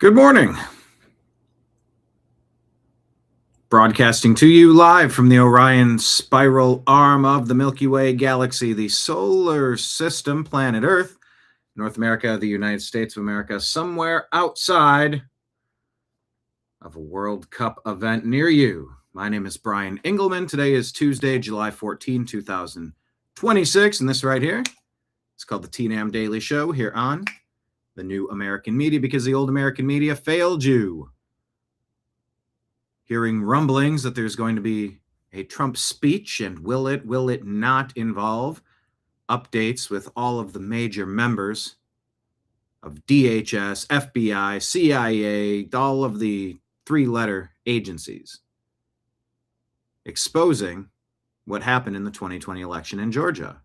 Good morning. Broadcasting to you live from the Orion spiral arm of the Milky Way galaxy, the solar system, planet Earth, North America, the United States of America, somewhere outside of a World Cup event near you. My name is Brian Engelman. Today is Tuesday, July 14, 2026, and this right here is called the TNAM Daily Show here on the new American media, because the old American media failed you. Hearing rumblings that there's going to be a Trump speech, and will it not involve updates with all of the major members of DHS, FBI, CIA, all of the three-letter agencies, exposing what happened in the 2020 election in Georgia.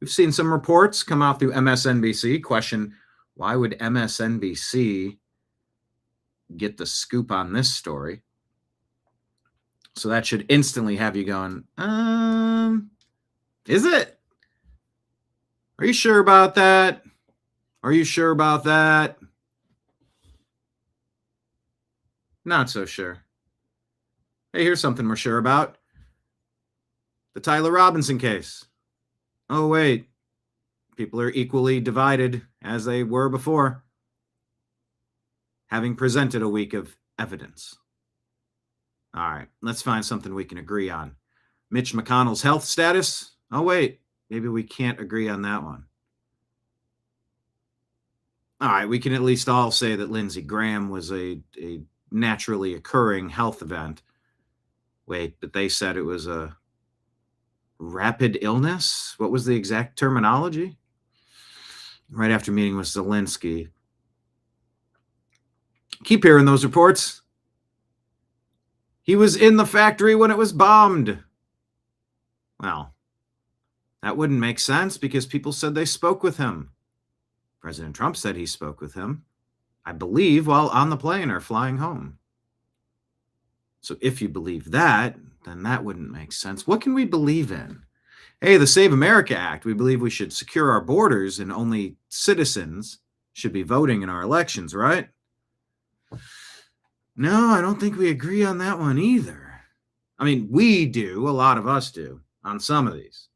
We've seen some reports come out through MSNBC question, why would MSNBC get the scoop on this story? So that should instantly have you going, is it? Are you sure about that? Are you sure about that? Not so sure. Hey, here's something we're sure about. The Tyler Robinson case. Oh, wait. People are equally divided as they were before, having presented a week of evidence. All right, let's find something we can agree on. Mitch McConnell's health status. Oh, wait, maybe we can't agree on that one. All right, we can at least all say that Lindsey Graham was a naturally occurring health event. Wait, but they said it was a rapid illness? What was the exact terminology? Right after meeting with Zelensky. Keep hearing those reports. He was in the factory when it was bombed. Well, that wouldn't make sense because people said they spoke with him. President Trump said he spoke with him, I believe, while on the plane or flying home. So if you believe that, then that wouldn't make sense. What can we believe in? Hey, the Save America Act, we believe we should secure our borders and only citizens should be voting in our elections, right? No, I don't think we agree on that one either. I mean, we do, a lot of us do, on some of these.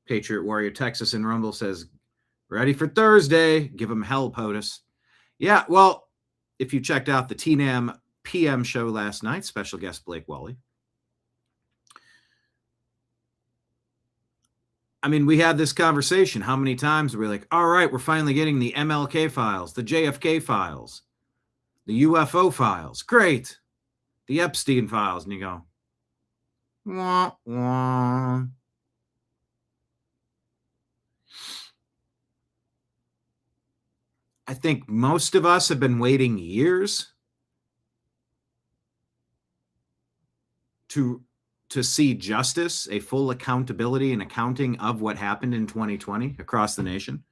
Patriot Warrior Texas in Rumble says, ready for Thursday, give them hell, POTUS. Yeah, well, if you checked out the TNAM PM show last night, special guest Blake Wally, I mean, we had this conversation. How many times were we like, all right, we're finally getting the MLK files, the JFK files, the UFO files. Great. The Epstein files. And you go, wah, wah. I think most of us have been waiting years to see justice, a full accountability and accounting of what happened in 2020 across the nation.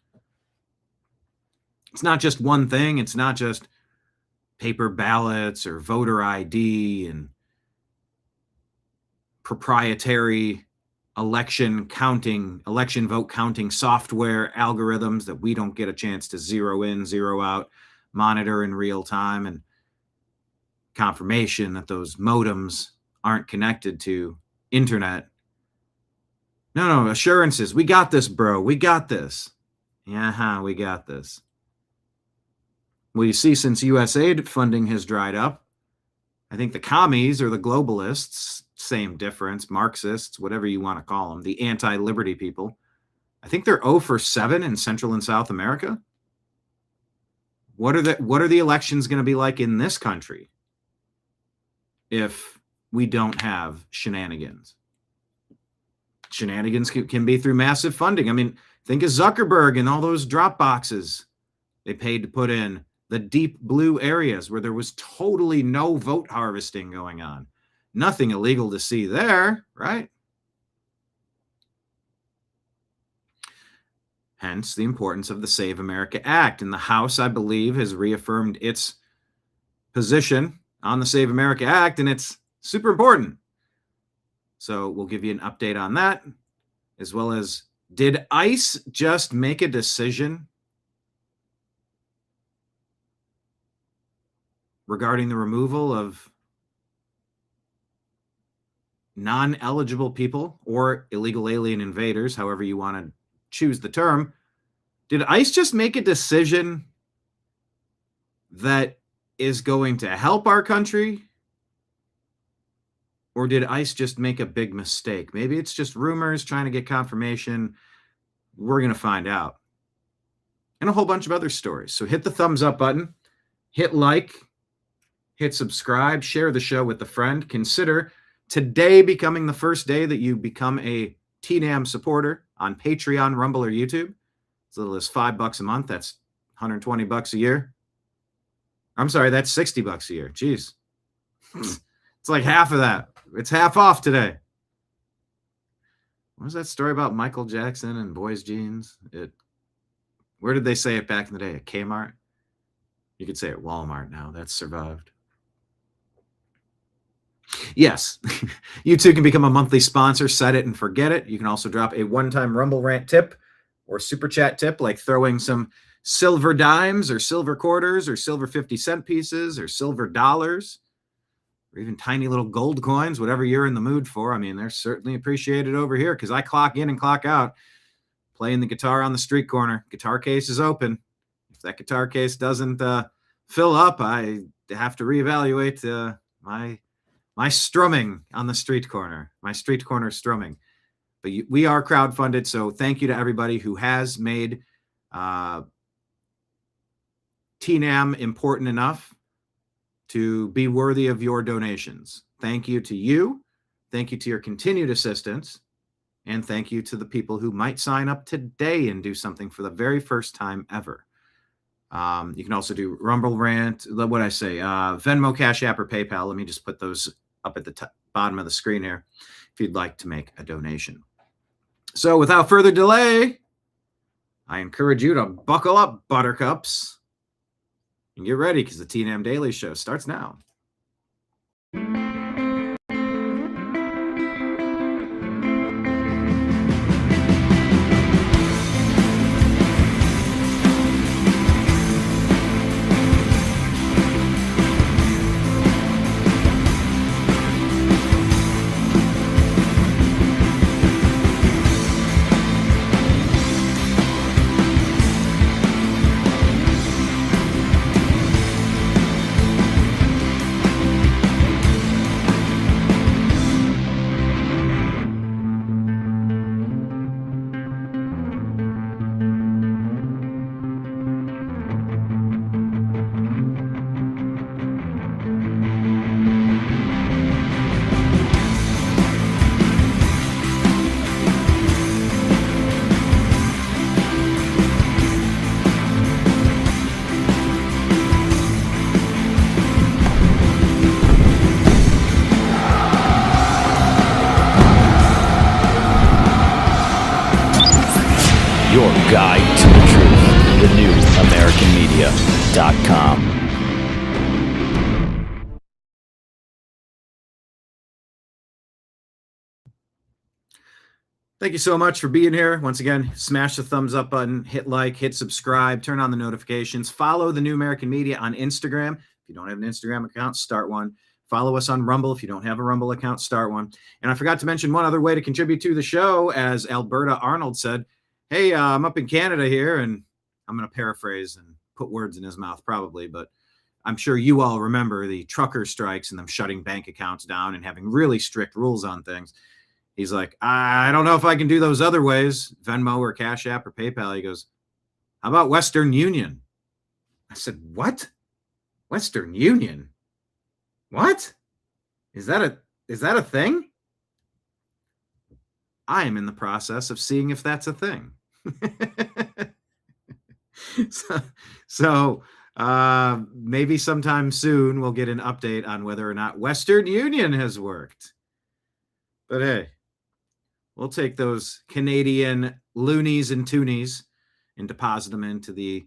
It's not just one thing. It's not just paper ballots or voter ID and proprietary election vote counting software algorithms that we don't get a chance to zero in, zero out, monitor in real time, and confirmation that those modems aren't connected to internet. No, assurances. We got this, bro. We got this. Yeah, we got this. Well, you see, since U.S. aid funding has dried up, I think the commies or the globalists, same difference, Marxists, whatever you want to call them, the anti-liberty people, I think they're 0 for 7 in Central and South America. What are the elections going to be like in this country if we don't have shenanigans? Shenanigans can be through massive funding. I mean, think of Zuckerberg and all those drop boxes they paid to put in the deep blue areas where there was totally no vote harvesting going on. Nothing illegal to see there, right? Hence the importance of the Save America Act. And the House, I believe, has reaffirmed its position on the Save America Act, and it's super important. So we'll give you an update on that, as well as, did ICE just make a decision regarding the removal of non-eligible people or illegal alien invaders, however you want to choose the term. Did ICE just make a decision that is going to help our country? Or did ICE just make a big mistake? Maybe it's just rumors trying to get confirmation. We're going to find out. And a whole bunch of other stories. So hit the thumbs up button, hit like, hit subscribe, share the show with a friend. Consider today becoming the first day that you become a TNAM supporter on Patreon, Rumble, or YouTube. As little as $5 a month. That's $120 a year. I'm sorry, that's $60 a year. Jeez. It's like half of that. It's half off today. What was that story about Michael Jackson and boys' jeans? Where did they say it back in the day? At Kmart? You could say at Walmart now. That's survived. Yes, you too can become a monthly sponsor. Set it and forget it. You can also drop a one-time Rumble Rant tip or super chat tip, like throwing some silver dimes or silver quarters or silver 50-cent pieces or silver dollars, or even tiny little gold coins, whatever you're in the mood for. I mean, they're certainly appreciated over here because I clock in and clock out playing the guitar on the street corner. Guitar case is open. If that guitar case doesn't fill up, I have to reevaluate my strumming on the street corner, my street corner strumming. But we are crowdfunded, so thank you to everybody who has made TNAM important enough to be worthy of your donations. Thank you to you. Thank you to your continued assistance. And thank you to the people who might sign up today and do something for the very first time ever. You can also do Rumble Rant, what I say, Venmo, Cash App, or PayPal. Let me just put those up at the bottom of the screen here if you'd like to make a donation. So without further delay, I encourage you to buckle up, buttercups, and get ready because the TNAM Daily Show starts now. Your guide to the truth, thenewamericanmedia.com. Thank you so much for being here. Once again, smash the thumbs up button, hit like, hit subscribe, turn on the notifications, follow the New American Media on Instagram. If you don't have an Instagram account, start one. Follow us on Rumble. If you don't have a Rumble account, start one. And I forgot to mention one other way to contribute to the show. As Alberta Arnold said, hey, I'm up in Canada here, and I'm going to paraphrase and put words in his mouth probably, but I'm sure you all remember the trucker strikes and them shutting bank accounts down and having really strict rules on things. He's like, I don't know if I can do those other ways, Venmo or Cash App or PayPal. He goes, how about Western Union? I said, what? Western Union? What? Is that a thing? I am in the process of seeing if that's a thing. So maybe sometime soon we'll get an update on whether or not Western Union has worked. But hey, we'll take those Canadian loonies and toonies and deposit them into the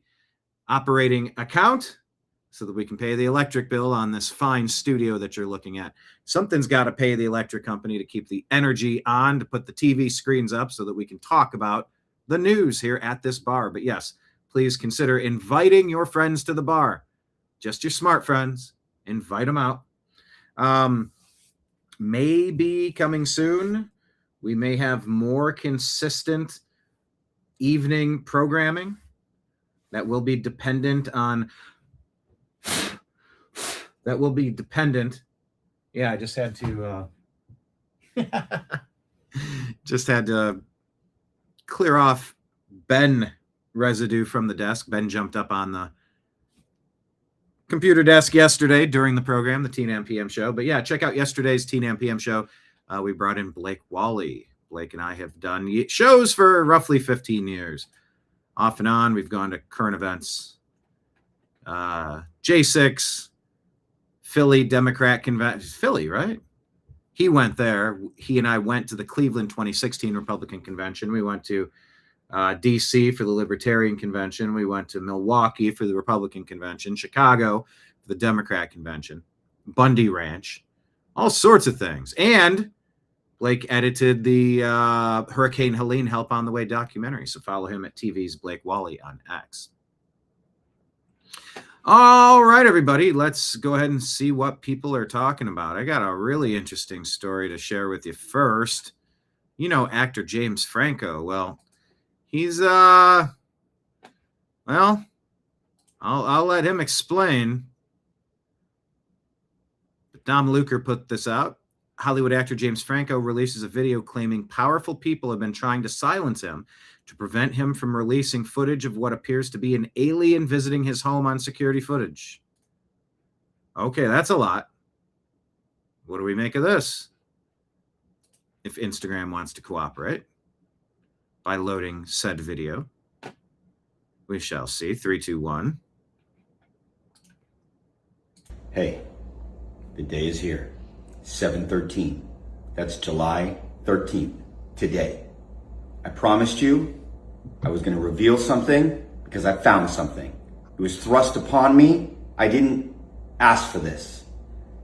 operating account so that we can pay the electric bill on this fine studio that you're looking at. Something's got to pay the electric company to keep the energy on, to put the TV screens up so that we can talk about the news here at this bar. But yes, please consider inviting your friends to the bar. Just your smart friends. invite them out. May be coming soon. We may have more consistent evening programming that will be dependent on. Yeah, I just had to. Just had to clear off Ben residue from the desk. Ben jumped up on the computer desk yesterday during the program, the TNAM PM show. But yeah, check out yesterday's TNAM PM show. We brought in Blake Wally. Blake and I have done shows for roughly 15 years. Off and on, we've gone to current events. J6, Philly Democrat convention. Philly, right? He went there. He and I went to the Cleveland 2016 Republican convention. We went to D.C. for the Libertarian convention. We went to Milwaukee for the Republican convention, Chicago for the Democrat convention, Bundy Ranch, all sorts of things. And Blake edited the Hurricane Helene Help on the Way documentary. So follow him at TV's Blake Wally on X. All right, everybody, let's go ahead and see what people are talking about. I got a really interesting story to share with you first. You know, actor James Franco. Well, he's, I'll let him explain. But Dom Luker put this out. Hollywood actor James Franco releases a video claiming powerful people have been trying to silence him to prevent him from releasing footage of what appears to be an alien visiting his home on security footage. Okay, that's a lot. What do we make of this? If Instagram wants to cooperate by loading said video, we shall see. 3, 2, 1. Hey, the day is here. 7/13. That's July 13th, today. I promised you I was going to reveal something because I found something. It was thrust upon me. I didn't ask for this.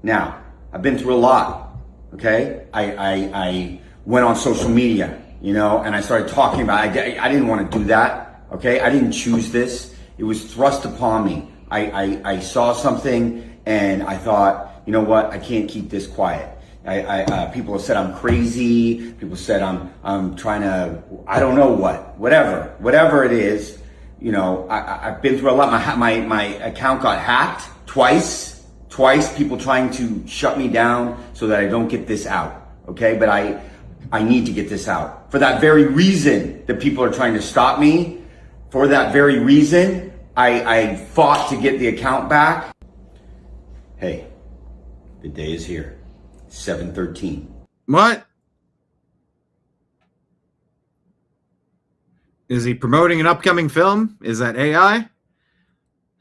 Now, I've been through a lot, okay? I went on social media, and I started talking about it. I didn't want to do that, okay? I didn't choose this. It was thrust upon me. I saw something and I thought, you know what? I can't keep this quiet. People have said I'm crazy. People said I'm trying to, I don't know whatever it is. I've been through a lot. My account got hacked twice. People trying to shut me down so that I don't get this out. Okay, but I need to get this out for that very reason that people are trying to stop me. For that very reason, I fought to get the account back. Hey, the day is here. 7/13. What? Is he promoting an upcoming film? Is that AI?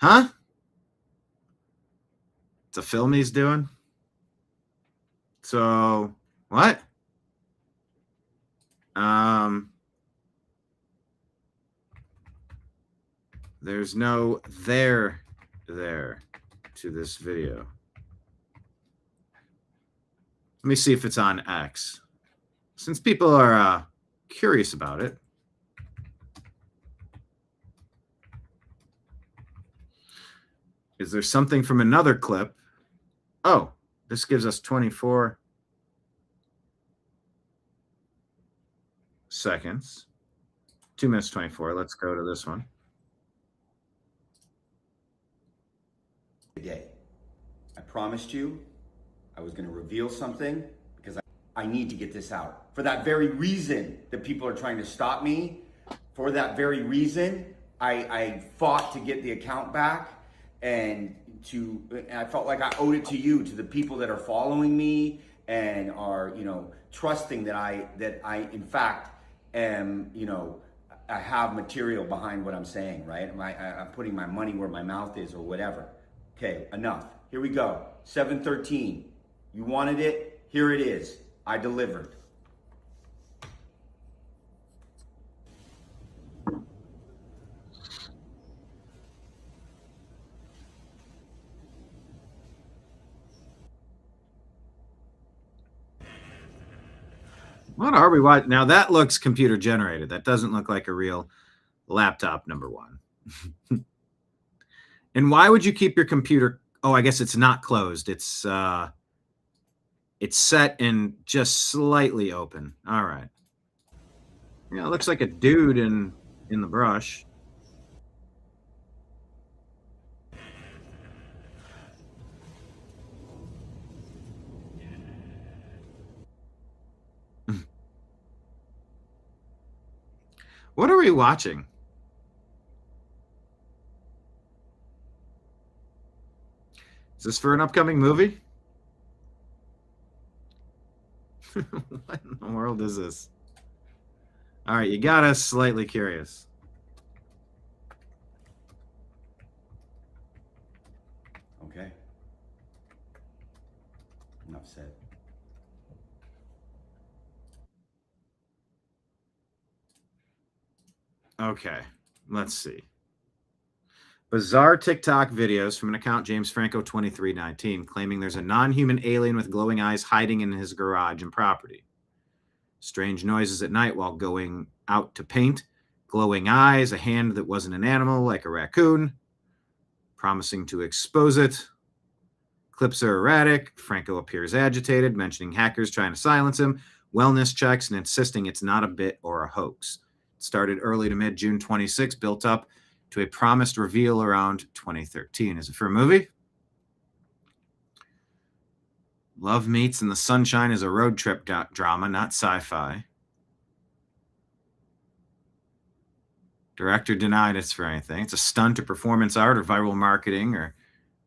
Huh? It's a film he's doing? So, what? There's no there to this video. Let me see if it's on X. Since people are curious about it. Is there something from another clip? Oh, this gives us 24 seconds. 2 minutes 24. Let's go to this one. Today, I promised you I was going to reveal something because I need to get this out. For that very reason that people are trying to stop me. For that very reason, I fought to get the account back and I felt like I owed it to you, to the people that are following me and are, trusting that I in fact am, I have material behind what I'm saying, right? I'm putting my money where my mouth is or whatever. Okay, enough. Here we go. 7/13. You wanted it. Here it is. I delivered. What are we watching? Now that looks computer generated. That doesn't look like a real laptop, number one. And why would you keep your computer Oh, I guess it's not closed. It's set and just slightly open. All right. Yeah, it looks like a dude in the brush. What are we watching? Is this for an upcoming movie? What in the world is this? All right, you got us slightly curious. Okay. Enough said. Okay, let's see. Bizarre TikTok videos from an account James Franco 2319 claiming there's a non-human alien with glowing eyes hiding in his garage and property. Strange noises at night while going out to paint. Glowing eyes, a hand that wasn't an animal like a raccoon. Promising to expose it. Clips are erratic. Franco appears agitated, mentioning hackers trying to silence him. Wellness checks and insisting it's not a bit or a hoax. It started early to mid-June 26, built up to a promised reveal around 2013. Is it for a movie? Love Meets in the Sunshine is a road trip drama, not sci-fi. Director denied it's for anything. It's a stunt or performance art or viral marketing or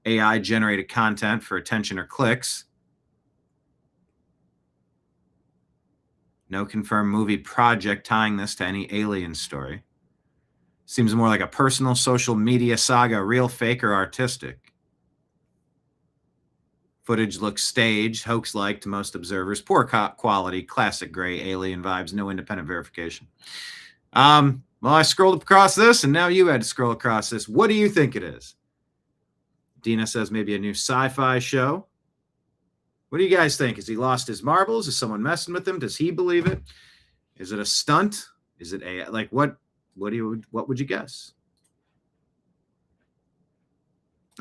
AI-generated content for attention or clicks. No confirmed movie project tying this to any alien story. Seems more like a personal social media saga, real, fake, or artistic. Footage looks staged, hoax-like to most observers. Poor quality, classic gray alien vibes, no independent verification. Well, I scrolled across this, and now you had to scroll across this. What do you think it is? Dina says maybe a new sci-fi show. What do you guys think? Has he lost his marbles? Is someone messing with him? Does he believe it? Is it a stunt? Is it a what would you guess?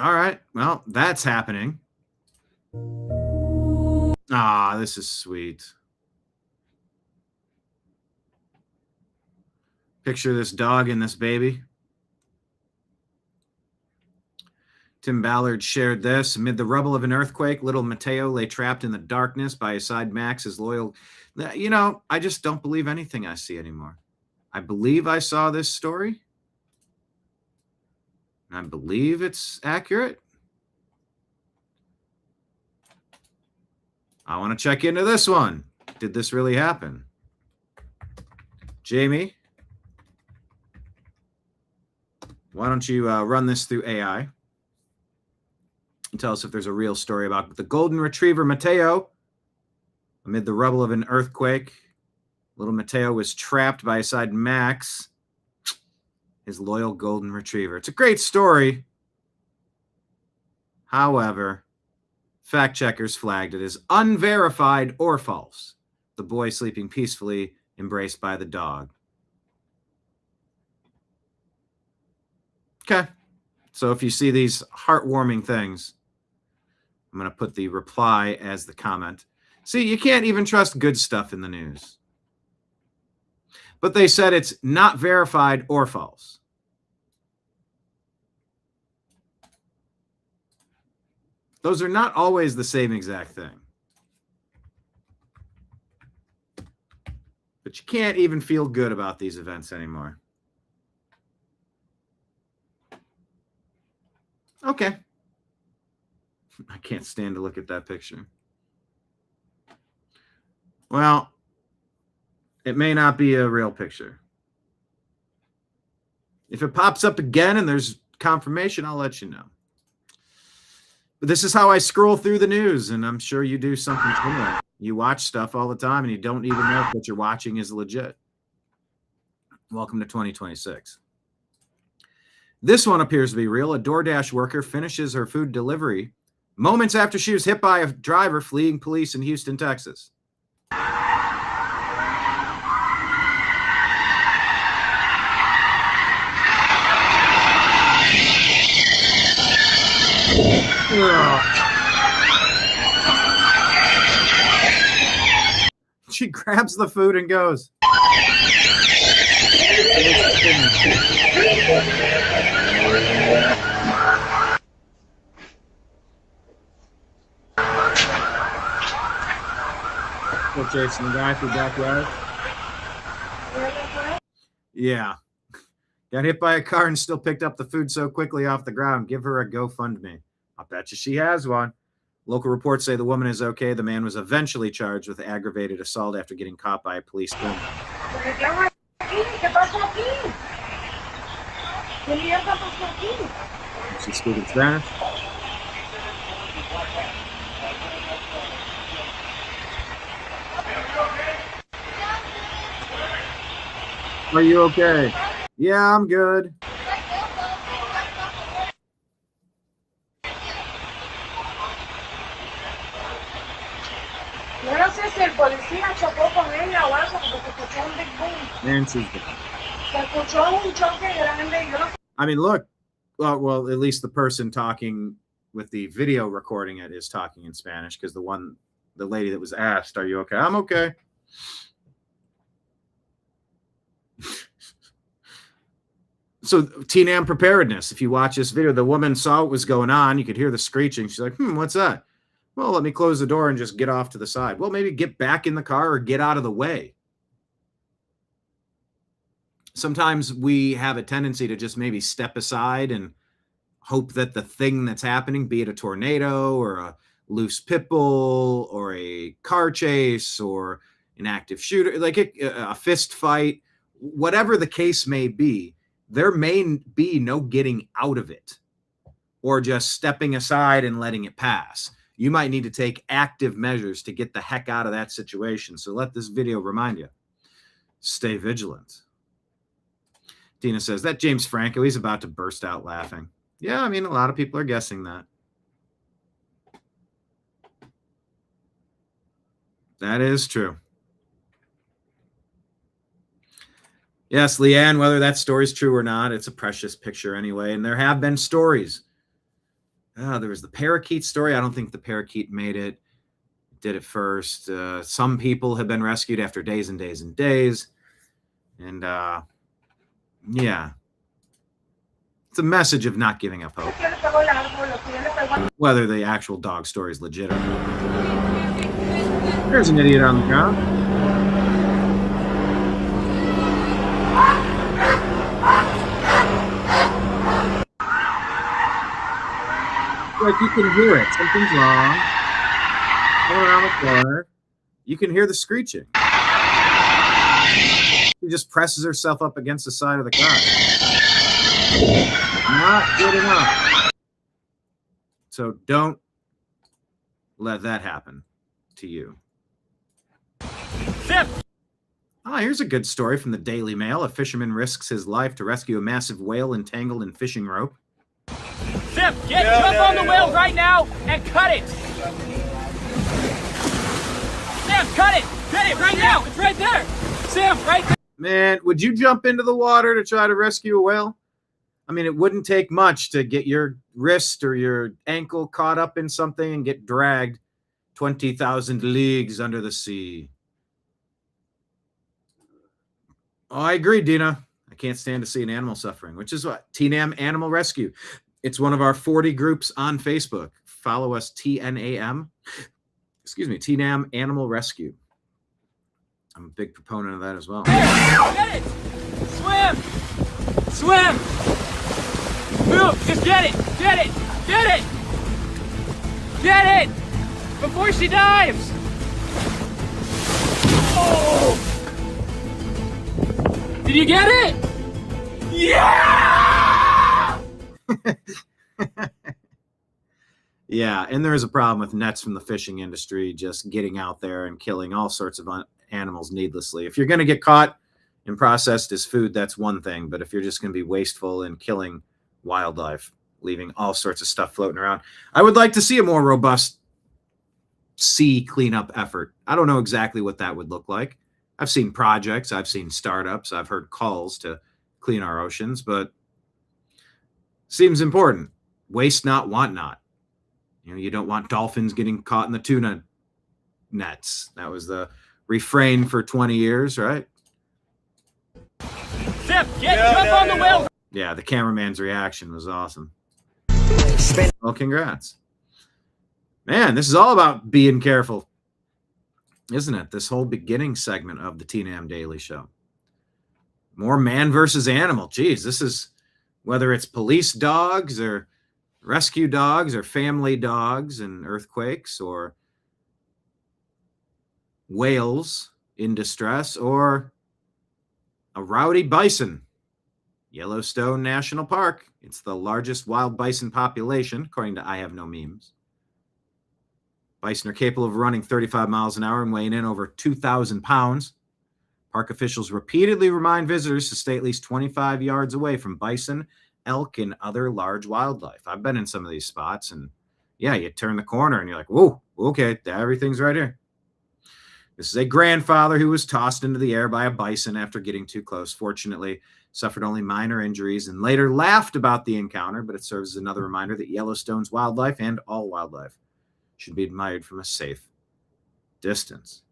All right. Well, that's happening. Ah, this is sweet. Picture this dog and this baby. Tim Ballard shared this. Amid the rubble of an earthquake, little Mateo lay trapped in the darkness. By his side, Max, his loyal. You know, I just don't believe anything I see anymore. I believe I saw this story. I believe it's accurate. I want to check into this one. Did this really happen? Jamie, why don't you run this through AI and tell us if there's a real story about the golden retriever Mateo. Amid the rubble of an earthquake, little Mateo was trapped by his side Max, his loyal golden retriever. It's a great story. However, fact checkers flagged it as unverified or false. The boy sleeping peacefully, embraced by the dog. Okay. So if you see these heartwarming things, I'm going to put the reply as the comment. See, you can't even trust good stuff in the news. But they said it's not verified or false. Those are not always the same exact thing. But you can't even feel good about these events anymore. Okay. I can't stand to look at that picture. Well, it may not be a real picture. If it pops up again and there's confirmation, I'll let you know. But this is how I scroll through the news, and I'm sure you do something similar. You watch stuff all the time, and you don't even know if what you're watching is legit. Welcome to 2026. This one appears to be real. A DoorDash worker finishes her food delivery moments after she was hit by a driver fleeing police in Houston, Texas. She grabs the food and goes. We're chasing the guy through backyard. Yeah. Got hit by a car and still picked up the food so quickly off the ground. Give her a GoFundMe. I'll bet you she has one. Local reports say the woman is okay. The man was eventually charged with aggravated assault after getting caught by a police gun. She's speaking Spanish. Are you okay? Yeah, I'm good. Nancy's good. I mean, look. Well, at least the person talking with the video recording it is talking in Spanish, because the lady that was asked, "Are you okay?" I'm okay. So TNAM preparedness. If you watch this video, the woman saw what was going on. You could hear the screeching. She's like, what's that? Well, let me close the door and just get off to the side. Well, maybe get back in the car or get out of the way. Sometimes we have a tendency to just maybe step aside and hope that the thing that's happening, be it a tornado or a loose pit bull or a car chase or an active shooter, like a fist fight, whatever the case may be, there may be no getting out of it or just stepping aside and letting it pass. You might need to take active measures to get the heck out of that situation. So let this video remind you, stay vigilant. Tina says, that James Franco, he's about to burst out laughing. Yeah, I mean, a lot of people are guessing that. That is true. Yes, Leanne, whether that story's true or not, it's a precious picture anyway. And there have been stories. There was the parakeet story. I don't think the parakeet made it. Did it first. Some people have been rescued after days and days and days. And yeah. It's a message of not giving up hope. Whether the actual dog story is legit or not. There's an idiot on the ground. Like you can hear it. Something's wrong. Going around the corner. You can hear the screeching. She just presses herself up against the side of the car. Not good enough. So don't let that happen to you. Zip. Oh, here's a good story from the Daily Mail. A fisherman risks his life to rescue a massive whale entangled in fishing rope. Zip, jump on the whale right now and cut it. Sam, cut it. Cut it right now. It's right there. Sam, right there. Man, would you jump into the water to try to rescue a whale? I mean, it wouldn't take much to get your wrist or your ankle caught up in something and get dragged 20,000 leagues under the sea. Oh, I agree, Dina. I can't stand to see an animal suffering, which is what? TNAM Animal Rescue. It's one of our 40 groups on Facebook. Follow us, TNAM Animal Rescue. I'm a big proponent of that as well. Get it! Swim! Swim! Move! Just get it! Get it! Get it! Get it! Before she dives! Oh! Did you get it? Yeah! Yeah, and there is a problem with nets from the fishing industry just getting out there and killing all sorts of animals needlessly. If you're going to get caught and processed as food, that's one thing. But if you're just going to be wasteful and killing wildlife, leaving all sorts of stuff floating around, I would like to see a more robust sea cleanup effort. I don't know exactly what that would look like. I've seen projects, I've seen startups, I've heard calls to clean our oceans, but seems important. Waste not, want not. You don't want dolphins getting caught in the tuna nets. That was the refrain for 20 years, right? Zip, jump on the wheel. Yeah, the cameraman's reaction was awesome. Well, congrats. Man, this is all about being careful, isn't it? This whole beginning segment of the TNAM Daily Show. More man versus animal. Geez, this is whether it's police dogs or rescue dogs or family dogs in earthquakes or whales in distress or a rowdy bison. Yellowstone National Park. It's the largest wild bison population, according to I Have No Memes. Bison are capable of running 35 miles an hour and weighing in over 2,000 pounds. Park officials repeatedly remind visitors to stay at least 25 yards away from bison, elk, and other large wildlife. I've been in some of these spots, and yeah, you turn the corner and you're like, whoa, okay, everything's right here. This is a grandfather who was tossed into the air by a bison after getting too close. Fortunately, suffered only minor injuries and later laughed about the encounter, but it serves as another reminder that Yellowstone's wildlife and all wildlife should be admired from a safe distance.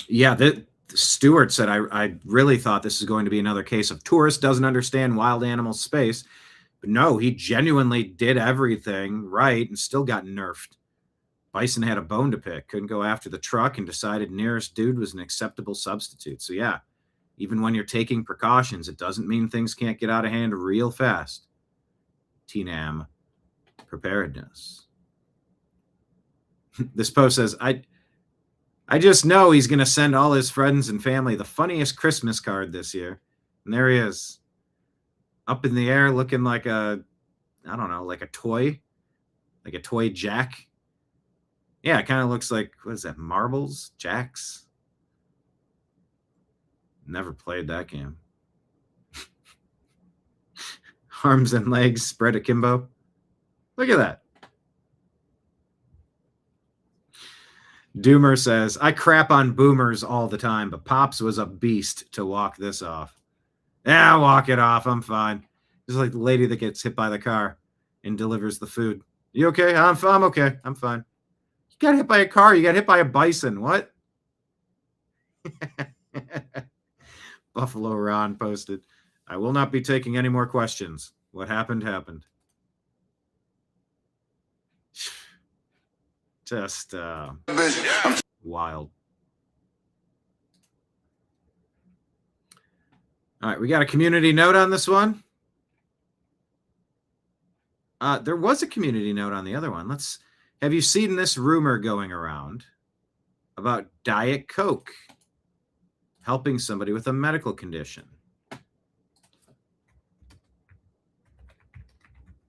Yeah, the Stewart said, I really thought this is going to be another case of tourist doesn't understand wild animal space. But no, he genuinely did everything right and still got nerfed. Bison had a bone to pick, couldn't go after the truck, and decided nearest dude was an acceptable substitute. So yeah, even when you're taking precautions, it doesn't mean things can't get out of hand real fast. TNAM preparedness. This post says, I just know he's going to send all his friends and family the funniest Christmas card this year. And there he is, up in the air looking like a, I don't know, like a toy jack. Yeah, it kind of looks like, what is that, marbles? Jacks? Never played that game. Arms and legs spread akimbo. Look at that. Doomer says, I crap on boomers all the time, but Pops was a beast to walk this off. Yeah, walk it off. I'm fine. Just like the lady that gets hit by the car and delivers the food. You okay? I'm okay. I'm fine. You got hit by a car. You got hit by a bison. What? Buffalo Ron posted, I will not be taking any more questions. What happened, happened. Just wild. All right, we got a community note on this one. There was a community note on the other one. Have you seen this rumor going around about Diet Coke helping somebody with a medical condition?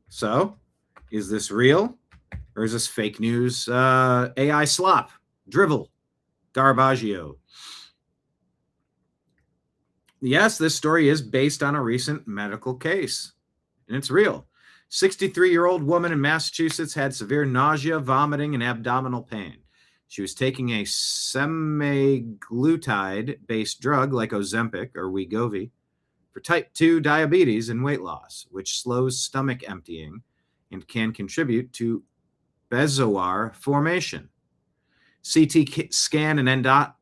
So, is this real? Or is this fake news, AI slop, drivel, garbaggio? Yes, this story is based on a recent medical case, and it's real. 63-year-old woman in Massachusetts had severe nausea, vomiting, and abdominal pain. She was taking a semaglutide-based drug like Ozempic or Wegovy for type 2 diabetes and weight loss, which slows stomach emptying and can contribute to bezoar formation. CT scan and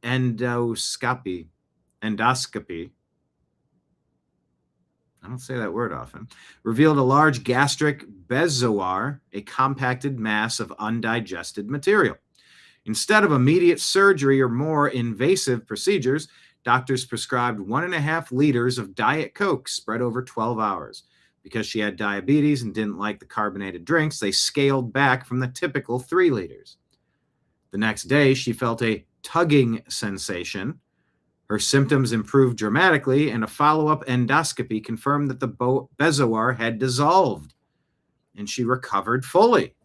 endoscopy. I don't say that word often. Revealed a large gastric bezoar, a compacted mass of undigested material. Instead of immediate surgery or more invasive procedures, doctors prescribed 1.5 liters of Diet Coke spread over 12 hours. Because she had diabetes and didn't like the carbonated drinks, they scaled back from the typical 3 liters. The next day, she felt a tugging sensation. Her symptoms improved dramatically, and a follow-up endoscopy confirmed that the bezoar had dissolved, and she recovered fully.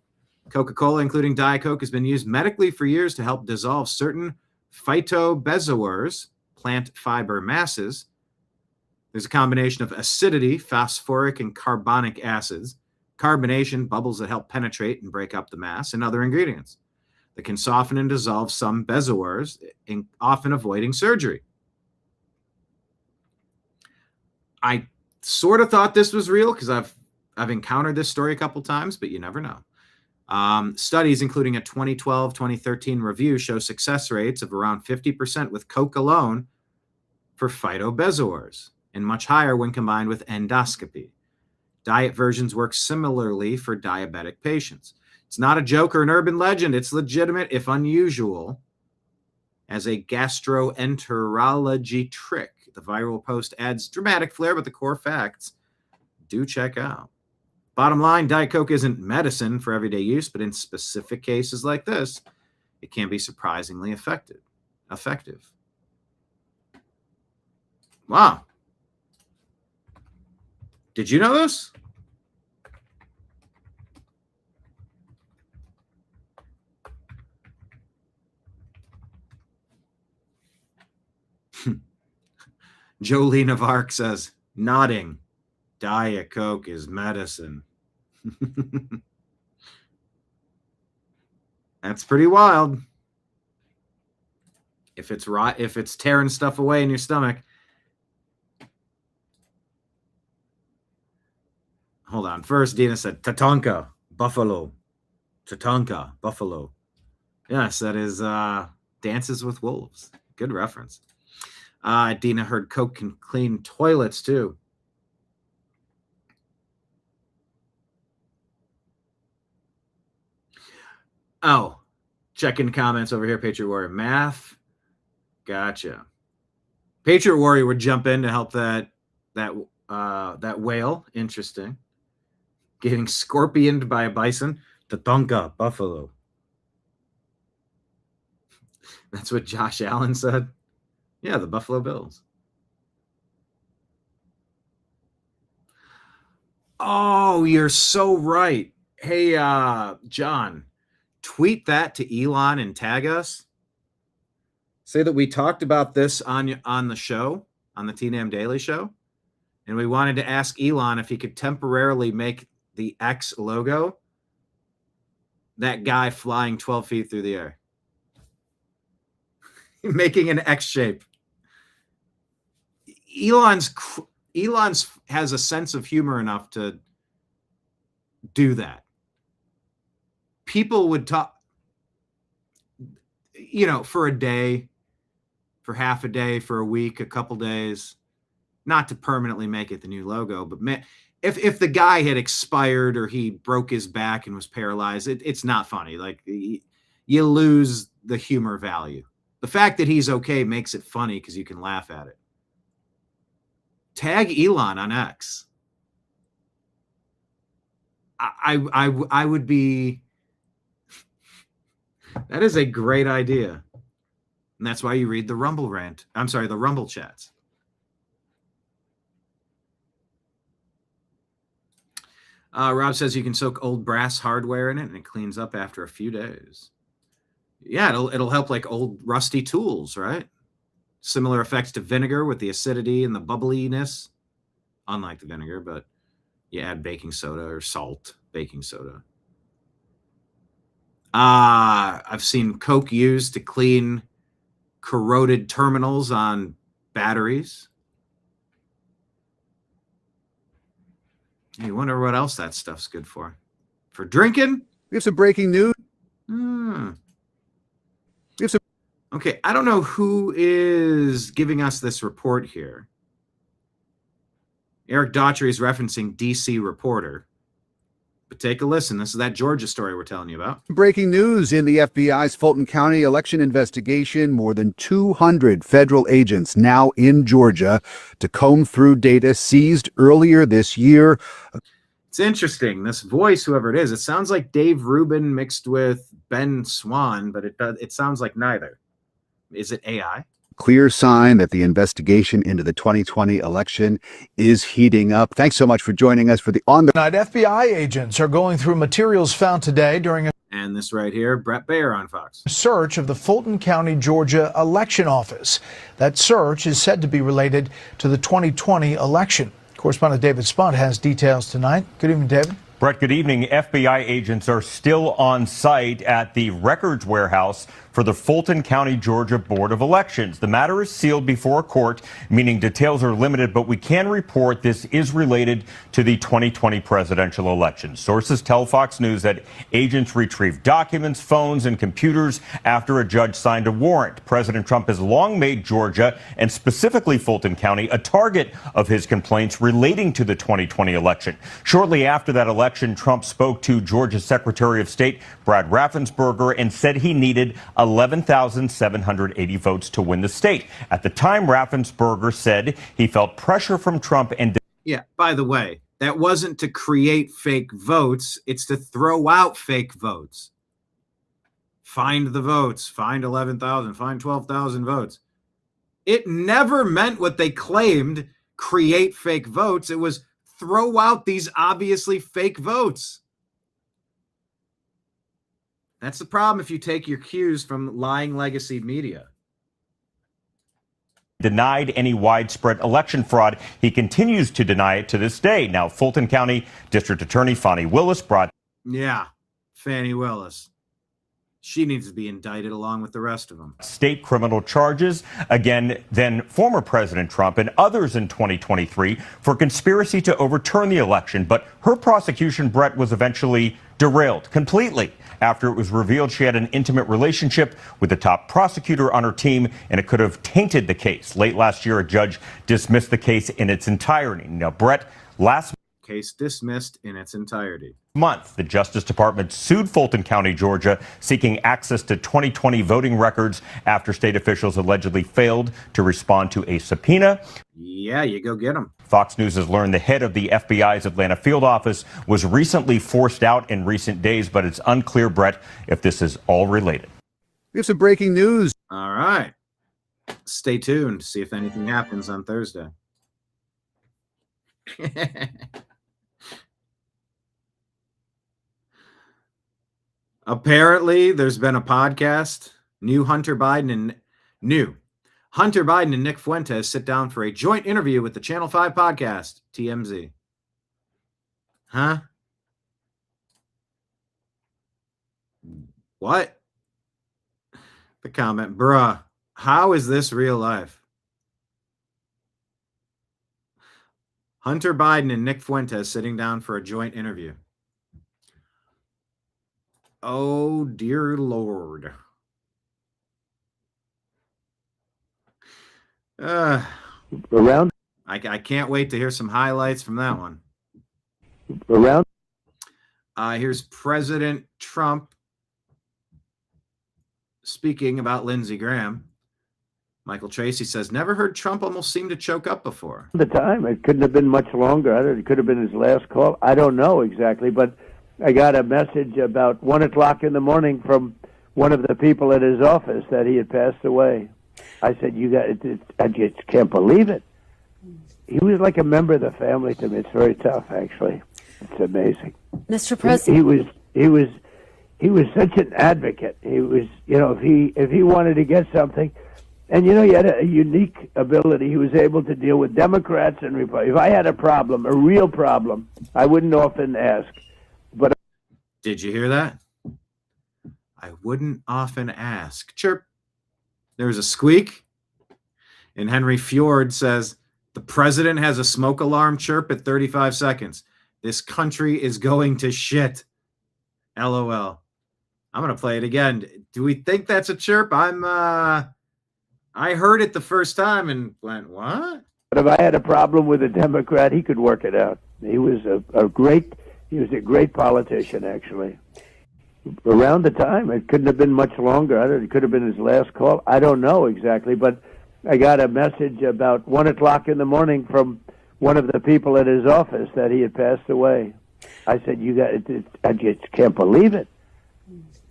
Coca-Cola, including Diet Coke, has been used medically for years to help dissolve certain phytobezoars, plant fiber masses. There's a combination of acidity, phosphoric, and carbonic acids, carbonation, bubbles that help penetrate and break up the mass, and other ingredients that can soften and dissolve some bezoars, often avoiding surgery. sort of thought this was real because I've encountered this story a couple times, but you never know. Studies, including a 2012-2013 review, show success rates of around 50% with Coke alone for phytobezoars, and much higher when combined with endoscopy. Diet versions work similarly for diabetic patients. It's not a joke or an urban legend. It's legitimate, if unusual, as a gastroenterology trick. The viral post adds dramatic flair, but the core facts do check out. Bottom line, Diet Coke isn't medicine for everyday use, but in specific cases like this, it can be surprisingly effective. Wow. Did you know this? Jolie Navark says, nodding, Diet Coke is medicine. That's pretty wild. If it's tearing stuff away in your stomach. Hold on. First, Dina said, Tatanka, buffalo. Tatanka, buffalo. Yes, that is Dances with Wolves. Good reference. Dina heard Coke can clean toilets, too. Oh, checking comments over here, Patriot Warrior. Math. Gotcha. Patriot Warrior would jump in to help that whale. Interesting. Getting scorpioned by a bison. Tatanka, buffalo. That's what Josh Allen said. Yeah, the Buffalo Bills. Oh, you're so right. Hey, John, tweet that to Elon and tag us. Say that we talked about this on the show, on the TNAM Daily Show, and we wanted to ask Elon if he could temporarily make the X logo that guy flying 12 feet through the air. Making an X shape. Elon's has a sense of humor enough to do that. People would talk, for a day, for half a day, for a week, a couple days, not to permanently make it the new logo, but man, if the guy had expired or he broke his back and was paralyzed, it's not funny. Like, you lose the humor value. The fact that he's okay makes it funny because you can laugh at it. Tag Elon on X. I would be. That is a great idea. And that's why you read the Rumble rant. I'm sorry, the Rumble chats. Rob says you can soak old brass hardware in it and it cleans up after a few days. Yeah, it'll help like old rusty tools, right? Similar effects to vinegar with the acidity and the bubbliness. Unlike the vinegar, but you add baking soda or salt, baking soda. I've seen Coke used to clean corroded terminals on batteries. You wonder what else that stuff's good for. For drinking? We have some breaking news. Okay, I don't know who is giving us this report here. Eric Daughtry is referencing DC Reporter. But take a listen. This is that Georgia story we're telling you about. Breaking news in the FBI's Fulton County election investigation. More than 200 federal agents now in Georgia to comb through data seized earlier this year. It's interesting. This voice, whoever it is, it sounds like Dave Rubin mixed with Ben Swan, but it sounds like neither. Is it AI? Clear sign that the investigation into the 2020 election is heating up. Thanks so much for joining us for the On the Night. FBI agents are going through materials found today during a and this right here, Brett Baer on Fox. Search of the Fulton County, Georgia election office. That search is said to be related to the 2020 election. Correspondent David Spunt has details tonight. Good evening, David. Brett, good evening. FBI agents are still on site at the records warehouse for the Fulton County, Georgia Board of Elections. The matter is sealed before a court, meaning details are limited, but we can report this is related to the 2020 presidential election. Sources tell Fox News that agents retrieved documents, phones, and computers after a judge signed a warrant. President Trump has long made Georgia, and specifically Fulton County, a target of his complaints relating to the 2020 election. Shortly after that election, Trump spoke to Georgia's Secretary of State, Brad Raffensperger, and said he needed 11,780 votes to win the state. At the time, Raffensperger said he felt pressure from Trump and... Yeah, by the way, that wasn't to create fake votes. It's to throw out fake votes. Find the votes. Find 11,000. Find 12,000 votes. It never meant what they claimed, create fake votes. It was throw out these obviously fake votes. That's the problem if you take your cues from lying legacy media. Denied any widespread election fraud. He continues to deny it to this day. Now, Fulton County District Attorney Fani Willis brought... Yeah, Fani Willis. She needs to be indicted along with the rest of them. State criminal charges again, then former President Trump and others in 2023 for conspiracy to overturn the election. But her prosecution, Brett, was eventually derailed completely after it was revealed she had an intimate relationship with the top prosecutor on her team, and it could have tainted the case. Late last year, a judge dismissed the case in its entirety. Now, Brett, last case dismissed in its entirety. Month, the Justice Department sued Fulton County, Georgia, seeking access to 2020 voting records after state officials allegedly failed to respond to a subpoena. Yeah, you go get them. Fox News has learned the head of the FBI's Atlanta field office was recently forced out in recent days, but it's unclear, Brett, if this is all related. We have some breaking news. All right. Stay tuned to see if anything happens on Thursday. Apparently, there's been a podcast. Hunter Biden and Nick Fuentes sit down for a joint interview with the Channel 5 podcast, TMZ. Huh? What? The comment, bruh, how is this real life? Hunter Biden and Nick Fuentes sitting down for a joint interview. Oh, dear Lord. Around. I can't wait to hear some highlights from that one. Around. Here's President Trump speaking about Lindsey Graham. Michael Tracy says, never heard Trump almost seem to choke up before. The time, it couldn't have been much longer. It could have been his last call. I don't know exactly, but I got a message about 1 o'clock in the morning from one of the people at his office that he had passed away. I said, I just can't believe it. He was like a member of the family to me. It's very tough, actually. It's amazing. Mr. President. He was such an advocate. He was, if he wanted to get something, and he had a unique ability. He was able to deal with Democrats and Republicans. If I had a problem, a real problem, I wouldn't often ask. But did you hear that? I wouldn't often ask. Chirp. There was a squeak. And Henry Fjord says, the president has a smoke alarm chirp at 35 seconds. This country is going to shit. LOL. I'm going to play it again. Do we think that's a chirp? I heard it the first time and went, what? But if I had a problem with a Democrat, he could work it out. He was a great politician, actually. Around the time, it couldn't have been much longer. It could have been his last call. I don't know exactly, but I got a message about 1 o'clock in the morning from one of the people at his office that he had passed away. I said, I just can't believe it.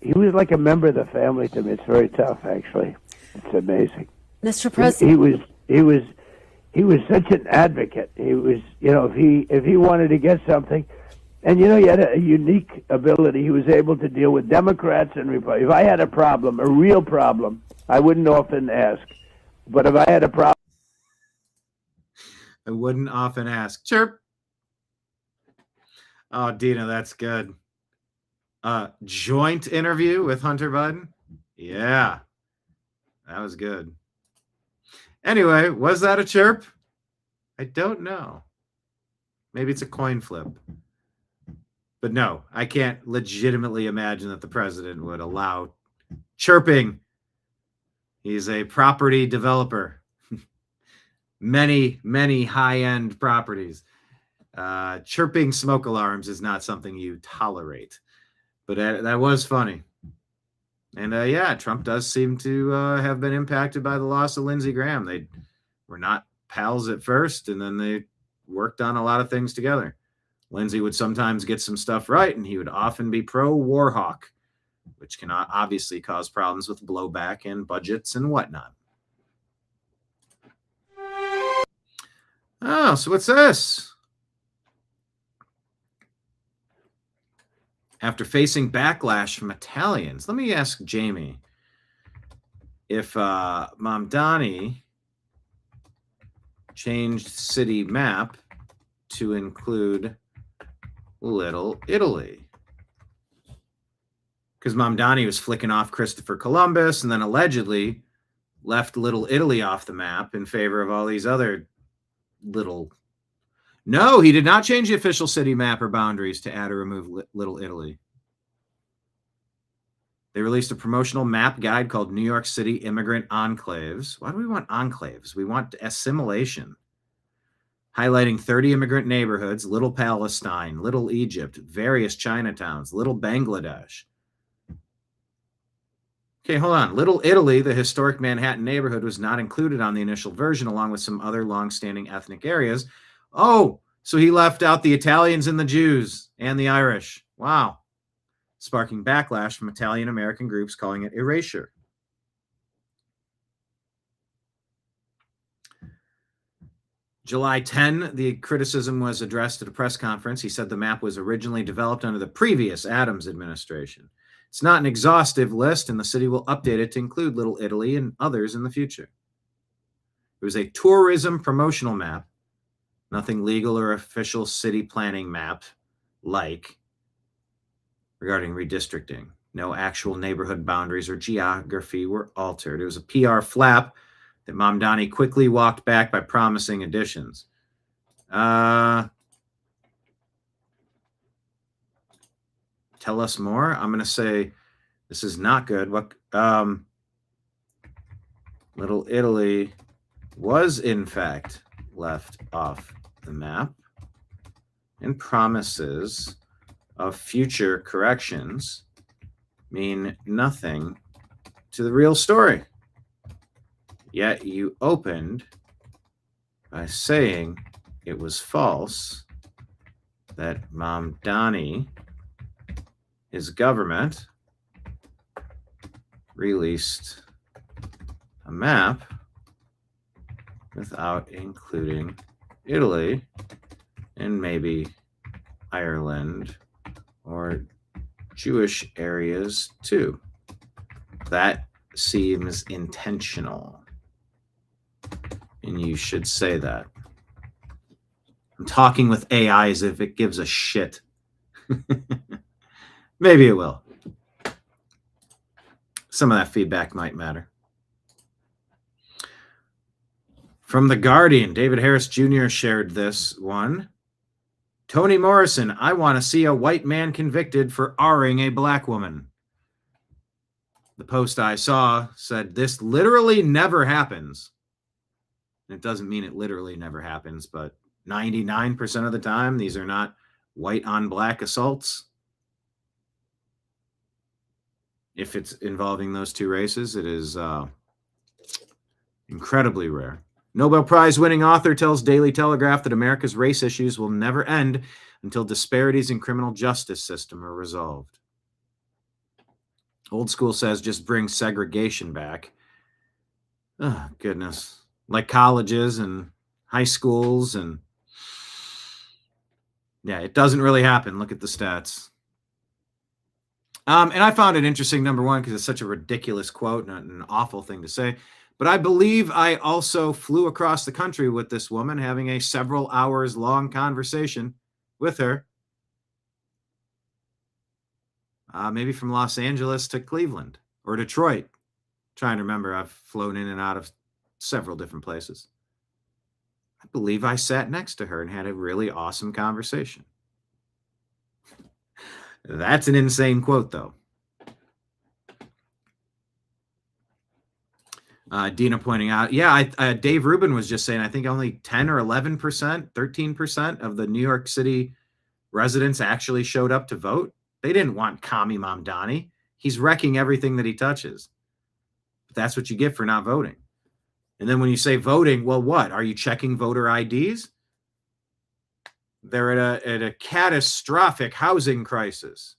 He was like a member of the family to me. It's very tough, actually. It's amazing. Mr. President. He was such an advocate. He was, if he wanted to get something, and he had a unique ability. He was able to deal with Democrats and Republicans. If I had a problem, a real problem, I wouldn't often ask. But if I had a problem, I wouldn't often ask. Chirp. Oh, Dina, that's good. Joint interview with Hunter Biden. Yeah, that was good. Anyway, was that a chirp? I don't know. Maybe it's a coin flip. But no, I can't legitimately imagine that the president would allow chirping. He's a property developer. many high-end properties. Chirping smoke alarms is not something you tolerate. But that was funny. And yeah, Trump does seem to have been impacted by the loss of Lindsey Graham. They were not pals at first, and then they worked on a lot of things together. Lindsey would sometimes get some stuff right, and he would often be pro-war hawk, which can obviously cause problems with blowback and budgets and whatnot. Oh, so what's this? After facing backlash from Italians, let me ask Jamie if Mamdani changed city map to include Little Italy. Because Mamdani was flicking off Christopher Columbus and then allegedly left Little Italy off the map in favor of all these other little... No, he did not change the official city map or boundaries to add or remove Little Italy. They released a promotional map guide called New York City Immigrant Enclaves. Why do we want enclaves? We want assimilation. Highlighting 30 immigrant neighborhoods, Little Palestine, Little Egypt, various Chinatowns, Little Bangladesh. Okay, hold on. Little Italy, the historic Manhattan neighborhood, was not included on the initial version, along with some other long-standing ethnic areas. Oh, so he left out the Italians and the Jews and the Irish. Wow. Sparking backlash from Italian-American groups calling it erasure. July 10, the criticism was addressed at a press conference. He said the map was originally developed under the previous Adams administration. It's not an exhaustive list, and the city will update it to include Little Italy and others in the future. It was a tourism promotional map, nothing legal or official city planning map like regarding redistricting. No actual neighborhood boundaries or geography were altered. It was a PR flap that Mamdani quickly walked back by promising additions. Tell us more. I'm going to say this is not good. What Little Italy was in fact left off the map, and promises of future corrections mean nothing to the real story. Yet you opened by saying it was false that Mamdani, his government, released a map without including Italy and maybe Ireland or Jewish areas too. That seems intentional. And you should say that. I'm talking with AI as if it gives a shit. Maybe it will. Some of that feedback might matter. From The Guardian, David Harris Jr. shared this one. Toni Morrison, I want to see a white man convicted for R-ing a black woman. The post I saw said, this literally never happens. And it doesn't mean it literally never happens, but 99% of the time, these are not white on black assaults. If it's involving those two races, it is incredibly rare. Nobel Prize winning author tells Daily Telegraph that America's race issues will never end until disparities in criminal justice system are resolved. Old School says just bring segregation back. Oh, goodness. Like colleges and high schools, and yeah, it doesn't really happen. Look at the stats. And I found it interesting, number one, because it's such a ridiculous quote and an awful thing to say. But I believe I also flew across the country with this woman, having a several hours long conversation with her. Maybe from Los Angeles to Cleveland or Detroit. Trying to remember, I've flown in and out of several different places. I believe I sat next to her and had a really awesome conversation. That's an insane quote, though. Dina pointing out, Dave Rubin was just saying, I think only 10 or 11%, 13% of the New York City residents actually showed up to vote. They didn't want Kami Mamdani. He's wrecking everything that he touches. But that's what you get for not voting. And then when you say voting, well, what? Are you checking voter IDs? They're at a catastrophic housing crisis.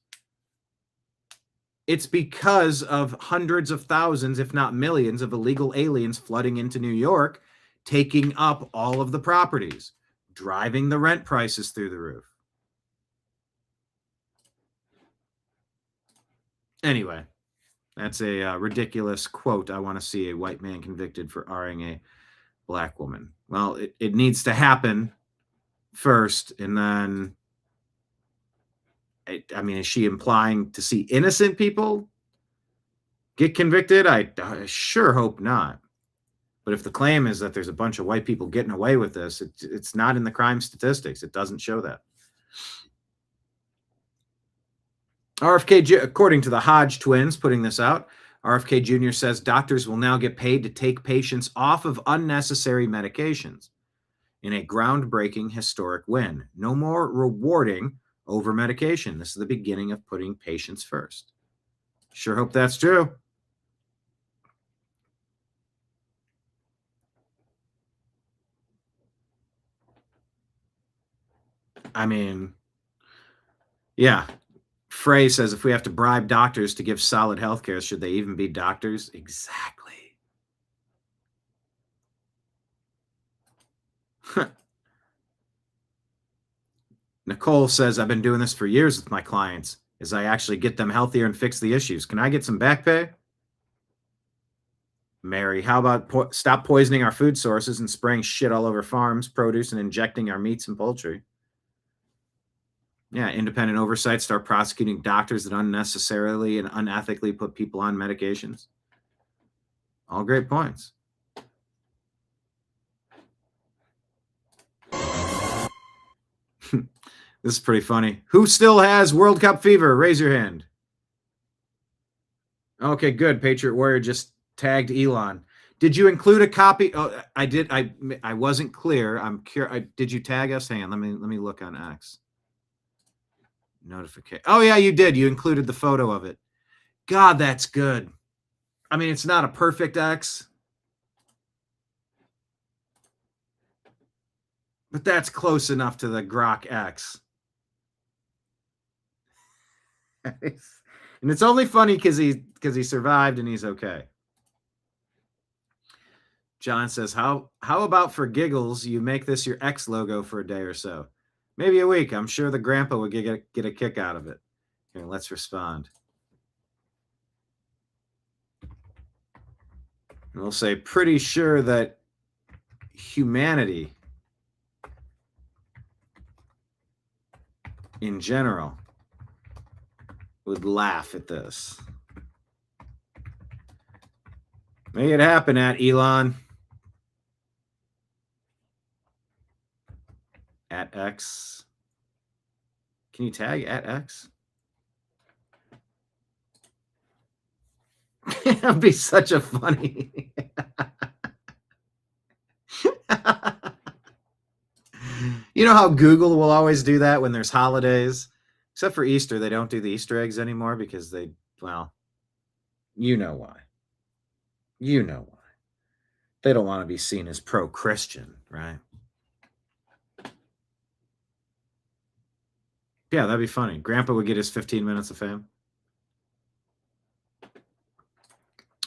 It's because of hundreds of thousands, if not millions, of illegal aliens flooding into New York, taking up all of the properties, driving the rent prices through the roof. Anyway, that's a ridiculous quote. I want to see a white man convicted for R-ing a black woman. Well, it needs to happen first, and then, I mean, is she implying to see innocent people get convicted? I sure hope not. But if the claim is that there's a bunch of white people getting away with this, it's not in the crime statistics. It doesn't show that. RFK, according to the Hodge twins putting this out, RFK Jr. says doctors will now get paid to take patients off of unnecessary medications in a groundbreaking historic win. No more rewarding over medication. This is the beginning of putting patients first. Sure hope that's true. I mean, yeah. Frey says, if we have to bribe doctors to give solid health care, should they even be doctors? Exactly. Nicole says, I've been doing this for years with my clients as I actually get them healthier and fix the issues. Can I get some back pay? Mary, how about stop poisoning our food sources and spraying shit all over farms, produce, and injecting our meats and poultry? Yeah, independent oversight, start prosecuting doctors that unnecessarily and unethically put people on medications. All great points. This is pretty funny. Who still has World Cup fever? Raise your hand. Okay, good. Patriot Warrior just tagged Elon. Did you include a copy? Oh, I did. I wasn't clear. I'm curious. Did you tag us? Hang on. Let me look on X. Notification. Oh yeah, you did. You included the photo of it. God, that's good. I mean, it's not a perfect X, but that's close enough to the Grok X. And it's only funny because he survived and he's okay. John says, how about for giggles you make this your X logo for a day or so? Maybe a week. I'm sure the grandpa would get a kick out of it. Here, let's respond. And we'll say, pretty sure that humanity in general would laugh at this. Make it happen, at Elon. At X. Can you tag at X? That'd be such a funny. You know how Google will always do that when there's holidays? Except for Easter, they don't do the Easter eggs anymore because well, you know why. You know why. They don't want to be seen as pro-Christian, right? Yeah, that'd be funny. Grandpa would get his 15 minutes of fame.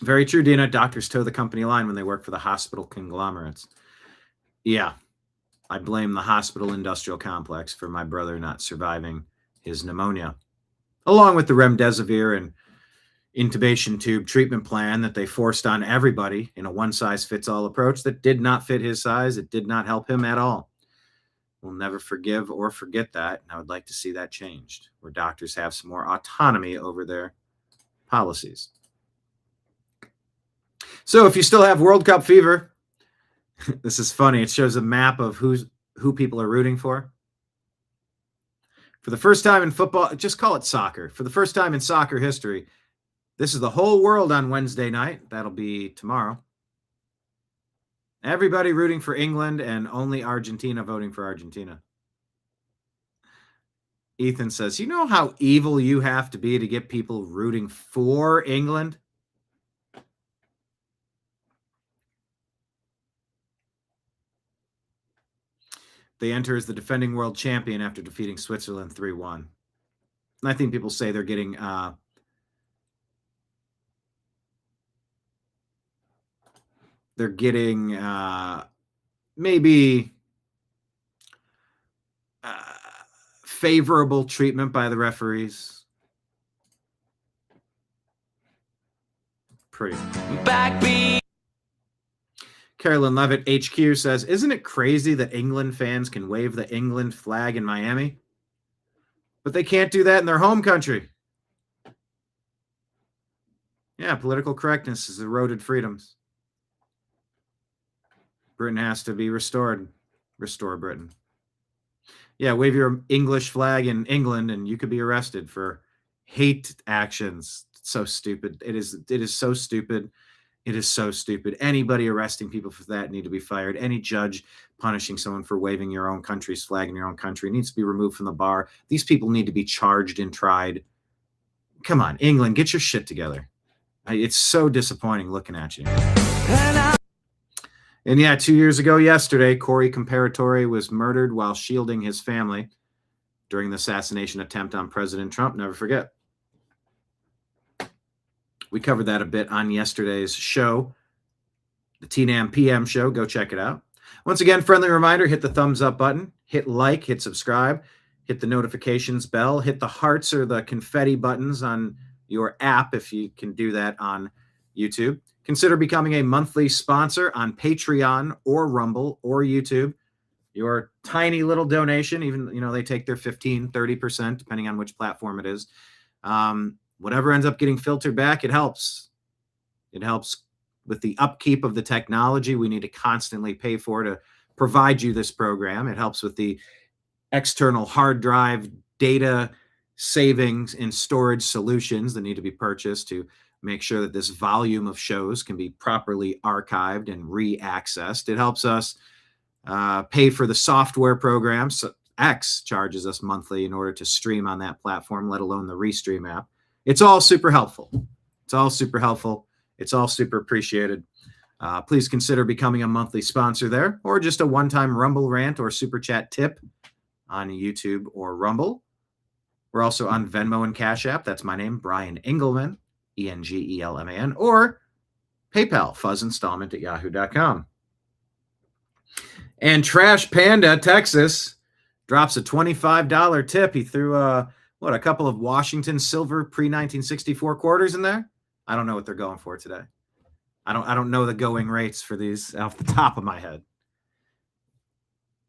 Very true, Dina. Doctors toe the company line when they work for the hospital conglomerates. Yeah, I blame the hospital industrial complex for my brother not surviving his pneumonia, along with the remdesivir and intubation tube treatment plan that they forced on everybody in a one-size-fits-all approach that did not fit his size. It did not help him at all. We'll never forgive or forget that, and I would like to see that changed, where doctors have some more autonomy over their policies. So if you still have World Cup fever, this is funny. It shows a map of who people are rooting for. For the first time in football, just call it soccer. For the first time in soccer history, this is the whole world on Wednesday night. That'll be tomorrow. Everybody rooting for England and only Argentina voting for Argentina. Ethan says, you know how evil you have to be to get people rooting for England? They enter as the defending world champion after defeating Switzerland 3-1. And I think people say they're getting maybe favorable treatment by the referees. Pretty backbeat. Carolyn Levitt HQ says, isn't it crazy that England fans can wave the England flag in Miami, but they can't do that in their home country? Yeah, political correctness has eroded freedoms. Britain has to be restored. Restore Britain. Yeah, wave your English flag in England and you could be arrested for hate actions. It's so stupid. It is so stupid. It is so stupid. Anybody arresting people for that need to be fired. Any judge punishing someone for waving your own country's flag in your own country needs to be removed from the bar. These people need to be charged and tried. Come on, England, get your shit together. It's so disappointing looking at you. And yeah, 2 years ago yesterday, Corey Comparatore was murdered while shielding his family during the assassination attempt on President Trump. Never forget. We covered that a bit on yesterday's show, the TNAM PM show. Go check it out. Once again, friendly reminder, hit the thumbs up button, hit like, hit subscribe, hit the notifications bell, hit the hearts or the confetti buttons on your app if you can do that on YouTube. Consider becoming a monthly sponsor on Patreon or Rumble or YouTube. Your tiny little donation, even, they take their 15, 30%, depending on which platform it is. Whatever ends up getting filtered back, it helps. It helps with the upkeep of the technology we need to constantly pay for to provide you this program. It helps with the external hard drive data savings and storage solutions that need to be purchased to make sure that this volume of shows can be properly archived and re-accessed. It helps us pay for the software programs. So X charges us monthly in order to stream on that platform, let alone the Restream app. It's all super helpful. It's all super helpful. It's all super appreciated. Please consider becoming a monthly sponsor there, or just a one-time Rumble rant or super chat tip on YouTube or Rumble. We're also on Venmo and Cash App. That's my name, Brian Engelman, Engelman, or PayPal, fuzzinstallment@yahoo.com. And Trash Panda, Texas, drops a $25 tip. He threw a couple of Washington silver pre-1964 quarters in there. I don't know what they're going for today. I don't know the going rates for these off the top of my head.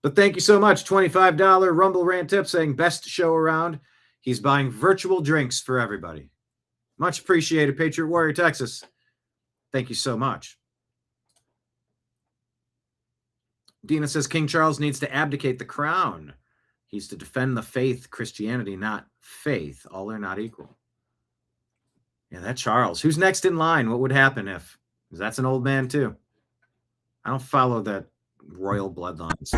But thank you so much. $25 Rumble rant tip saying best show around. He's buying virtual drinks for everybody. Much appreciated, Patriot Warrior Texas. Thank you so much. Dina says King Charles needs to abdicate the crown. He's to defend the faith, Christianity, not faith. All are not equal. Yeah, that Charles. Who's next in line? What would happen if? Because that's an old man too. I don't follow that royal bloodlines.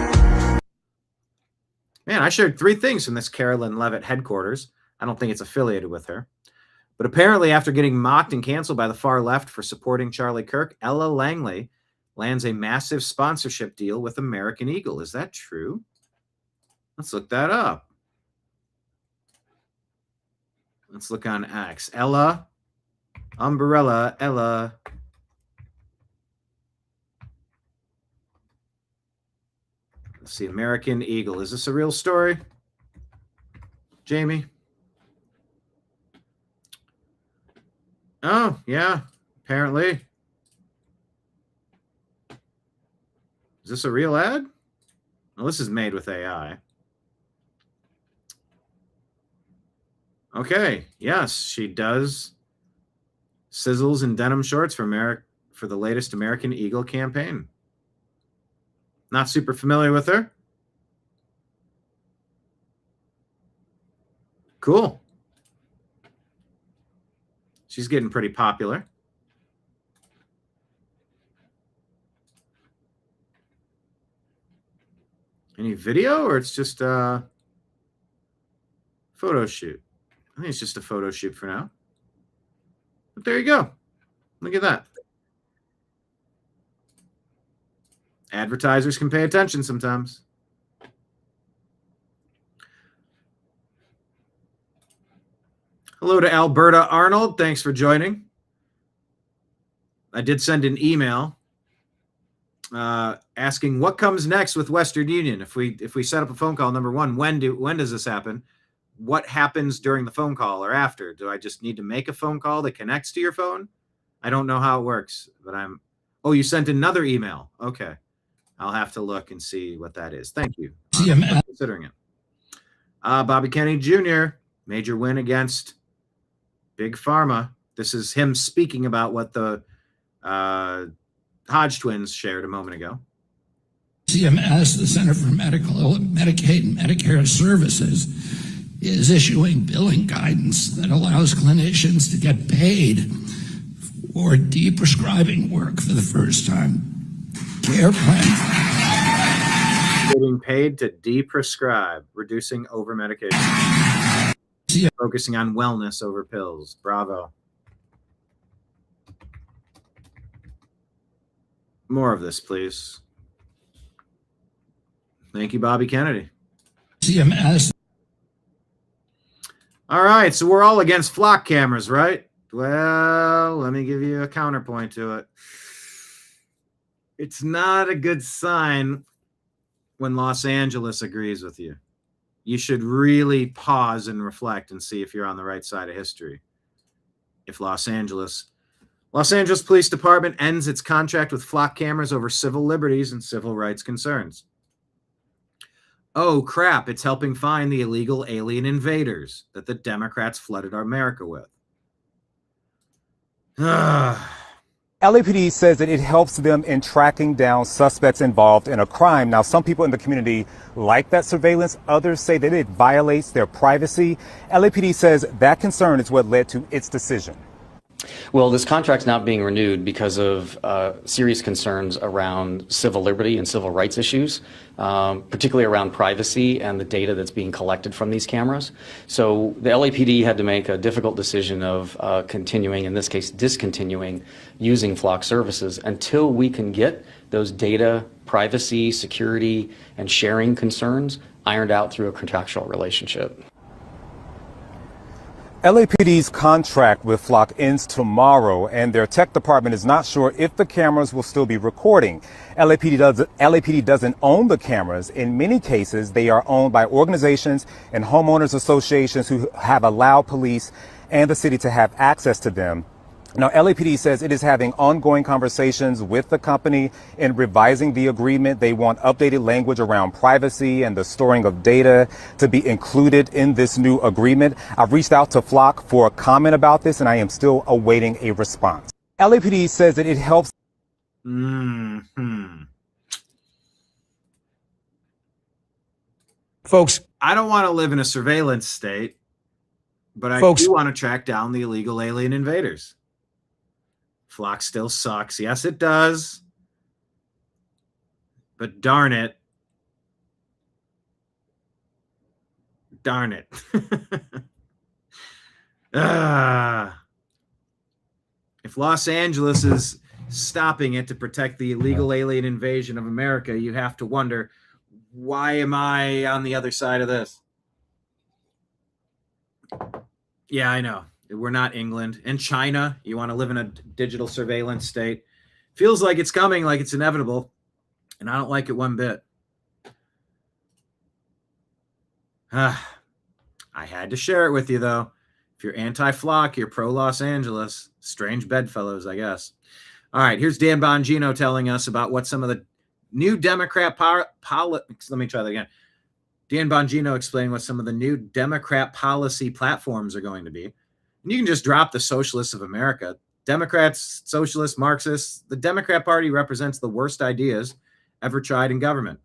Man, I shared 3 things from this Carolyn Levitt headquarters. I don't think it's affiliated with her. But apparently, after getting mocked and canceled by the far left for supporting Charlie Kirk, Ella Langley lands a massive sponsorship deal with American Eagle. Is that true? Let's look that up. Let's look on X. Ella, Umbrella, Ella. Let's see, American Eagle. Is this a real story, Jamie? Oh, yeah, apparently. Is this a real ad? Well, this is made with AI. Okay, yes, she does sizzles and denim shorts for for the latest American Eagle campaign. Not super familiar with her. Cool. She's getting pretty popular. Any video, or it's just a photo shoot? I think it's just a photo shoot for now. But there you go. Look at that. Advertisers can pay attention sometimes. Hello to Alberta Arnold. Thanks for joining. I did send an email asking what comes next with Western Union. If we set up a phone call, number one, when does this happen? What happens during the phone call or after? Do I just need to make a phone call that connects to your phone? I don't know how it works, but oh, you sent another email. Okay. I'll have to look and see what that is. Thank you for considering it. Bobby Kennedy Jr., major win against Big Pharma. This is him speaking about what the Hodge twins shared a moment ago. CMS, the Center for Medicaid and Medicare Services, is issuing billing guidance that allows clinicians to get paid for deprescribing work for the first time. Care plan. Getting paid to deprescribe, reducing over medication, focusing on wellness over pills. Bravo. More of this, please. Thank you, Bobby Kennedy. CMS. All right, so we're all against flock cameras, right? Well, let me give you a counterpoint to it. It's not a good sign when Los Angeles agrees with you. You should really pause and reflect and see if you're on the right side of history. If Los Angeles Police Department ends its contract with flock cameras over civil liberties and civil rights concerns. Oh, crap, it's helping find the illegal alien invaders that the Democrats flooded America with. LAPD says that it helps them in tracking down suspects involved in a crime. Now, some people in the community like that surveillance. Others say that it violates their privacy. LAPD says that concern is what led to its decision. Well, this contract's not being renewed because of serious concerns around civil liberty and civil rights issues, particularly around privacy and the data that's being collected from these cameras. So the LAPD had to make a difficult decision of continuing, in this case, discontinuing using flock services until we can get those data, privacy, security, and sharing concerns ironed out through a contractual relationship. LAPD's contract with Flock ends tomorrow, and their tech department is not sure if the cameras will still be recording. LAPD doesn't own the cameras. In many cases, they are owned by organizations and homeowners associations who have allowed police and the city to have access to them. Now, LAPD says it is having ongoing conversations with the company in revising the agreement. They want updated language around privacy and the storing of data to be included in this new agreement. I've reached out to Flock for a comment about this, and I am still awaiting a response. LAPD says that it helps. Folks, I don't want to live in a surveillance state, but I do want to track down the illegal alien invaders. Flock still sucks. Yes, it does. But darn it. Darn it. If Los Angeles is stopping it to protect the illegal alien invasion of America, you have to wonder, why am I on the other side of this? Yeah, I know. We're not England. And China, you want to live in a digital surveillance state. Feels like it's coming, like it's inevitable. And I don't like it one bit. I had to share it with you, though. If you're anti-Flock, you're pro-Los Angeles. Strange bedfellows, I guess. All right, here's Dan Bongino telling us about what some of the new Democrat let me try that again. Dan Bongino explaining what some of the new Democrat policy platforms are going to be. And you can just drop the Socialists of America. Democrats, socialists, Marxists, the Democrat Party represents the worst ideas ever tried in government.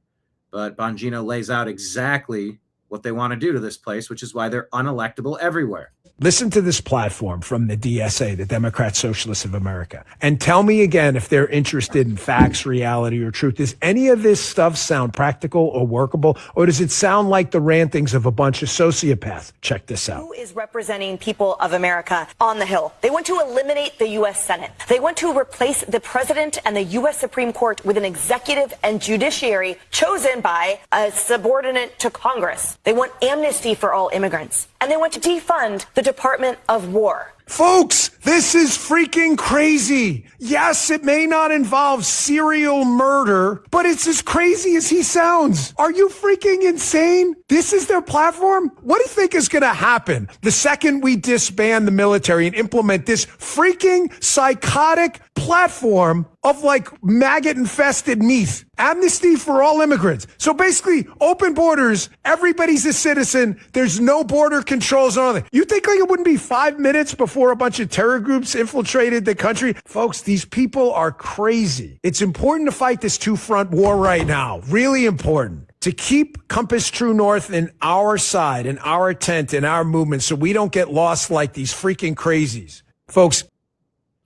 But Bongino lays out exactly what they want to do to this place, which is why they're unelectable everywhere. Listen to this platform from the DSA, the Democrat Socialists of America, and tell me again if they're interested in facts, reality, or truth. Does any of this stuff sound practical or workable, or does it sound like the rantings of a bunch of sociopaths? Check this out. Who is representing people of America on the Hill? They want to eliminate the U.S. Senate. They want to replace the president and the U.S. Supreme Court with an executive and judiciary chosen by a subordinate to Congress. They want amnesty for all immigrants. And they want to defund the Department of War. Folks, this is freaking crazy. Yes, it may not involve serial murder, but it's as crazy as he sounds. Are you freaking insane? This is their platform? What do you think is going to happen the second we disband the military and implement this freaking psychotic platform of like maggot-infested meat? Amnesty for all immigrants. So basically, open borders, everybody's a citizen, there's no border controls and all that. You think like it wouldn't be 5 minutes before a bunch of terror groups infiltrated the country? Folks, these people are crazy. It's important to fight this two-front war right now. Really important. To keep Compass True North in our side, in our tent, in our movement, so we don't get lost like these freaking crazies. Folks.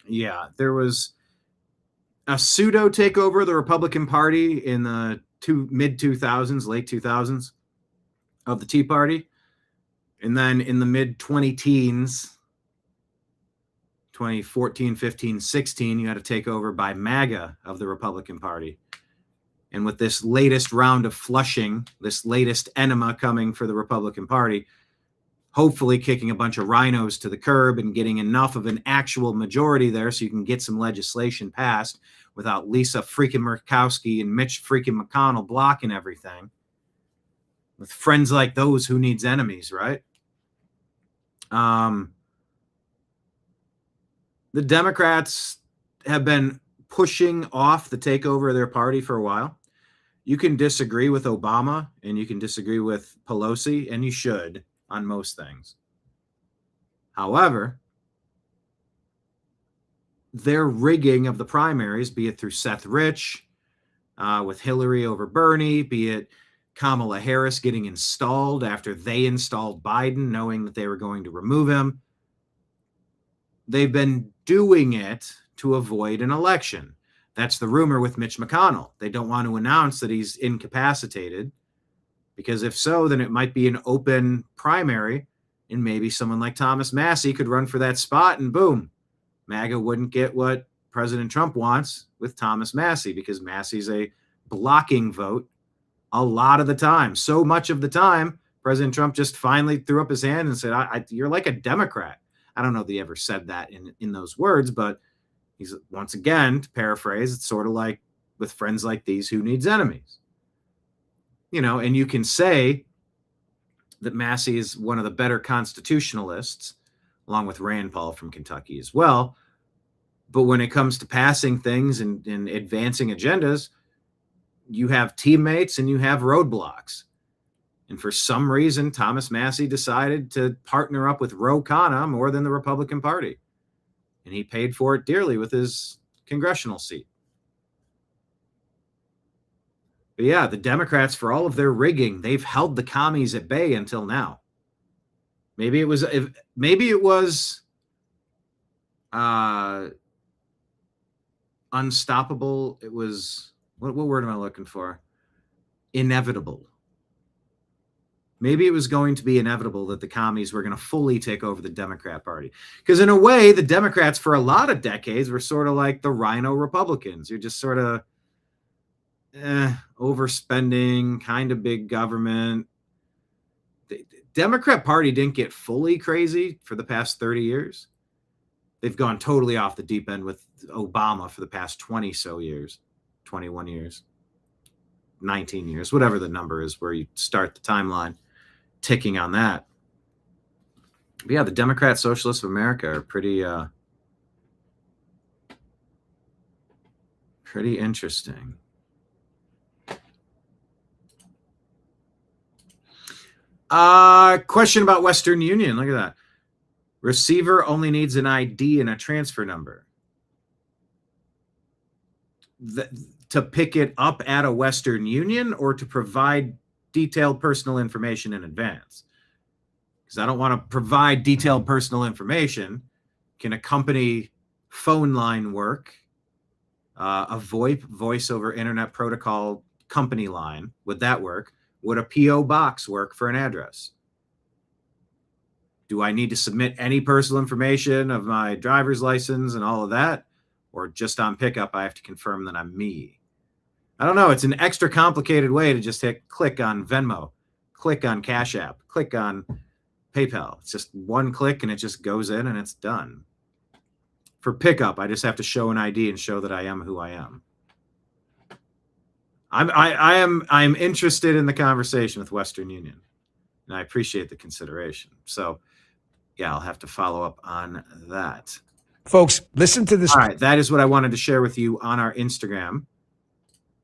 Yeah, there was a pseudo takeover of the Republican Party in the mid 2000s, late 2000s of the Tea Party. And then in the mid 20-teens, 2014, 15, 16, you had a takeover by MAGA of the Republican Party. And with this latest round of flushing, this latest enema coming for the Republican Party, hopefully kicking a bunch of rhinos to the curb and getting enough of an actual majority there so you can get some legislation passed without Lisa freaking Murkowski and Mitch freaking McConnell blocking everything. With friends like those, who needs enemies, right? The Democrats have been pushing off the takeover of their party for a while. You can disagree with Obama and you can disagree with Pelosi, and you should on most things. However, their rigging of the primaries, be it through Seth Rich, with Hillary over Bernie, be it Kamala Harris getting installed after they installed Biden, knowing that they were going to remove him, they've been doing it to avoid an election. That's the rumor with Mitch McConnell. They don't want to announce that he's incapacitated, because if so, then it might be an open primary, and maybe someone like Thomas Massie could run for that spot, and boom, MAGA wouldn't get what President Trump wants with Thomas Massie, because Massie's a blocking vote a lot of the time. So much of the time, President Trump just finally threw up his hand and said, you're like a Democrat. I don't know if he ever said that in those words, but he's, once again, to paraphrase, it's sort of like with friends like these, who needs enemies? You know, and you can say that Massie is one of the better constitutionalists, along with Rand Paul from Kentucky as well. But when it comes to passing things and advancing agendas, you have teammates and you have roadblocks. And for some reason, Thomas Massie decided to partner up with Ro Khanna more than the Republican Party. And he paid for it dearly with his congressional seat. But yeah, the Democrats, for all of their rigging, they've held the commies at bay until now. Maybe it was unstoppable. It was, what word am I looking for? Inevitable. Maybe it was going to be inevitable that the commies were going to fully take over the Democrat Party. Because in a way, the Democrats for a lot of decades were sort of like the rhino Republicans. You're just sort of overspending, kind of big government. The Democrat Party didn't get fully crazy for the past 30 years. They've gone totally off the deep end with Obama for the past 20 so years, 21 years, 19 years, whatever the number is where you start the timeline ticking on that. But yeah, the Democrat Socialists of America are pretty interesting. Question about Western Union. Look at that. Receiver only needs an ID and a transfer number. to pick it up at a Western Union or to provide detailed personal information in advance? Because I don't want to provide detailed personal information. Can a company phone line work? A VoIP, voice over internet protocol company line, would that work? Would a PO box work for an address? Do I need to submit any personal information of my driver's license and all of that? Or just on pickup, I have to confirm that I'm me? I don't know. It's an extra complicated way to just hit click on Venmo, click on Cash App, click on PayPal. It's just one click and it just goes in and it's done. For pickup, I just have to show an ID and show that I am who I am. I'm interested in the conversation with Western Union, and I appreciate the consideration. So, yeah, I'll have to follow up on that. Folks, listen to this. All right, that is what I wanted to share with you on our Instagram.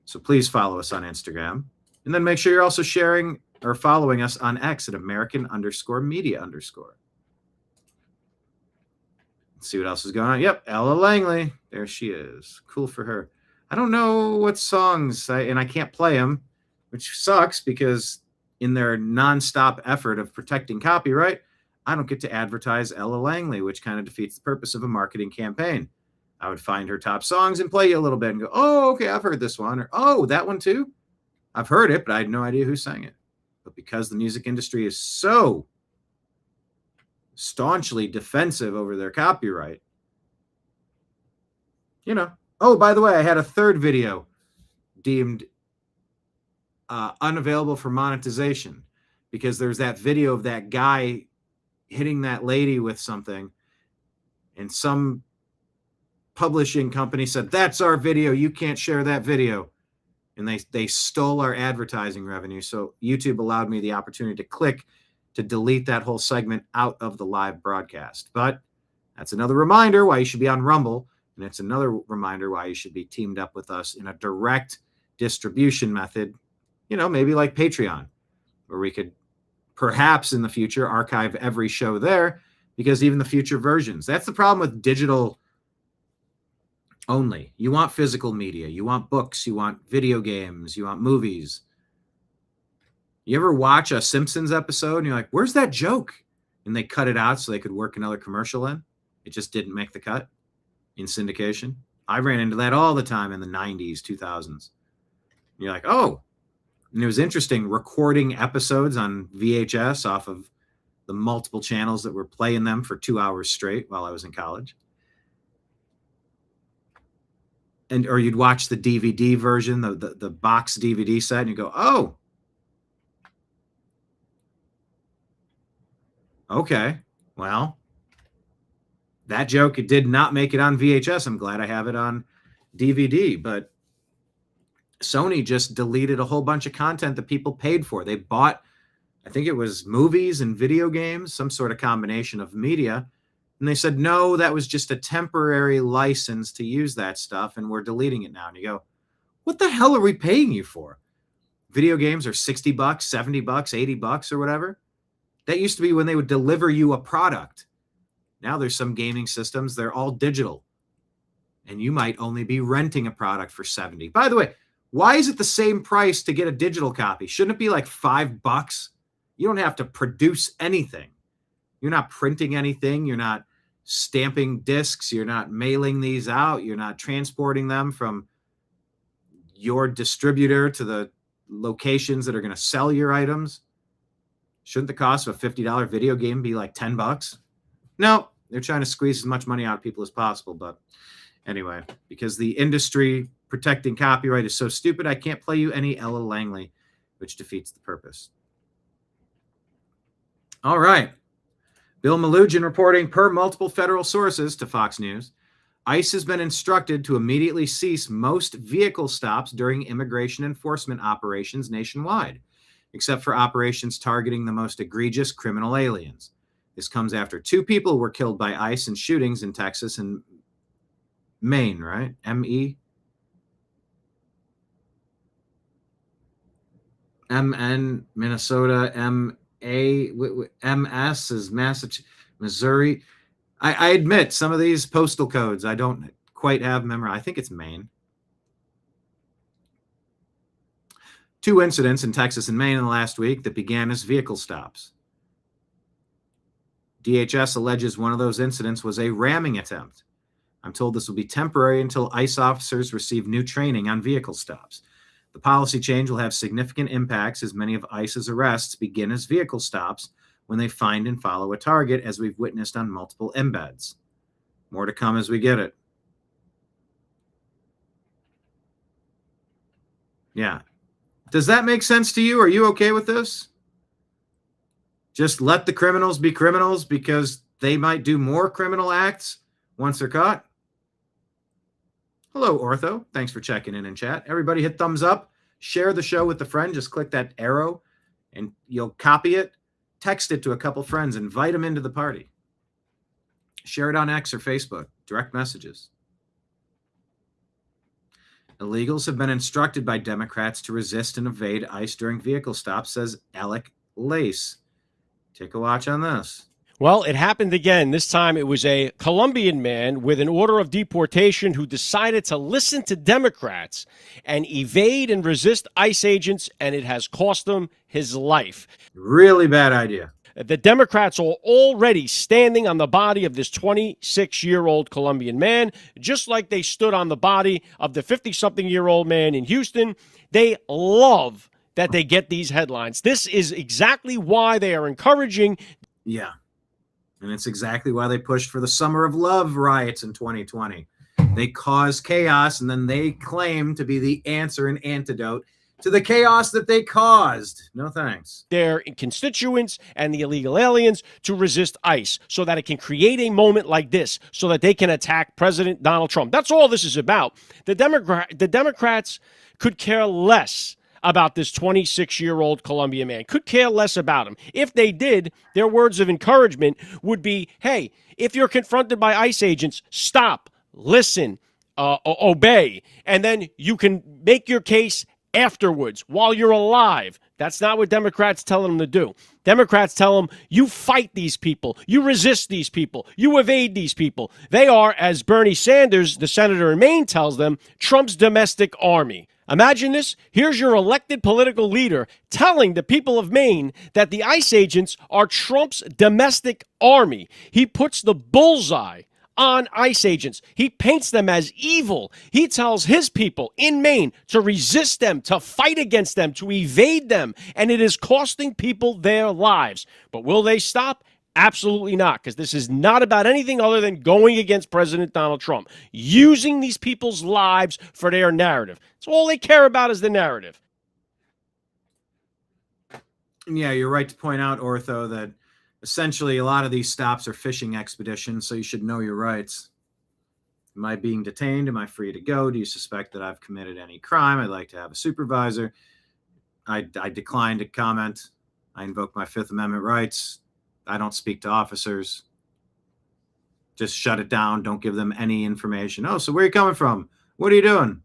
So please follow us on Instagram, and then make sure you're also sharing or following us on X at American_media_. Let's see what else is going on. Yep, Ella Langley. There she is. Cool for her. I don't know what songs, and I can't play them, which sucks because in their nonstop effort of protecting copyright, I don't get to advertise Ella Langley, which kind of defeats the purpose of a marketing campaign. I would find her top songs and play you a little bit and go, oh, okay, I've heard this one. Or, oh, that one too? I've heard it, but I had no idea who sang it. But because the music industry is so staunchly defensive over their copyright, you know. Oh, by the way, I had a third video deemed unavailable for monetization because there's that video of that guy hitting that lady with something, and some publishing company said, that's our video, you can't share that video. And they stole our advertising revenue. So YouTube allowed me the opportunity to click to delete that whole segment out of the live broadcast. But that's another reminder why you should be on Rumble. And it's another reminder why you should be teamed up with us in a direct distribution method, you know, maybe like Patreon, where we could perhaps in the future archive every show there, because even the future versions, that's the problem with digital only. You want physical media, you want books, you want video games, you want movies. You ever watch a Simpsons episode and you're like, where's that joke? And they cut it out so they could work another commercial in. It just didn't make the cut in syndication. I ran into that all the time in the 90s, 2000s. And you're like, oh. And it was interesting recording episodes on VHS off of the multiple channels that were playing them for 2 hours straight while I was in college. And or you'd watch the DVD version, the box DVD set, and you go, oh. Okay, well, that joke, it did not make it on VHS. I'm glad I have it on DVD, but Sony just deleted a whole bunch of content that people paid for. They bought, I think it was movies and video games, some sort of combination of media. And they said, no, that was just a temporary license to use that stuff, and we're deleting it now. And you go, what the hell are we paying you for? Video games are $60, $70, $80 or whatever. That used to be when they would deliver you a product. Now there's some gaming systems, they're all digital. And you might only be renting a product for $70. By the way, why is it the same price to get a digital copy? Shouldn't it be like $5? You don't have to produce anything. You're not printing anything. You're not stamping discs. You're not mailing these out. You're not transporting them from your distributor to the locations that are going to sell your items. Shouldn't the cost of a $50 video game be like $10? No, they're trying to squeeze as much money out of people as possible. But anyway, because the industry protecting copyright is so stupid, I can't play you any Ella Langley, which defeats the purpose. All right. Bill Malugin reporting per multiple federal sources to Fox News, ICE has been instructed to immediately cease most vehicle stops during immigration enforcement operations nationwide, except for operations targeting the most egregious criminal aliens. This comes after 2 people were killed by ICE in shootings in Texas and Maine, right? M-E? M-N, Minnesota, M-A, M-S is Massachusetts, Missouri. I admit some of these postal codes I don't quite have memorized. I think it's Maine. 2 incidents in Texas and Maine in the last week that began as vehicle stops. DHS alleges one of those incidents was a ramming attempt. I'm told this will be temporary until ICE officers receive new training on vehicle stops. The policy change will have significant impacts as many of ICE's arrests begin as vehicle stops when they find and follow a target, as we've witnessed on multiple embeds. More to come as we get it. Yeah. Does that make sense to you? Are you okay with this? Just let the criminals be criminals because they might do more criminal acts once they're caught? Hello, Ortho. Thanks for checking in chat. Everybody hit thumbs up. Share the show with a friend. Just click that arrow and you'll copy it. Text it to a couple friends. Invite them into the party. Share it on X or Facebook. Direct messages. Illegals have been instructed by Democrats to resist and evade ICE during vehicle stops, says Alec Lace. Take a watch on this. Well, it happened again. This time it was a Colombian man with an order of deportation who decided to listen to Democrats and evade and resist ICE agents, and it has cost him his life. Really bad idea. The Democrats are already standing on the body of this 26-year-old Colombian man, just like they stood on the body of the 50-something-year-old man in Houston. They love that they get these headlines. This is exactly why they are encouraging. Yeah. And it's exactly why they pushed for the Summer of Love riots in 2020. They caused chaos, and then they claim to be the answer and antidote to the chaos that they caused. No thanks. Their constituents and the illegal aliens to resist ICE so that it can create a moment like this so that they can attack President Donald Trump. That's all this is about. The Democrats could care less about this 26-year-old Colombian man, could care less about him. If they did, their words of encouragement would be, hey, if you're confronted by ICE agents, stop, listen, obey, and then you can make your case afterwards while you're alive. That's not what Democrats tell them to do. Democrats tell them, you fight these people, you resist these people, you evade these people. They are, as Bernie Sanders, the senator in Maine, tells them, Trump's domestic army. Imagine this. Here's your elected political leader telling the people of Maine that the ICE agents are Trump's domestic army. He puts the bullseye on ICE agents. He paints them as evil. He tells his people in Maine to resist them, to fight against them, to evade them, and it is costing people their lives. But will they stop? Absolutely not, because this is not about anything other than going against President Donald Trump, using these people's lives for their narrative. That's all they care about is the narrative. Yeah, you're right to point out, Ortho, that essentially a lot of these stops are fishing expeditions, so you should know your rights. Am I being detained? Am I free to go? Do you suspect that I've committed any crime? I'd like to have a supervisor. I decline to comment. I invoke my Fifth Amendment rights. I don't speak to officers. Just shut it down. Don't give them any information. Oh, so where are you coming from? What are you doing?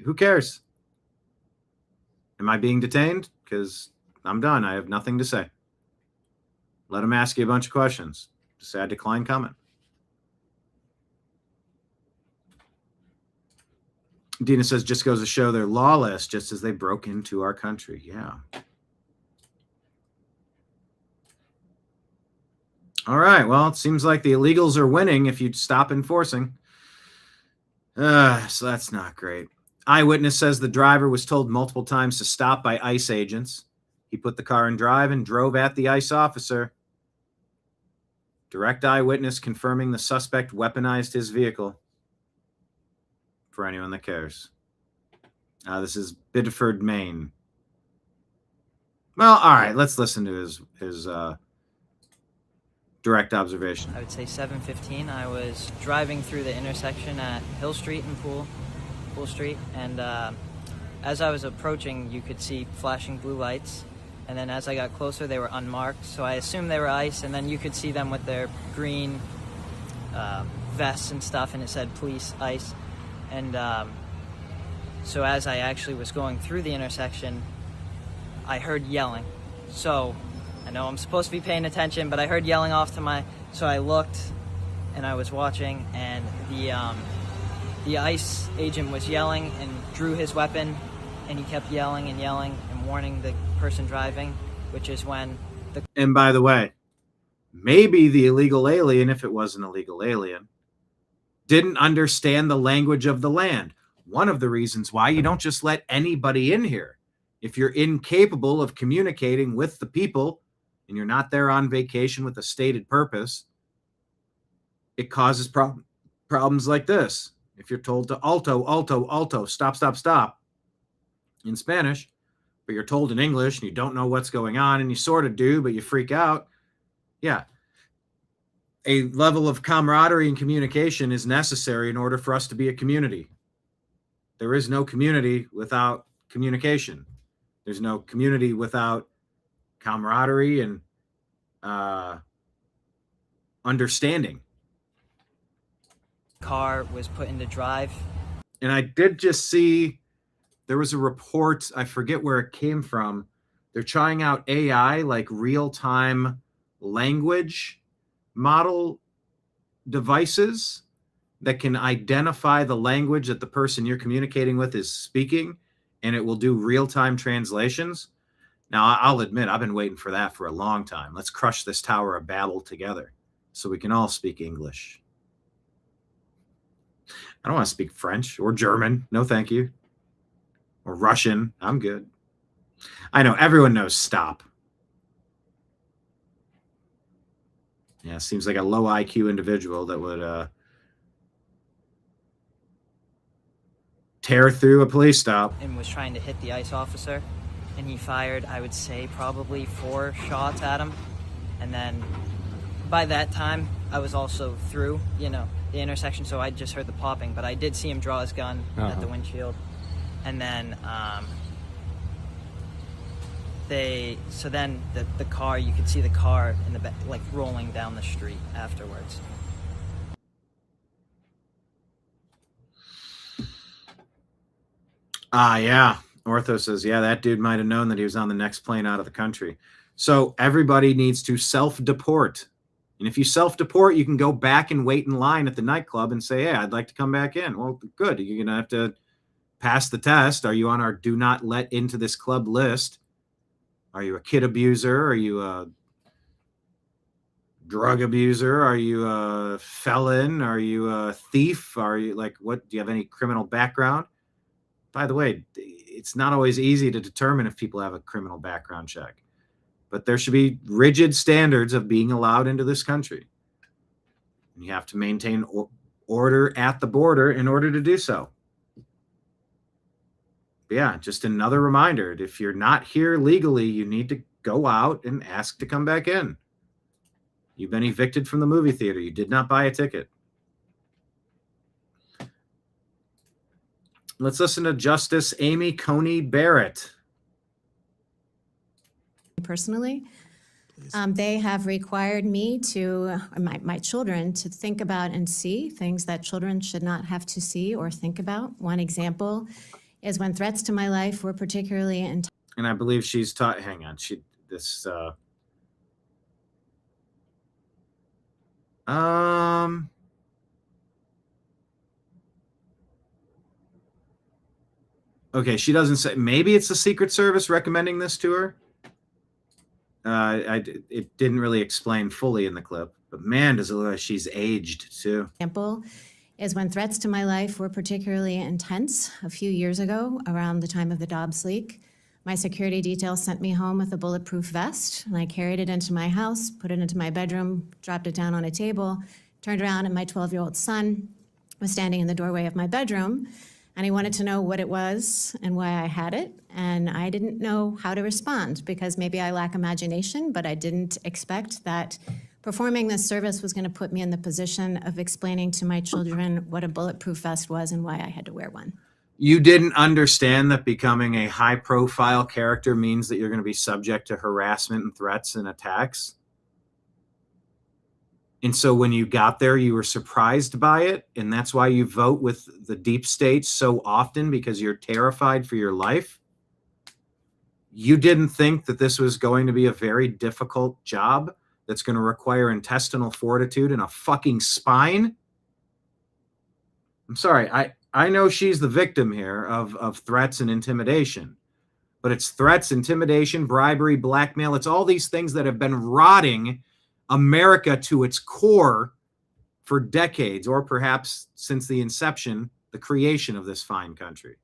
Who cares? Am I being detained? Because I'm done. I have nothing to say. Let them ask you a bunch of questions. Just say I decline comment. Dina says, just goes to show they're lawless just as they broke into our country. Yeah. All right. Well, it seems like the illegals are winning if you stop enforcing. So that's not great. Eyewitness says the driver was told multiple times to stop by ICE agents. He put the car in drive and drove at the ICE officer. Direct eyewitness confirming the suspect weaponized his vehicle. For anyone that cares. This is Biddeford, Maine. Well, all right. Let's listen to his direct observation. I would say 7:15. I was driving through the intersection at Hill Street and Pool Street, and as I was approaching, you could see flashing blue lights, and then as I got closer, they were unmarked, so I assumed they were ICE, and then you could see them with their green vests and stuff, and it said police, ICE, and so as I actually was going through the intersection, I heard yelling. So I know I'm supposed to be paying attention, but I heard yelling off to my... So I looked, and I was watching, and the ICE agent was yelling and drew his weapon and he kept yelling and yelling and warning the person driving, which is when the... And by the way, maybe the illegal alien, if it was an illegal alien, didn't understand the language of the land. One of the reasons why you don't just let anybody in here. If you're incapable of communicating with the people and you're not there on vacation with a stated purpose, it causes problems like this. If you're told to alto, alto, alto, stop, stop, stop in Spanish, but you're told in English and you don't know what's going on and you sort of do, but you freak out. Yeah. A level of camaraderie and communication is necessary in order for us to be a community. There is no community without communication. There's no community without camaraderie and understanding. car was put into drive. And I did just see there was a report, I forget where it came from. They're trying out AI, like real-time language model devices that can identify the language that the person you're communicating with is speaking, and it will do real-time translations. Now, I'll admit, I've been waiting for that for a long time. Let's crush this Tower of Babel together so we can all speak English. I don't want to speak French or German. No, thank you. Or Russian. I'm good. I know everyone knows stop. Yeah, seems like a low IQ individual that would tear through a police stop. And was trying to hit the ICE officer. And he fired, I would say, probably 4 shots at him. And then by that time, I was also through, the intersection, so I just heard the popping. But I did see him draw his gun at the windshield. And then the car, you could see the car in the back, like rolling down the street afterwards. Yeah. Ortho says, yeah, that dude might have known that he was on the next plane out of the country. So everybody needs to self-deport. And if you self-deport, you can go back and wait in line at the nightclub and say, hey, I'd like to come back in. Well, good. You're going to have to pass the test. Are you on our do not let into this club list? Are you a kid abuser? Are you a drug abuser? Are you a felon? Are you a thief? Are you what? Do you have any criminal background? By the way, it's not always easy to determine if people have a criminal background check, but there should be rigid standards of being allowed into this country. You have to maintain order at the border in order to do so. But yeah, just another reminder, if you're not here legally, you need to go out and ask to come back in. You've been evicted from the movie theater. You did not buy a ticket. Let's listen to Justice Amy Coney Barrett. Personally, they have required me to, my children, to think about and see things that children should not have to see or think about. One example is when threats to my life were particularly intense. And I believe she's taught, okay, she doesn't say, maybe it's the Secret Service recommending this to her. It didn't really explain fully in the clip, but man, does it look like she's aged too. Example is when threats to my life were particularly intense a few years ago around the time of the Dobbs leak. My security detail sent me home with a bulletproof vest, and I carried it into my house, put it into my bedroom, dropped it down on a table, turned around, and my 12-year-old son was standing in the doorway of my bedroom, and he wanted to know what it was and why I had it, and I didn't know how to respond because maybe I lack imagination, but I didn't expect that performing this service was going to put me in the position of explaining to my children what a bulletproof vest was and why I had to wear one. You didn't understand that becoming a high-profile character means that you're going to be subject to harassment and threats and attacks? And so when you got there, you were surprised by it, and that's why you vote with the deep state so often, because you're terrified for your life? You didn't think that this was going to be a very difficult job that's going to require intestinal fortitude and a fucking spine? I'm sorry, I know she's the victim here of threats and intimidation, but it's threats, intimidation, bribery, blackmail. It's all these things that have been rotting America to its core for decades, or perhaps since the inception, the creation of this fine country.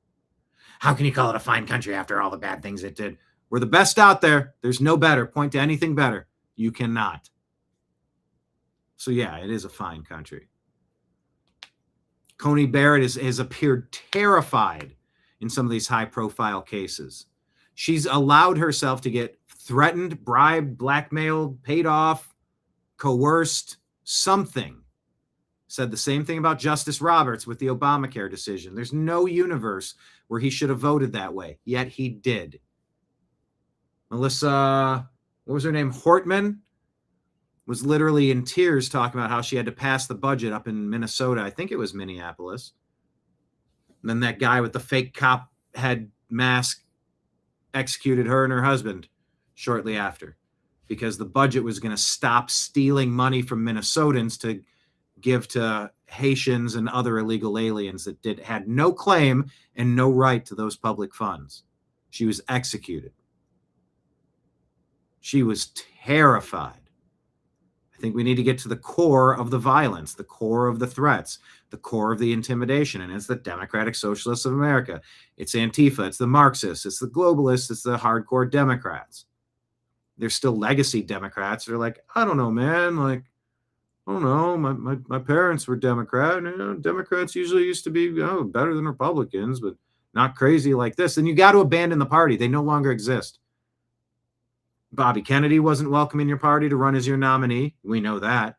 How can you call it a fine country after all the bad things it did? We're the best out there. There's no better. Point to anything better. You cannot. So yeah, it is a fine country. Coney Barrett has appeared terrified in some of these high-profile cases. She's allowed herself to get threatened, bribed, blackmailed, paid off, coerced, something. Said the same thing about Justice Roberts with the Obamacare decision. There's no universe where he should have voted that way, yet he did. Melissa, what was her name? Hortman was literally in tears talking about how she had to pass the budget up in Minnesota. I think it was Minneapolis. And then that guy with the fake cop head mask executed her and her husband shortly after, because the budget was going to stop stealing money from Minnesotans to give to Haitians and other illegal aliens that had no claim and no right to those public funds. She was executed. She was terrified. I think we need to get to the core of the violence, the core of the threats, the core of the intimidation, and it's the Democratic Socialists of America. It's Antifa, it's the Marxists, it's the globalists, it's the hardcore Democrats. There's still legacy Democrats that are like, I don't know, man, like, I don't know, my parents were Democrat. And, Democrats usually used to be better than Republicans, but not crazy like this. And you got to abandon the party. They no longer exist. Bobby Kennedy wasn't welcome in your party to run as your nominee. We know that.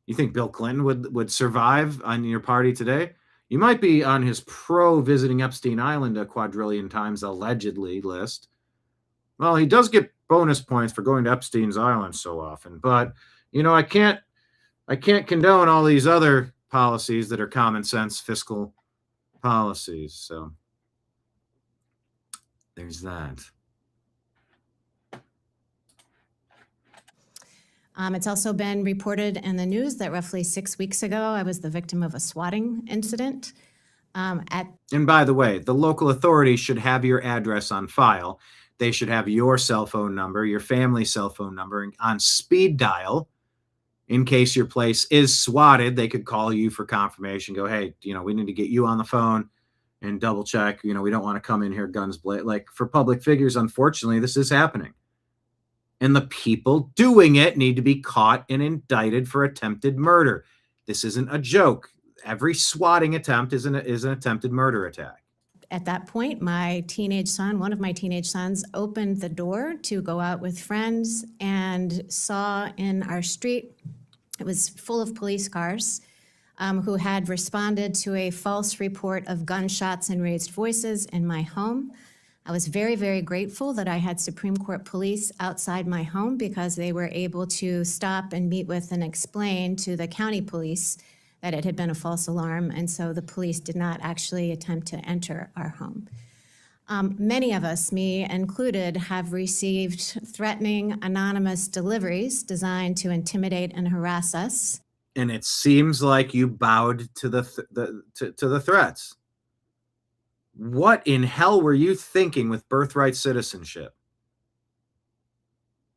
You think Bill Clinton would survive on your party today? You might be on his pro-visiting Epstein Island a quadrillion times allegedly list. Well, he does get bonus points for going to Epstein's Island so often, but I can't condone all these other policies that are common sense fiscal policies. So there's that. It's also been reported in the news that roughly 6 weeks ago, I was the victim of a swatting incident. And by the way, the local authorities should have your address on file. They should have your cell phone number, your family's cell phone number on speed dial. In case your place is swatted, they could call you for confirmation, go, hey, we need to get you on the phone and double check. We don't want to come in here guns blazing. Like, for public figures, unfortunately, this is happening. And the people doing it need to be caught and indicted for attempted murder. This isn't a joke. Every swatting attempt is an attempted murder attack. At that point, my teenage son, one of my teenage sons, opened the door to go out with friends and saw in our street, it was full of police cars, who had responded to a false report of gunshots and raised voices in my home. I was very, very grateful that I had Supreme Court police outside my home, because they were able to stop and meet with and explain to the county police that it had been a false alarm, and so the police did not actually attempt to enter our home. Many of us, me included, have received threatening anonymous deliveries designed to intimidate and harass us. And it seems like you bowed to the threats. What in hell were you thinking with birthright citizenship?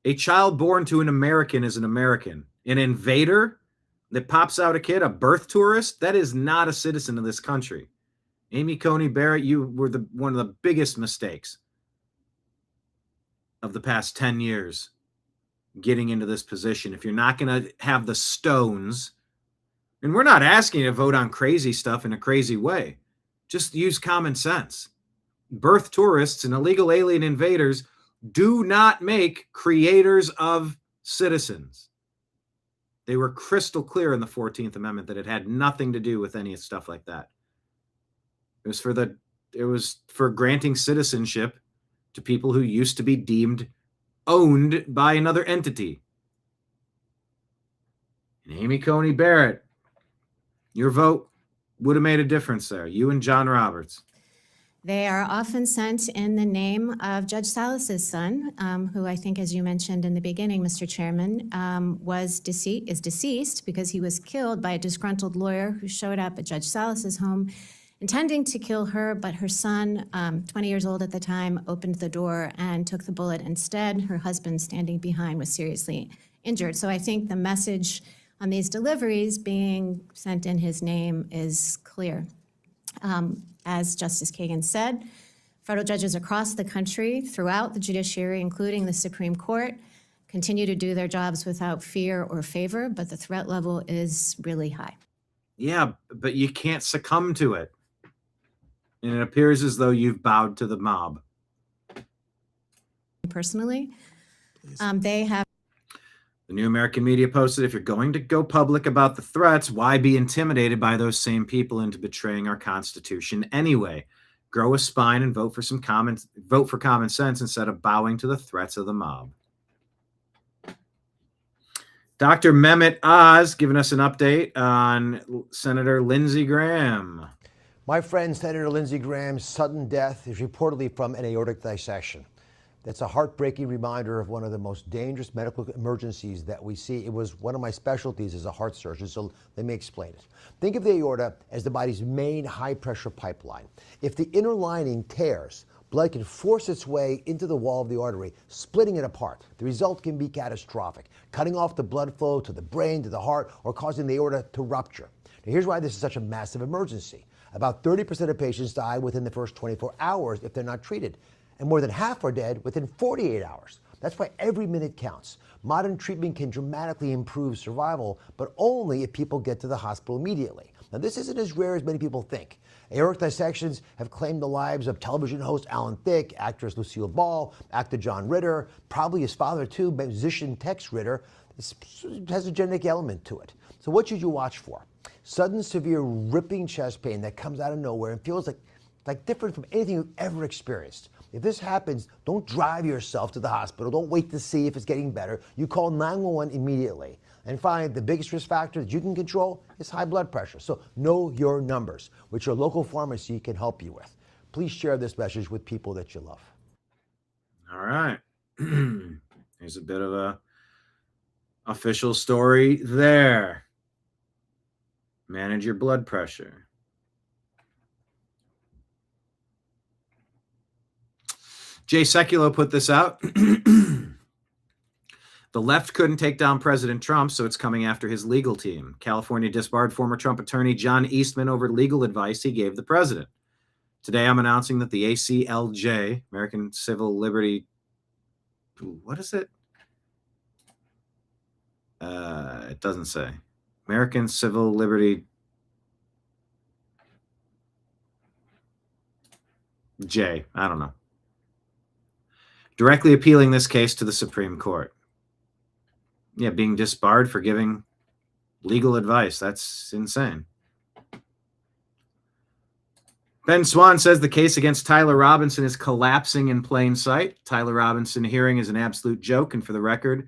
A child born to an American is an American. An invader that pops out a kid, a birth tourist, that is not a citizen of this country. Amy Coney Barrett, you were one of the biggest mistakes of the past 10 years getting into this position. If you're not going to have the stones, and we're not asking you to vote on crazy stuff in a crazy way. Just use common sense. Birth tourists and illegal alien invaders do not make creators of citizens. They were crystal clear in the 14th Amendment that it had nothing to do with any stuff like that. It was for granting citizenship to people who used to be deemed owned by another entity. And Amy Coney Barrett, your vote would have made a difference there. You and John Roberts. They are often sent in the name of Judge Salas's son, who I think, as you mentioned in the beginning, Mr. Chairman, is deceased because he was killed by a disgruntled lawyer who showed up at Judge Salas's home intending to kill her, but her son, 20 years old at the time, opened the door and took the bullet instead. Her husband, standing behind, was seriously injured. So I think the message on these deliveries being sent in his name is clear. As Justice Kagan said, federal judges across the country, throughout the judiciary, including the Supreme Court, continue to do their jobs without fear or favor, but the threat level is really high. Yeah, but you can't succumb to it. And it appears as though you've bowed to the mob. Personally, they have. The New American Media posted, if you're going to go public about the threats, why be intimidated by those same people into betraying our Constitution anyway? Grow a spine and vote for common sense instead of bowing to the threats of the mob. Dr. Mehmet Oz giving us an update on Senator Lindsey Graham. My friend, Senator Lindsey Graham's sudden death is reportedly from an aortic dissection. That's a heartbreaking reminder of one of the most dangerous medical emergencies that we see. It was one of my specialties as a heart surgeon, so let me explain it. Think of the aorta as the body's main high-pressure pipeline. If the inner lining tears, blood can force its way into the wall of the artery, splitting it apart. The result can be catastrophic, cutting off the blood flow to the brain, to the heart, or causing the aorta to rupture. Now, here's why this is such a massive emergency. About 30% of patients die within the first 24 hours if they're not treated. And more than half are dead within 48 hours. That's why every minute counts. Modern treatment can dramatically improve survival, but only if people get to the hospital immediately. Now, this isn't as rare as many people think. Aortic dissections have claimed the lives of television host Alan Thicke, actress Lucille Ball, actor John Ritter, probably his father too, musician Tex Ritter. This has a genetic element to it. So what should you watch for? Sudden, severe, ripping chest pain that comes out of nowhere and feels like different from anything you've ever experienced. If this happens, don't drive yourself to the hospital. Don't wait to see if it's getting better. You call 911 immediately. And finally, the biggest risk factor that you can control is high blood pressure. So know your numbers, which your local pharmacy can help you with. Please share this message with people that you love. All right. Here's a bit of a official story there. Manage your blood pressure. Jay Sekulow put this out. The left couldn't take down President Trump, so it's coming after his legal team. California disbarred former Trump attorney John Eastman over legal advice he gave the president. Today, I'm announcing that the ACLJ, American Civil Liberty, what is it? It doesn't say. American Civil Liberty J, I don't know. Directly appealing this case to the Supreme Court. Yeah, being disbarred for giving legal advice. That's insane. Ben Swan says the case against Tyler Robinson is collapsing in plain sight. Tyler Robinson hearing is an absolute joke, and for the record,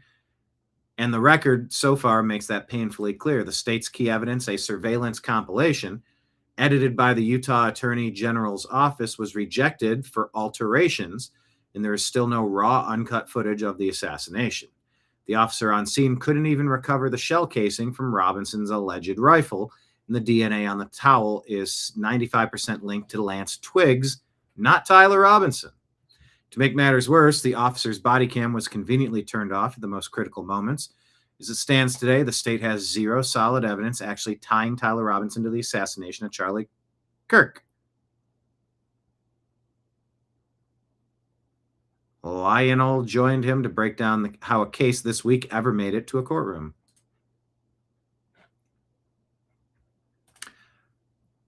the record so far makes that painfully clear. The state's key evidence, a surveillance compilation edited by the Utah Attorney General's office, was rejected for alterations, and there is still no raw, uncut footage of the assassination. The officer on scene couldn't even recover the shell casing from Robinson's alleged rifle, and the DNA on the towel is 95% linked to Lance Twiggs, not Tyler Robinson. To make matters worse, the officer's body cam was conveniently turned off at the most critical moments. As it stands today, the state has zero solid evidence actually tying Tyler Robinson to the assassination of Charlie Kirk. Lionel joined him to break down how a case this week ever made it to a courtroom.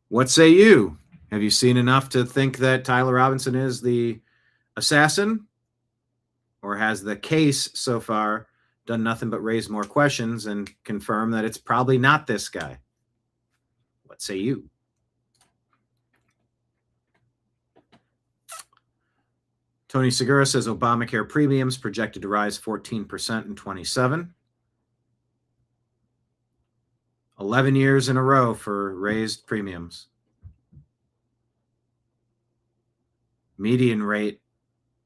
What say you? Have you seen enough to think that Tyler Robinson is the assassin? Or has the case so far done nothing but raise more questions and confirm that it's probably not this guy? What say you? Tony Segura says Obamacare premiums projected to rise 14% in 27. 11 years in a row for raised premiums. Median rate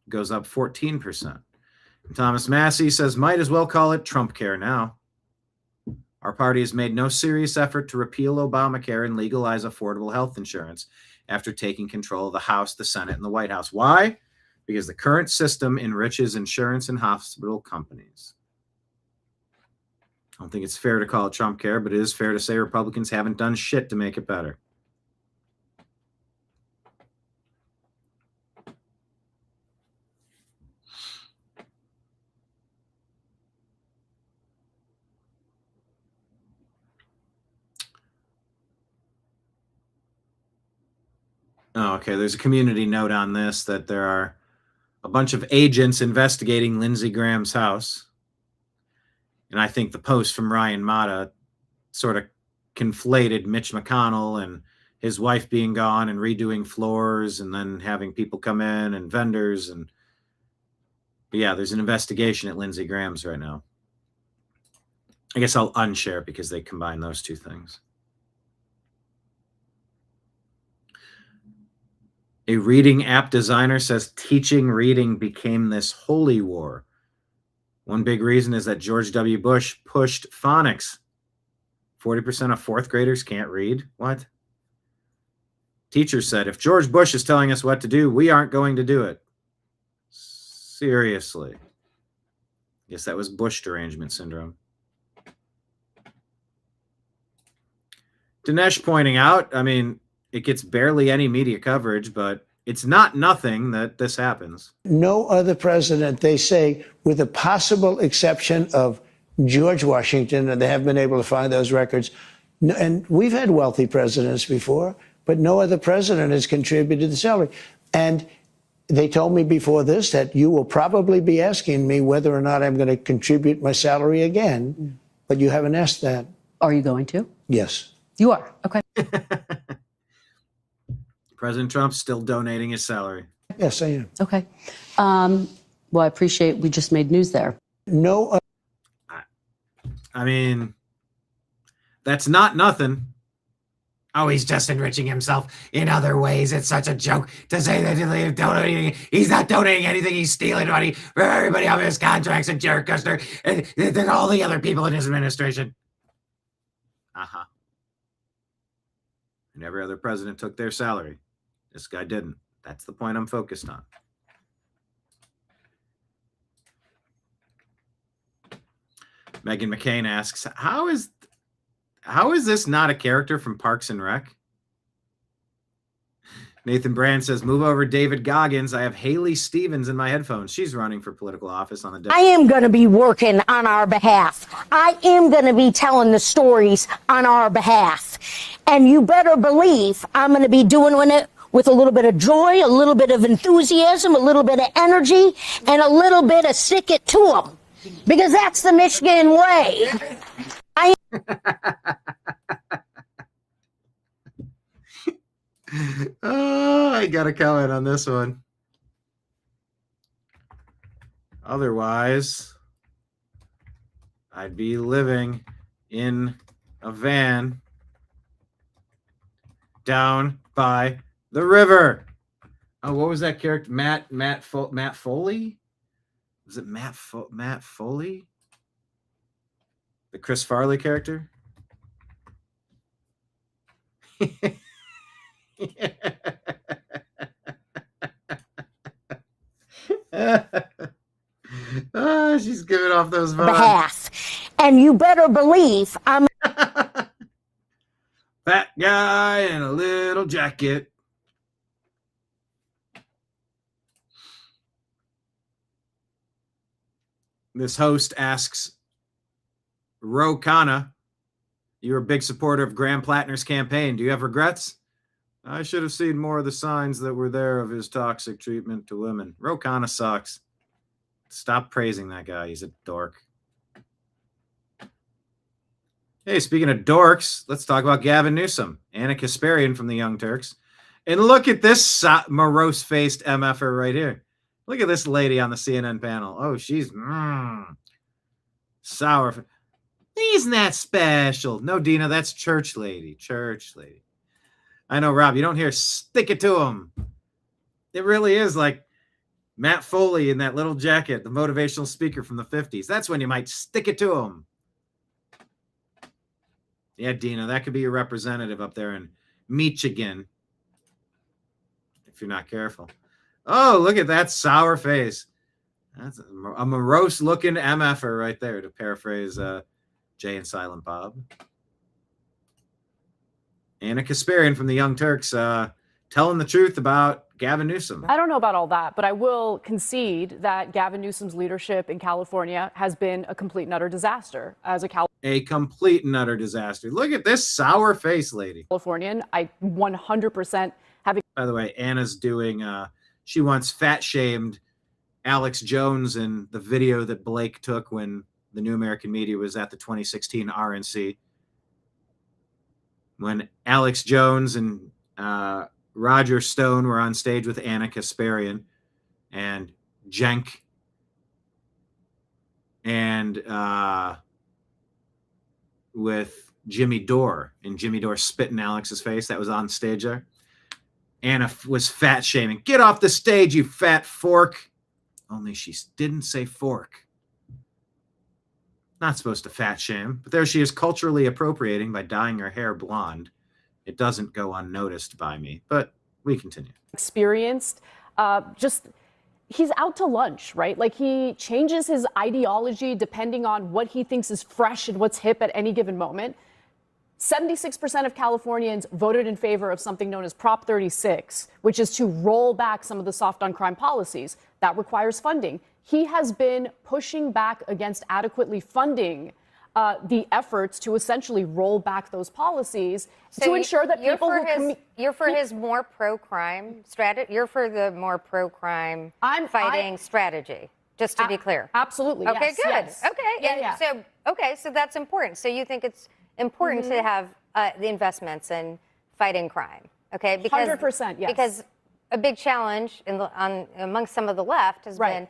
goes up 14%. And Thomas Massey says, might as well call it Trump care now. Our party has made no serious effort to repeal Obamacare and legalize affordable health insurance after taking control of the House, the Senate, and the White House. Why? Because the current system enriches insurance and hospital companies. I don't think it's fair to call it Trump care, but it is fair to say Republicans haven't done shit to make it better. Oh, okay. There's a community note on this that there are a bunch of agents investigating Lindsey Graham's house. And I think the post from Ryan Mata sort of conflated Mitch McConnell and his wife being gone and redoing floors and then having people come in and vendors. But yeah, there's an investigation at Lindsey Graham's right now. I guess I'll unshare because they combine those two things. A reading app designer says teaching reading became this holy war. One big reason is that George W. Bush pushed phonics. 40% of fourth graders can't read. What? Teacher said, if George Bush is telling us what to do, we aren't going to do it. Seriously. Guess that was Bush derangement syndrome. Dinesh pointing out, I mean, it gets barely any media coverage, but it's not nothing that this happens. No other president, they say, with the possible exception of George Washington, and they haven't been able to find those records. And we've had wealthy presidents before, but no other president has contributed the salary. And they told me before this that you will probably be asking me whether or not I'm going to contribute my salary again, but you haven't asked that. Are you going to? Yes. You are. Okay. President Trump's still donating his salary. Yes, I am. Okay. Well, I appreciate we just made news there. No. I mean, that's not nothing. Oh, he's just enriching himself in other ways. It's such a joke to say that he's donating. He's not donating anything. He's stealing money from everybody on his contracts and Jared Kushner and all the other people in his administration. Uh-huh. And every other president took their salary. This guy didn't. That's the point I'm focused on. Meghan McCain asks, how is this not a character from Parks and Rec? Nathan Brand says, move over David Goggins. I have Haley Stevens in my headphones. She's running for political office on the I am going to be working on our behalf. I am going to be telling the stories on our behalf. And you better believe I'm going to be doing it with a little bit of joy, a little bit of enthusiasm, a little bit of energy, and a little bit of stick it to them. Because that's the Michigan way. Oh, I got to comment on this one. Otherwise, I'd be living in a van down by the river. Oh, what was that character? Matt Foley? Was it Matt Foley? The Chris Farley character? She's giving off those vibes. Behalf. And you better believe I'm fat guy in a little jacket. This host asks Ro Khanna, you're a big supporter of Graham Platner's campaign. Do you have regrets? I should have seen more of the signs that were there of his toxic treatment to women. Ro Khanna sucks. Stop praising that guy. He's a dork. Hey, speaking of dorks, let's talk about Gavin Newsom, Anna Kasparian from the Young Turks. And look at this morose-faced MFer right here. Look at this lady on the CNN panel. Oh, she's sour. Isn't that special? No, Dina, that's church lady. Church lady. I know, Rob, you don't hear stick it to him. It really is like Matt Foley in that little jacket, the motivational speaker from the 50s. That's when you might stick it to him. Yeah, Dina, that could be your representative up there in Michigan, if you're not careful. Oh, look at that sour face. That's a morose-looking MFer right there, to paraphrase Jay and Silent Bob. Anna Kasparian from the Young Turks telling the truth about Gavin Newsom. I don't know about all that, but I will concede that Gavin Newsom's leadership in California has been a complete and utter disaster. As a complete and utter disaster. Look at this sour face lady. Californian, I 100% have. By the way, Anna's doing, she once fat shamed Alex Jones in the video that Blake took when the New American Media was at the 2016 RNC. When Alex Jones and Roger Stone were on stage with Anna Kasparian and Cenk and with Jimmy Dore, and Jimmy Dore spit in Alex's face. That was on stage there. Anna was fat shaming. Get off the stage, you fat fork. Only she didn't say fork. Not supposed to fat shame, but there she is culturally appropriating by dyeing her hair blonde. It doesn't go unnoticed by me, but we continue. Experienced, he's out to lunch, right? Like he changes his ideology depending on what he thinks is fresh and what's hip at any given moment. 76% of Californians voted in favor of something known as Prop 36, which is to roll back some of the soft on crime policies. That requires funding. He has been pushing back against adequately funding the efforts to essentially roll back those policies to ensure that you're people you're for his more pro-crime strategy. You're for the more pro-crime fighting strategy. Just to be clear. Absolutely. Okay. Yes, Good. yes. Okay. So that's important. So you think it's important to have the investments in fighting crime. Okay. Because 100%. Yes. Because a big challenge amongst some of the left has been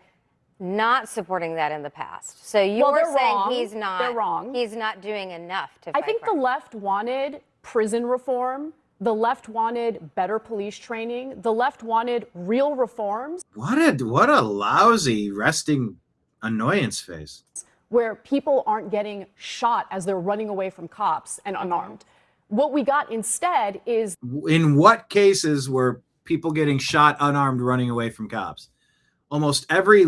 not supporting that in the past. So you're saying he's not. They're wrong. He's not doing enough to fight I think crime. the left wanted prison reform. The left wanted better police training. The left wanted real reforms. What a lousy resting annoyance face. Where people aren't getting shot as they're running away from cops and unarmed. What we got instead is... In what cases were people getting shot unarmed running away from cops? Almost every,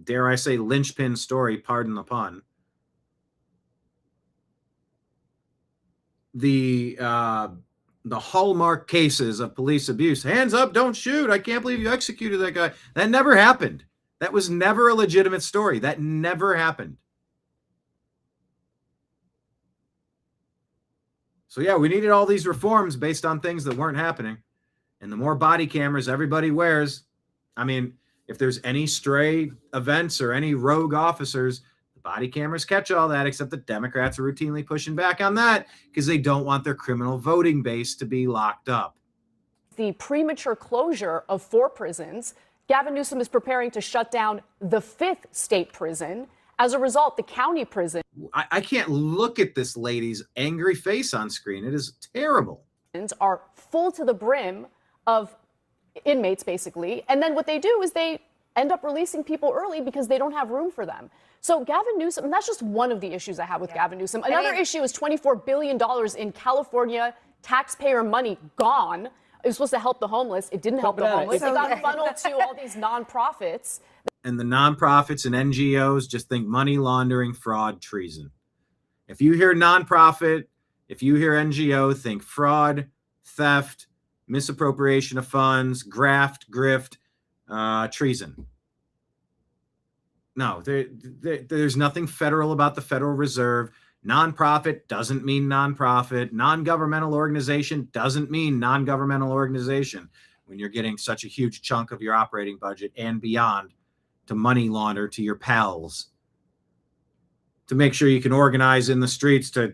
dare I say, linchpin story, pardon the pun. The hallmark cases of police abuse. Hands up, don't shoot. I can't believe you executed that guy. That never happened. That was never a legitimate story. That never happened. So yeah, we needed all these reforms based on things that weren't happening. And the more body cameras everybody wears, I mean, if there's any stray events or any rogue officers, the body cameras catch all that, except the Democrats are routinely pushing back on that because they don't want their criminal voting base to be locked up. The premature closure of 4 prisons. Gavin Newsom is preparing to shut down the 5th state prison. As a result, the county prison. I can't look at this lady's angry face on screen. It is terrible. Are full to the brim of inmates, basically. And then what they do is they end up releasing people early because they don't have room for them. So Gavin Newsom, and that's just one of the issues I have with Gavin Newsom. Another issue is $24 billion in California taxpayer money gone. It was supposed to help the homeless. It didn't help the homeless. It got funneled to all these nonprofits. And the nonprofits and NGOs just think money laundering, fraud, treason. If you hear nonprofit, if you hear NGO, think fraud, theft, misappropriation of funds, graft, grift, treason. No, there's nothing federal about the Federal Reserve. Nonprofit doesn't mean nonprofit. Non-governmental organization doesn't mean non-governmental organization when you're getting such a huge chunk of your operating budget and beyond to money launder to your pals, to make sure you can organize in the streets to,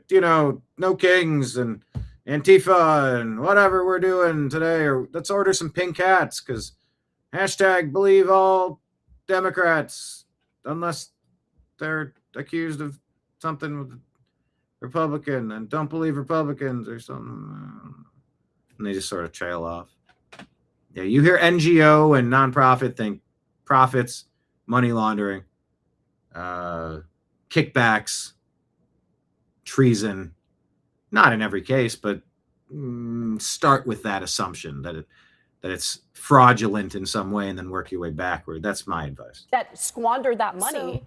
no kings and Antifa and whatever we're doing today, or let's order some pink hats because hashtag believe all Democrats unless they're accused of something with Republican and don't believe Republicans or something. And they just sort of trail off. Yeah, you hear NGO and nonprofit, think profits, money laundering, kickbacks, treason. Not in every case, but start with that assumption that it's fraudulent in some way, and then work your way backward. That's my advice. That squandered that money.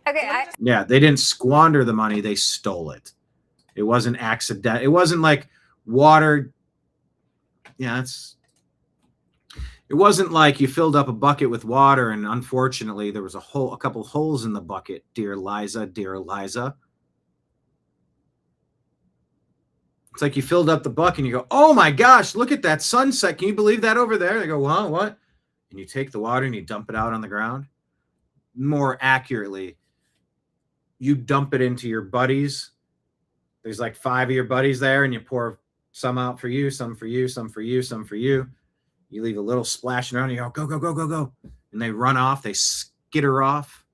Yeah, they didn't squander the money; they stole it. It wasn't accident. It wasn't like water. Yeah, it wasn't like you filled up a bucket with water and unfortunately there was a couple holes in the bucket, dear Liza, dear Liza. It's like you filled up the bucket and you go, oh my gosh, look at that sunset. Can you believe that over there? They go, well, what? And you take the water and you dump it out on the ground. More accurately, you dump it into your buddies. There's like 5 of your buddies there and you pour some out for you, some for you, some for you, some for you. You leave a little splashing around and you go, go, go, go, go, go. And they run off. They skitter off.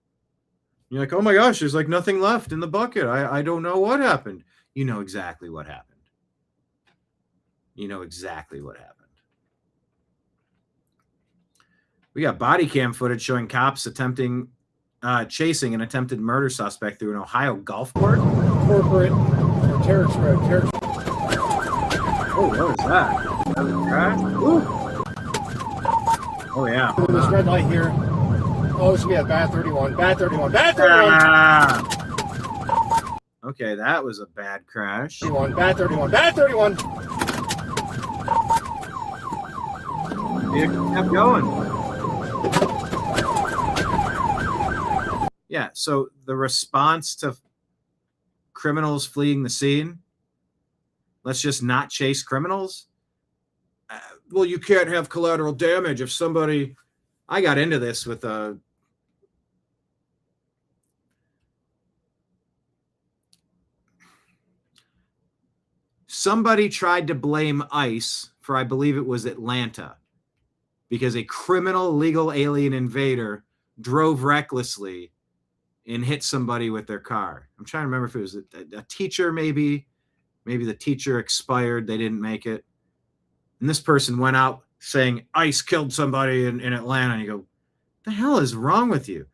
You're like, oh my gosh, there's like nothing left in the bucket. I don't know what happened. You know exactly what happened. You know exactly what happened. We got body cam footage showing cops attempting chasing an attempted murder suspect through an Ohio golf course. Corporate terrorist road. Oh, what was that? That was a crash? Ooh. Oh, yeah. This red light here. Oh, this will be at bad 31. Bad 31. Bad 31. Okay, that was a bad crash. Bad 31. Bad 31. It kept going. Yeah, so the response to criminals fleeing the scene, let's just not chase criminals. Well, you can't have collateral damage if somebody. I got into this with somebody tried to blame ICE for, I believe it was Atlanta, because a criminal illegal alien invader drove recklessly and hit somebody with their car. I'm trying to remember if it was a teacher, maybe the teacher expired. They didn't make it. And this person went out saying ICE killed somebody in Atlanta. And you go, what the hell is wrong with you?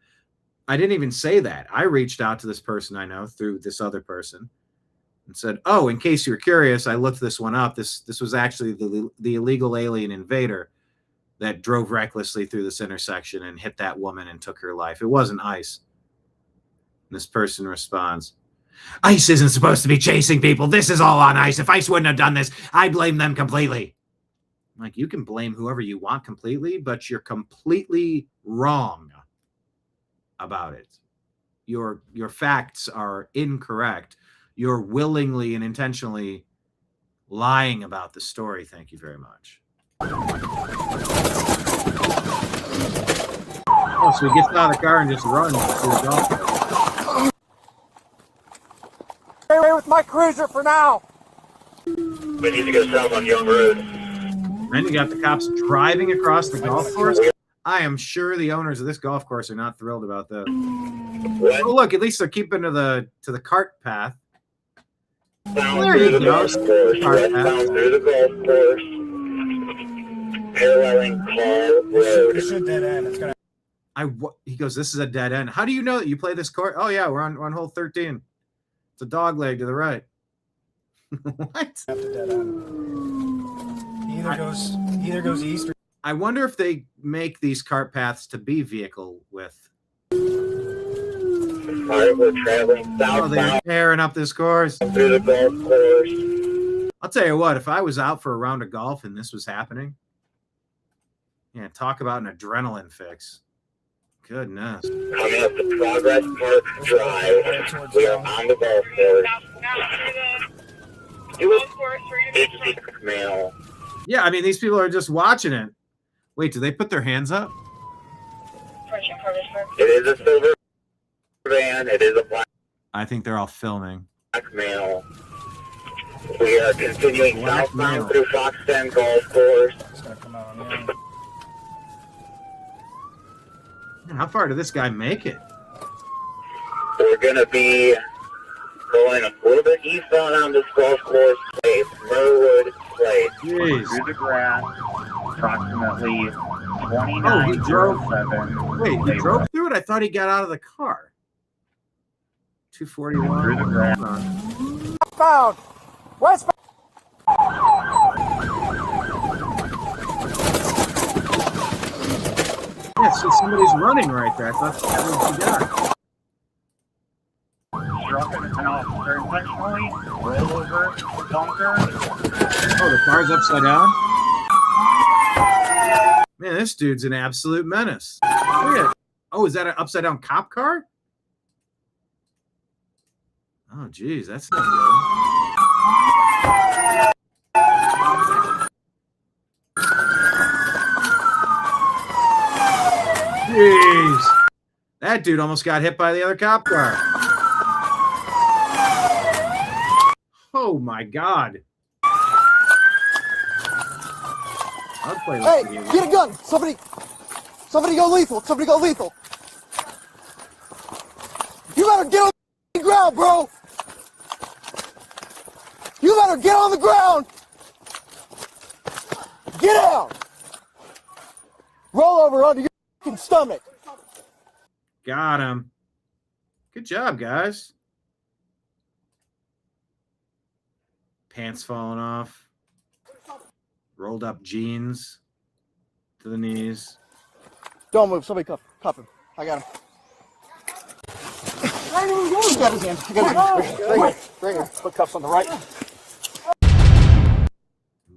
I didn't even say that. I reached out to this person I know through this other person and said, oh, in case you're curious, I looked this one up. This was actually the illegal alien invader that drove recklessly through this intersection and hit that woman and took her life. It wasn't ICE. And this person responds, ICE isn't supposed to be chasing people. This is all on ICE. If ICE wouldn't have done this, I blame them completely. Like, you can blame whoever you want completely, but you're completely wrong about it. Your facts are incorrect. You're willingly and intentionally lying about the story. Thank you very much. Oh, so he gets out of the car and just runs to the golf course. Stay away with my cruiser for now. We need to go south on Young Road. Then you got the cops driving across the golf course. I am sure the owners of this golf course are not thrilled about that. Oh, look, at least they're keeping to the cart path. There he goes. Through the golf course. Paralleling Carl Road. This is a dead end. It's gonna. He goes, this is a dead end. How do you know that you play this course? Oh yeah, we're on hole 13. It's a dog leg to the right. What? Dead end. Either goes east. I wonder if they make these cart paths to be vehicle width. Alright, we're traveling southbound. Oh, they're tearing up this course. Through the golf course. I'll tell you what, if I was out for a round of golf and this was happening, yeah, talk about an adrenaline fix. Goodness. Coming up the Progress Park Drive. We are on the golf course. Agency mail. Yeah, I mean, these people are just watching it. Wait, do they put their hands up? It is a silver van. It is a black I think they're all filming. male. We are continuing southbound through Fox 10 Golf Course. Man, how far did this guy make it? We're going to be going a little bit eastbound on this golf course place, Merwood Place. Jeez. Through the grass, approximately Oh, he drove. Wait, he drove through it? I thought he got out of the car. 241. Through the grass. Found. Westbound. Yeah, so somebody's running right there. I thought that was the guy. Struck an officer intentionally. Roll over. Bunker. Oh, the car's upside down? Man, this dude's an absolute menace. Look at it. Oh, is that an upside down cop car? Oh, geez, that's not good. Jeez. That dude almost got hit by the other cop car. Oh, my God. Hey, get a gun. Somebody go lethal. Somebody go lethal. You better get on the ground, bro. You better get on the ground. Get down. Roll over onto your fucking stomach. Got him. Good job, guys. Pants falling off. Rolled up jeans to the knees. Don't move. Somebody cuff him. I got him. I ain't even going. Got his hand. I got his hand. Right here. Put cuffs on the right.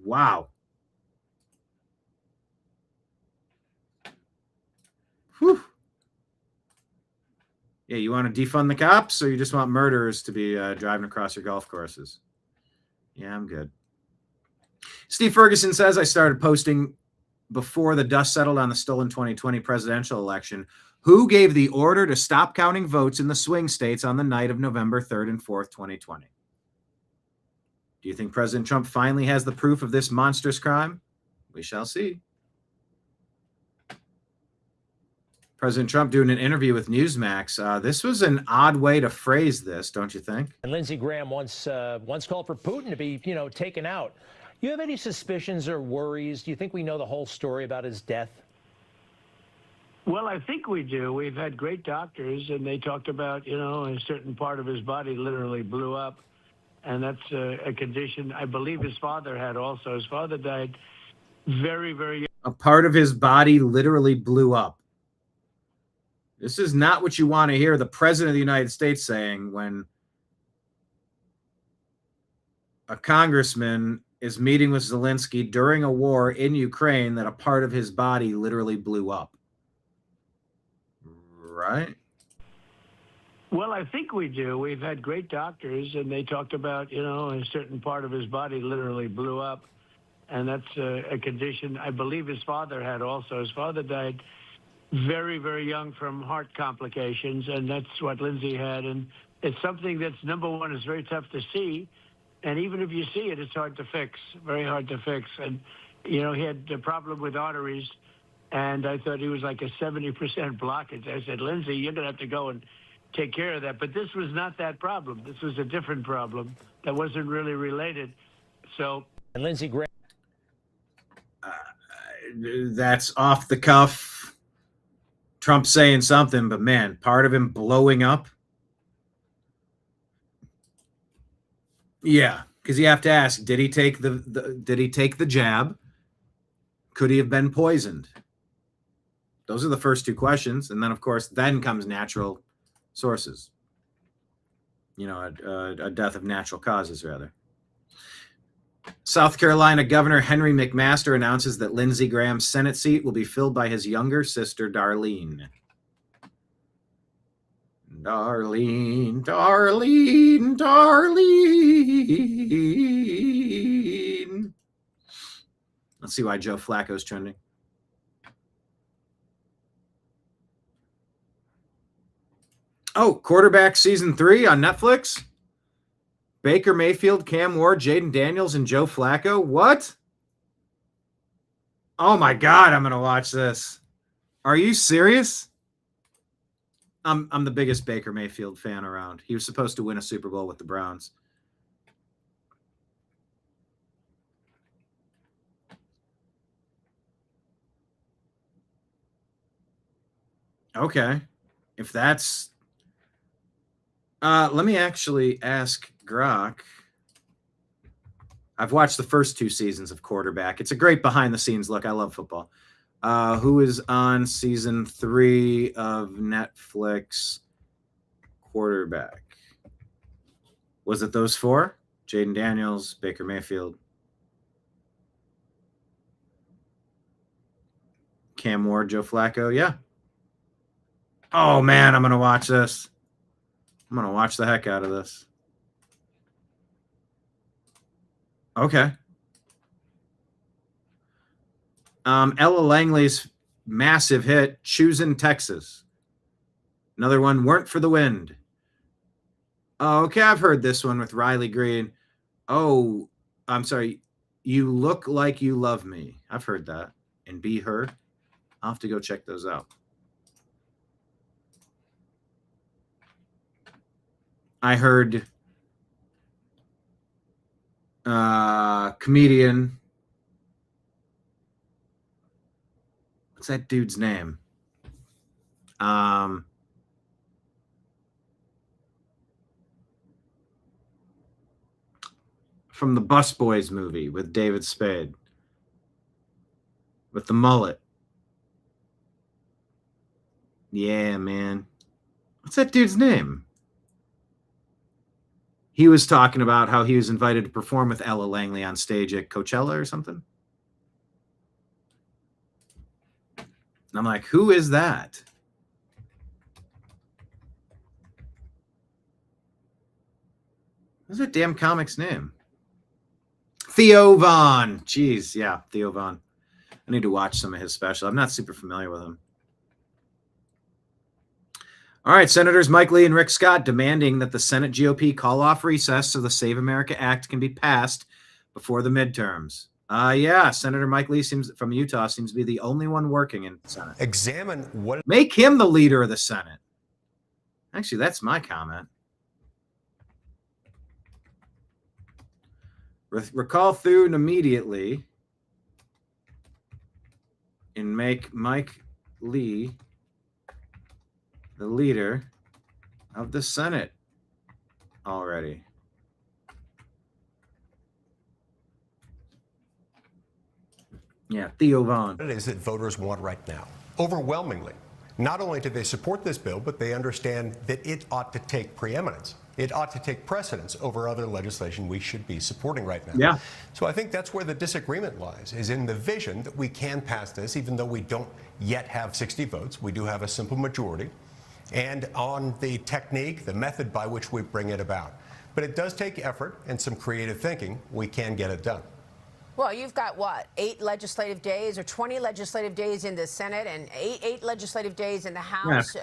Wow. Whew. Yeah, you want to defund the cops, or you just want murderers to be driving across your golf courses? Yeah, I'm good. Steve Ferguson says, I started posting before the dust settled on the stolen 2020 presidential election. Who gave the order to stop counting votes in the swing states on the night of November 3rd and 4th, 2020? Do you think President Trump finally has the proof of this monstrous crime? We shall see. President Trump doing an interview with Newsmax. This was an odd way to phrase this, don't you think? And Lindsey Graham once called for Putin to be, taken out. You have any suspicions or worries? Do you think we know the whole story about his death? Well, I think we do. We've had great doctors, and they talked about, a certain part of his body literally blew up, and that's a condition I believe his father had also. His father died very, very young. A part of his body literally blew up. This is not what you want to hear the President of the United States saying when a congressman is meeting with Zelensky during a war in Ukraine that a part of his body literally blew up. Right? Well, I think we do. We've had great doctors, and they talked about, a certain part of his body literally blew up, and that's a condition I believe his father had also. His father died very, very young from heart complications, and that's what Lindsey had. And it's something that's, number one, is very tough to see. And even if you see it, it's hard to fix, very hard to fix. And, he had a problem with arteries, and I thought he was like a 70% blockage. I said, Lindsey, you're going to have to go and take care of that. But this was not that problem. This was a different problem that wasn't really related. So. And Lindsey Graham. That's off the cuff. Trump saying something, but man, part of him blowing up. Yeah, because you have to ask, did he take the jab? Could he have been poisoned? Those are the first two questions. And then, of course, then comes natural sources. A death of natural causes, rather. South Carolina Governor Henry McMaster announces that Lindsey Graham's Senate seat will be filled by his younger sister, Darlene. Darlene, Darlene, Darlene. Let's see why Joe Flacco's trending. Oh, Quarterback Season 3 on Netflix? Baker Mayfield, Cam Ward, Jaden Daniels, and Joe Flacco? What? Oh my God, I'm going to watch this. Are you serious? I'm the biggest Baker Mayfield fan around. He was supposed to win a Super Bowl with the Browns. Okay. If that's... let me actually ask Grok. I've watched the first 2 seasons of Quarterback. It's a great behind-the-scenes look. I love football. Who is on season 3 of Netflix Quarterback? Was it those 4? Jaden Daniels, Baker Mayfield, Cam Ward, Joe Flacco. Yeah. Oh, man, I'm going to watch this. I'm going to watch the heck out of this. Okay. Ella Langley's massive hit, Choosing Texas. Another one, Weren't for the Wind. Oh, okay, I've heard this one with Riley Green. Oh, I'm sorry. You Look Like You Love Me. I've heard that. And Be Her. I'll have to go check those out. I heard comedian. What's that dude's name? From the Bus Boys movie with David Spade. With the mullet. Yeah, man. What's that dude's name? He was talking about how he was invited to perform with Ella Langley on stage at Coachella or something. And I'm like, who is that? What's that damn comic's name? Theo Von. Jeez, yeah, Theo Von. I need to watch some of his special. I'm not super familiar with him. All right, Senators Mike Lee and Rick Scott demanding that the Senate GOP call off recess so the Save America Act can be passed before the midterms. Yeah, Senator Mike Lee from Utah seems to be the only one working in the Senate. Examine what... Make him the leader of the Senate. Actually, that's my comment. Recall Thune immediately and make Mike Lee the leader of the Senate already. Yeah, Theo Von. It is that voters want right now. Overwhelmingly, not only do they support this bill, but they understand that it ought to take preeminence. It ought to take precedence over other legislation we should be supporting right now. Yeah. So I think that's where the disagreement lies, is in the vision that we can pass this, even though we don't yet have 60 votes. We do have a simple majority. And on the technique, the method by which we bring it about. But it does take effort and some creative thinking. We can get it done. Well, you've got, what, 8 legislative days or 20 legislative days in the Senate and eight legislative days in the House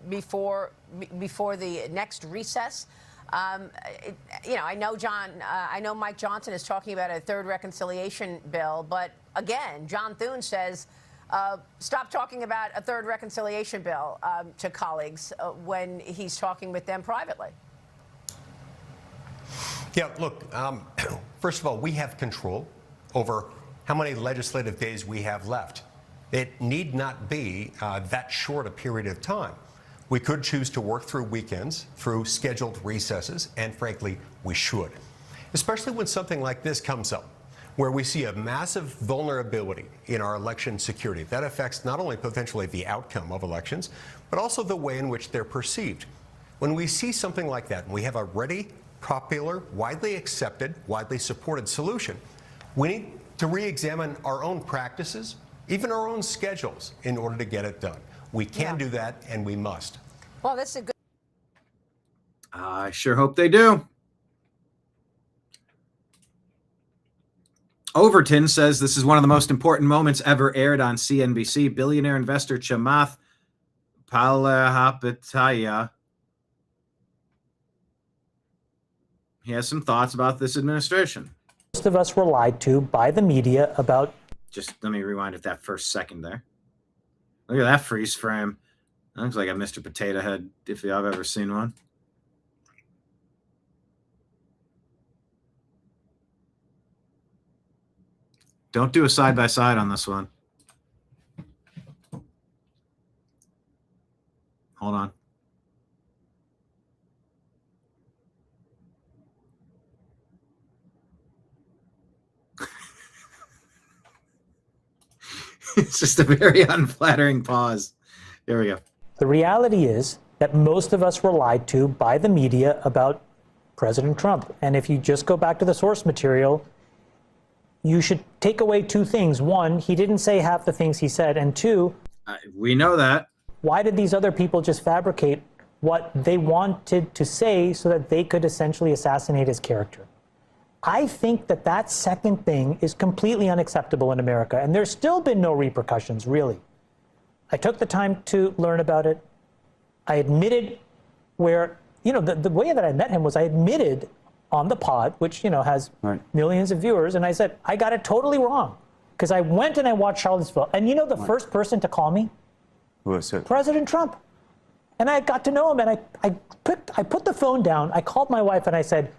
before the next recess. You know, I know Mike Johnson is talking about a 3rd reconciliation bill, but again, John Thune says, stop talking about a 3rd reconciliation bill to colleagues when he's talking with them privately. Yeah, look, first of all, we have control over how many legislative days we have left. It need not be that short a period of time. We could choose to work through weekends, through scheduled recesses, and frankly, we should. Especially when something like this comes up, where we see a massive vulnerability in our election security. That affects not only potentially the outcome of elections, but also the way in which they're perceived. When we see something like that, and we have a ready, popular, widely accepted, widely supported solution, we need to re-examine our own practices, even our own schedules, in order to get it done. We can do that, and we must. Well, that's a good... I sure hope they do. Overton says this is one of the most important moments ever aired on CNBC. Billionaire investor Chamath Palihapitiya. He has some thoughts about this administration. Most of us were lied to by the media about... Just let me rewind it that first second there. Look at that freeze frame. That looks like a Mr. Potato Head, if I've ever seen one. Don't do a side-by-side on this one. Hold on. It's just a very unflattering pause. There we go. The reality is that most of us were lied to by the media about President Trump. And if you just go back to the source material, you should take away two things. One, he didn't say half the things he said. And two, we know that. Why did these other people just fabricate what they wanted to say so that they could essentially assassinate his character? I think that that second thing is completely unacceptable in America, and there's still been no repercussions, really. I took the time to learn about it. I admitted where, the way that I met him was I admitted on the pod, which, has millions of viewers, and I said, I got it totally wrong. Because I went and I watched Charlottesville, and the first person to call me? Who was it? President Trump. And I got to know him, and I put the phone down, I called my wife, and I said,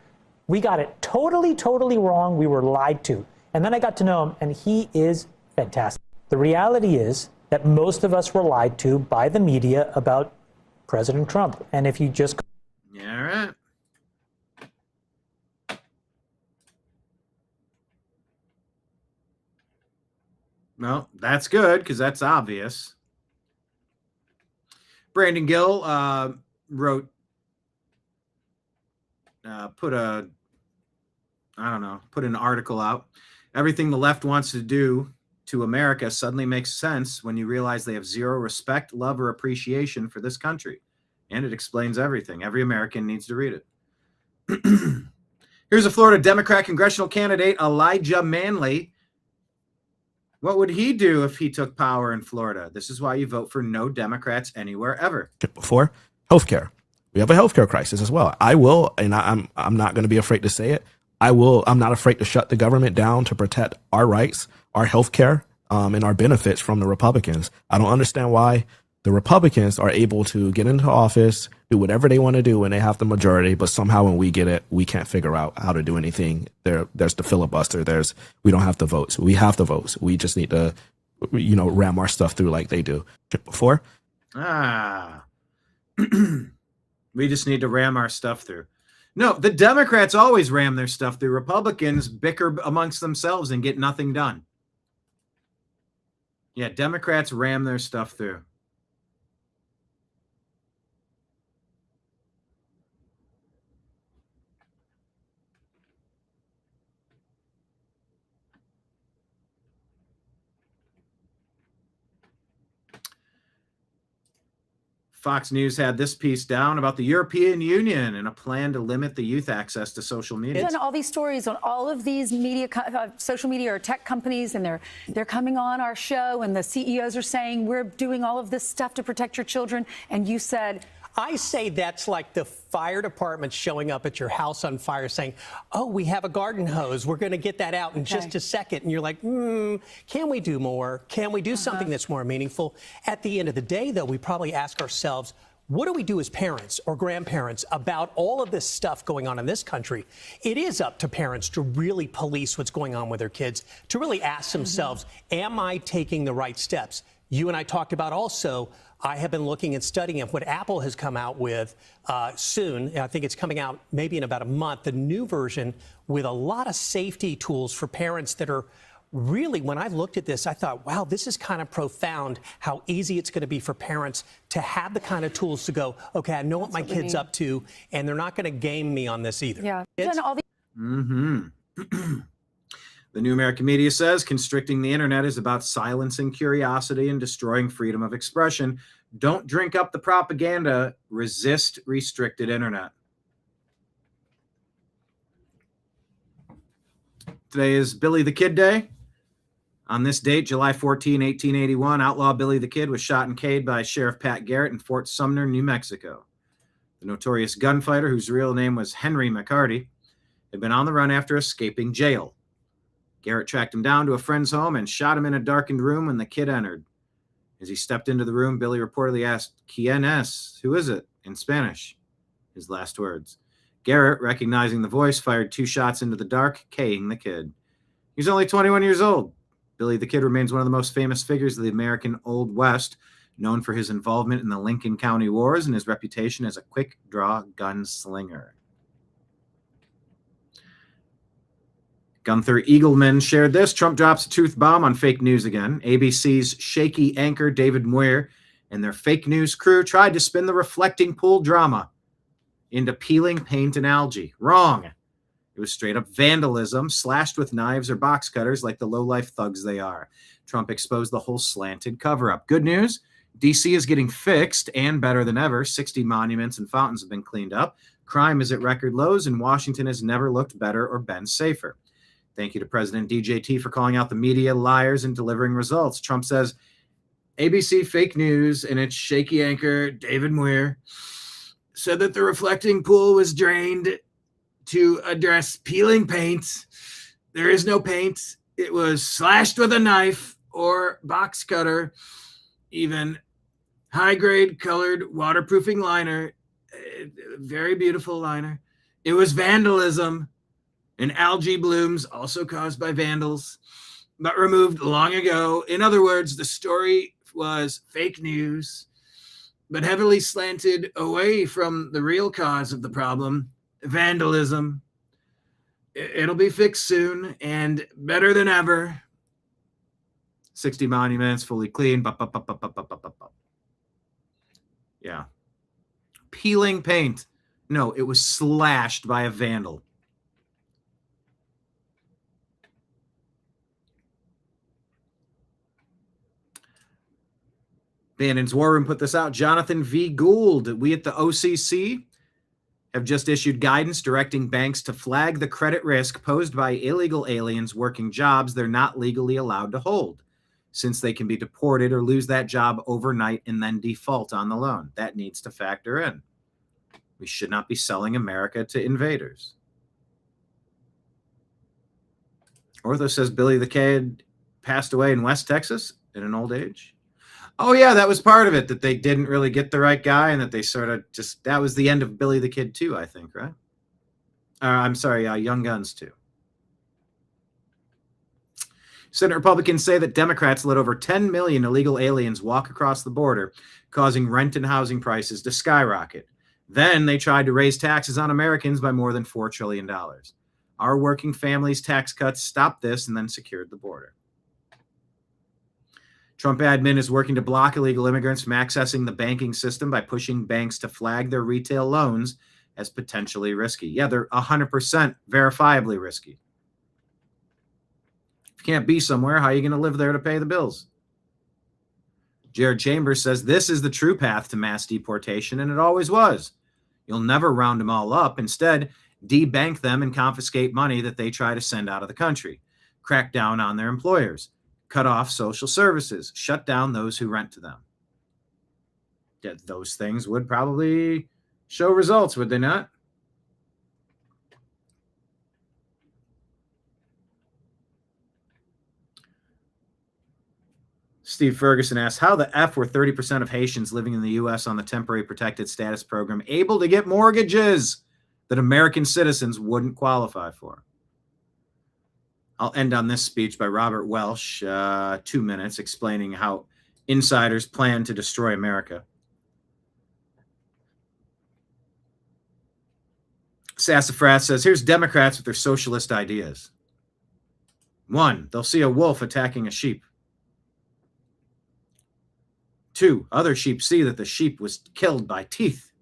we got it totally, totally wrong. We were lied to. And then I got to know him, and he is fantastic. The reality is that most of us were lied to by the media about President Trump. And if you just... Yeah, right. Well, that's good, because that's obvious. Brandon Gill wrote, put an article out. Everything the left wants to do to America suddenly makes sense when you realize they have zero respect, love, or appreciation for this country. And it explains everything. Every American needs to read it. Here's a Florida Democrat congressional candidate, Elijah Manley. What would he do if he took power in Florida? This is why you vote for no Democrats anywhere ever. Before, healthcare. We have a healthcare crisis as well. I will, and I'm not going to be afraid to say it. I'm not afraid to shut the government down to protect our rights, our healthcare, and our benefits from the Republicans. I don't understand why the Republicans are able to get into office, do whatever they want to do when they have the majority, but somehow when we get it, we can't figure out how to do anything. There's the filibuster. We don't have the votes. We have the votes. We just need to, ram our stuff through like they do. Before. We just need to ram our stuff through. No, the Democrats always ram their stuff through. Republicans bicker amongst themselves and get nothing done. Yeah, Democrats ram their stuff through. Fox News had this piece down about the European Union and a plan to limit the youth access to social media. Done all these stories on all of these media, social media or tech companies, and they're coming on our show, and the CEOs are saying we're doing all of this stuff to protect your children, and you said. I say that's like the fire department showing up at your house on fire saying, oh, we have a garden hose. We're going to get that out in just a second. And you're like, can we do more? Can we do something that's more meaningful? At the end of the day, though, we probably ask ourselves, what do we do as parents or grandparents about all of this stuff going on in this country? It is up to parents to really police what's going on with their kids, to really ask themselves, am I taking the right steps? You and I talked about also, I have been looking and studying what Apple has come out with soon. I think it's coming out maybe in about a month, the new version with a lot of safety tools for parents that are really, when I looked at this, I thought, wow, this is kind of profound how easy it's going to be for parents to have the kind of tools to go, okay, I know what my kid's up to, and they're not going to game me on this either. Yeah. The New American Media says constricting the internet is about silencing curiosity and destroying freedom of expression. Don't drink up the propaganda. Resist restricted internet. Today is Billy the Kid Day. On this date, July 14, 1881, outlaw Billy the Kid was shot and killed by Sheriff Pat Garrett in Fort Sumner, New Mexico. The notorious gunfighter, whose real name was Henry McCarty, had been on the run after escaping jail. Garrett tracked him down to a friend's home and shot him in a darkened room when the kid entered. As he stepped into the room, Billy reportedly asked, "¿Quién es? Who is it?" in Spanish, his last words. Garrett, recognizing the voice, fired 2 shots into the dark, K-ing the kid. He's only 21 years old. Billy the Kid remains one of the most famous figures of the American Old West. known for his involvement in the Lincoln County Wars and his reputation as a quick-draw gunslinger. Gunther Eagleman shared this. Trump drops a truth bomb on fake news again. ABC's shaky anchor David Muir and their fake news crew tried to spin the reflecting pool drama into peeling paint and algae. Wrong. It was straight up vandalism, slashed with knives or box cutters like the low-life thugs they are. Trump exposed the whole slanted cover-up. Good news, D.C. is getting fixed and better than ever. 60 monuments and fountains have been cleaned up. Crime is at record lows, and Washington has never looked better or been safer. Thank you to President DJT for calling out the media liars and delivering results. Trump says, ABC fake news and its shaky anchor, David Muir, said that the reflecting pool was drained to address peeling paint. There is no paint. It was slashed with a knife or box cutter, even high-grade colored waterproofing liner, very beautiful liner. It was vandalism and algae blooms also caused by vandals, but removed long ago. In other words, the story was fake news, but heavily slanted away from the real cause of the problem, vandalism. It'll be fixed soon and better than ever. 60 monuments, fully clean. Yeah. Peeling paint. No, it was slashed by a vandal. Bannon's War Room put this out. Jonathan V. Gould, we at the OCC have just issued guidance directing banks to flag the credit risk posed by illegal aliens working jobs they're not legally allowed to hold, since they can be deported or lose that job overnight and then default on the loan. That needs to factor in. We should not be selling America to invaders. Ortho says Billy the Kid passed away in West Texas at an old age. Oh, yeah, that was part of it, that they didn't really get the right guy and that they sort of just, that was the end of Billy the Kid 2, I think, right? I'm sorry, Young Guns 2. Senate Republicans say that Democrats let over 10 million illegal aliens walk across the border, causing rent and housing prices to skyrocket. Then they tried to raise taxes on Americans by more than $4 trillion. Our working families' tax cuts stopped this and then secured the border. Trump admin is working to block illegal immigrants from accessing the banking system by pushing banks to flag their retail loans as potentially risky. Yeah, they're 100% verifiably risky. If you can't be somewhere, how are you going to live there to pay the bills? Jared Chambers says this is the true path to mass deportation, and it always was. You'll never round them all up. Instead, debank them and confiscate money that they try to send out of the country. Crack down on their employers. Cut off social services, shut down those who rent to them. Those things would probably show results, would they not? Steve Ferguson asks, how the F were 30% of Haitians living in the U.S. on the temporary protected status program able to get mortgages that American citizens wouldn't qualify for? I'll end on this speech by Robert Welsh, 2 minutes, explaining how insiders plan to destroy America. Sassafras says, here's Democrats with their socialist ideas. 1, they'll see a wolf attacking a sheep. 2, other sheep see that the sheep was killed by teeth.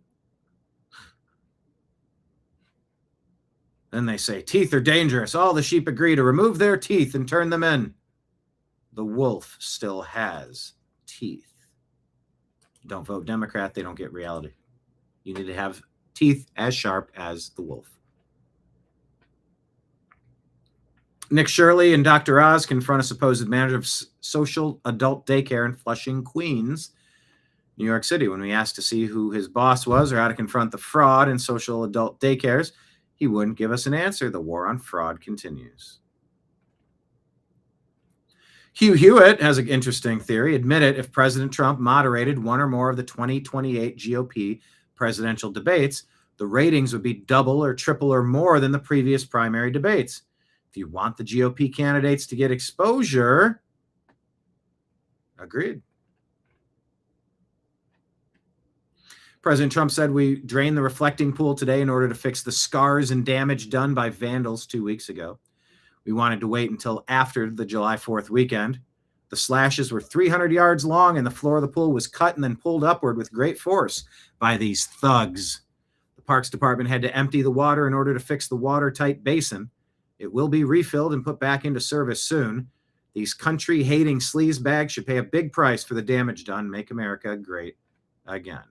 Then they say, teeth are dangerous. All the sheep agree to remove their teeth and turn them in. The wolf still has teeth. Don't vote Democrat. They don't get reality. You need to have teeth as sharp as the wolf. Nick Shirley and Dr. Oz confront a supposed manager of social adult daycare in Flushing, Queens, New York City. When we asked to see who his boss was or how to confront the fraud in social adult daycares, he wouldn't give us an answer. The war on fraud continues. Hugh Hewitt has an interesting theory. Admit it, if President Trump moderated one or more of the 2028 GOP presidential debates, the ratings would be double or triple or more than the previous primary debates. If you want the GOP candidates to get exposure, agreed. President Trump said we drained the reflecting pool today in order to fix the scars and damage done by vandals 2 weeks ago. We wanted to wait until after the July 4th weekend. The slashes were 300 yards long and the floor of the pool was cut and then pulled upward with great force by these thugs. The Parks Department had to empty the water in order to fix the watertight basin. It will be refilled and put back into service soon. These country-hating sleaze bags should pay a big price for the damage done. Make America great again.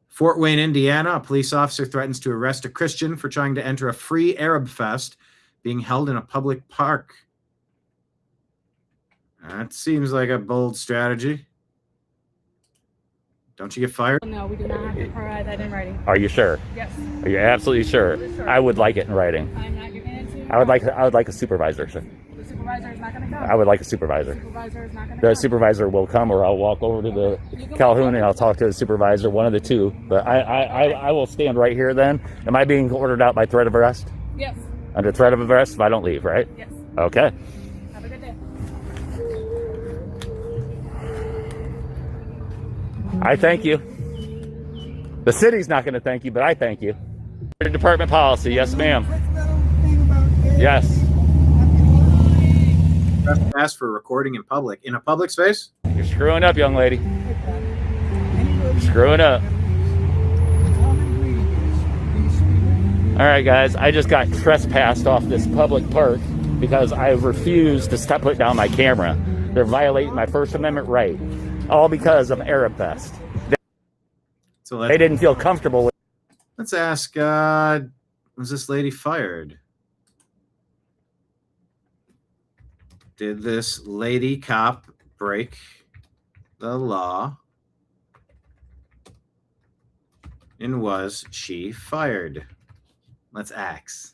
Fort Wayne, Indiana, a police officer threatens to arrest a Christian for trying to enter a free Arab fest being held in a public park. That seems like a bold strategy. Don't you get fired? No, we do not have to provide that in writing. Are you sure? Yes. Are you absolutely sure? Sure. I would like it in writing. I'm not giving it to you. I would like a supervisor, sir. The supervisor is not going to come. I would like a supervisor. The supervisor is not going to The come. supervisor will come, or I'll walk over to the Calhoun and I'll talk to the supervisor, one of the two. But I will stand right here then. Am I being ordered out by threat of arrest? Yes. Under threat of arrest if I don't leave, right? Yes. Okay. Have a good day. I thank you. The city's not going to thank you, but I thank you. Department policy, yes, ma'am. Yes. Trespass for recording in a public space? You're screwing up, young lady. You're screwing up. All right, guys, I just got trespassed off this public park because I refused to stop putting down my camera. They're violating my First Amendment right, all because of Arab Fest. So they didn't feel comfortable with. Let's ask, was this lady fired? Did this lady cop break the law? And was she fired? Let's ask.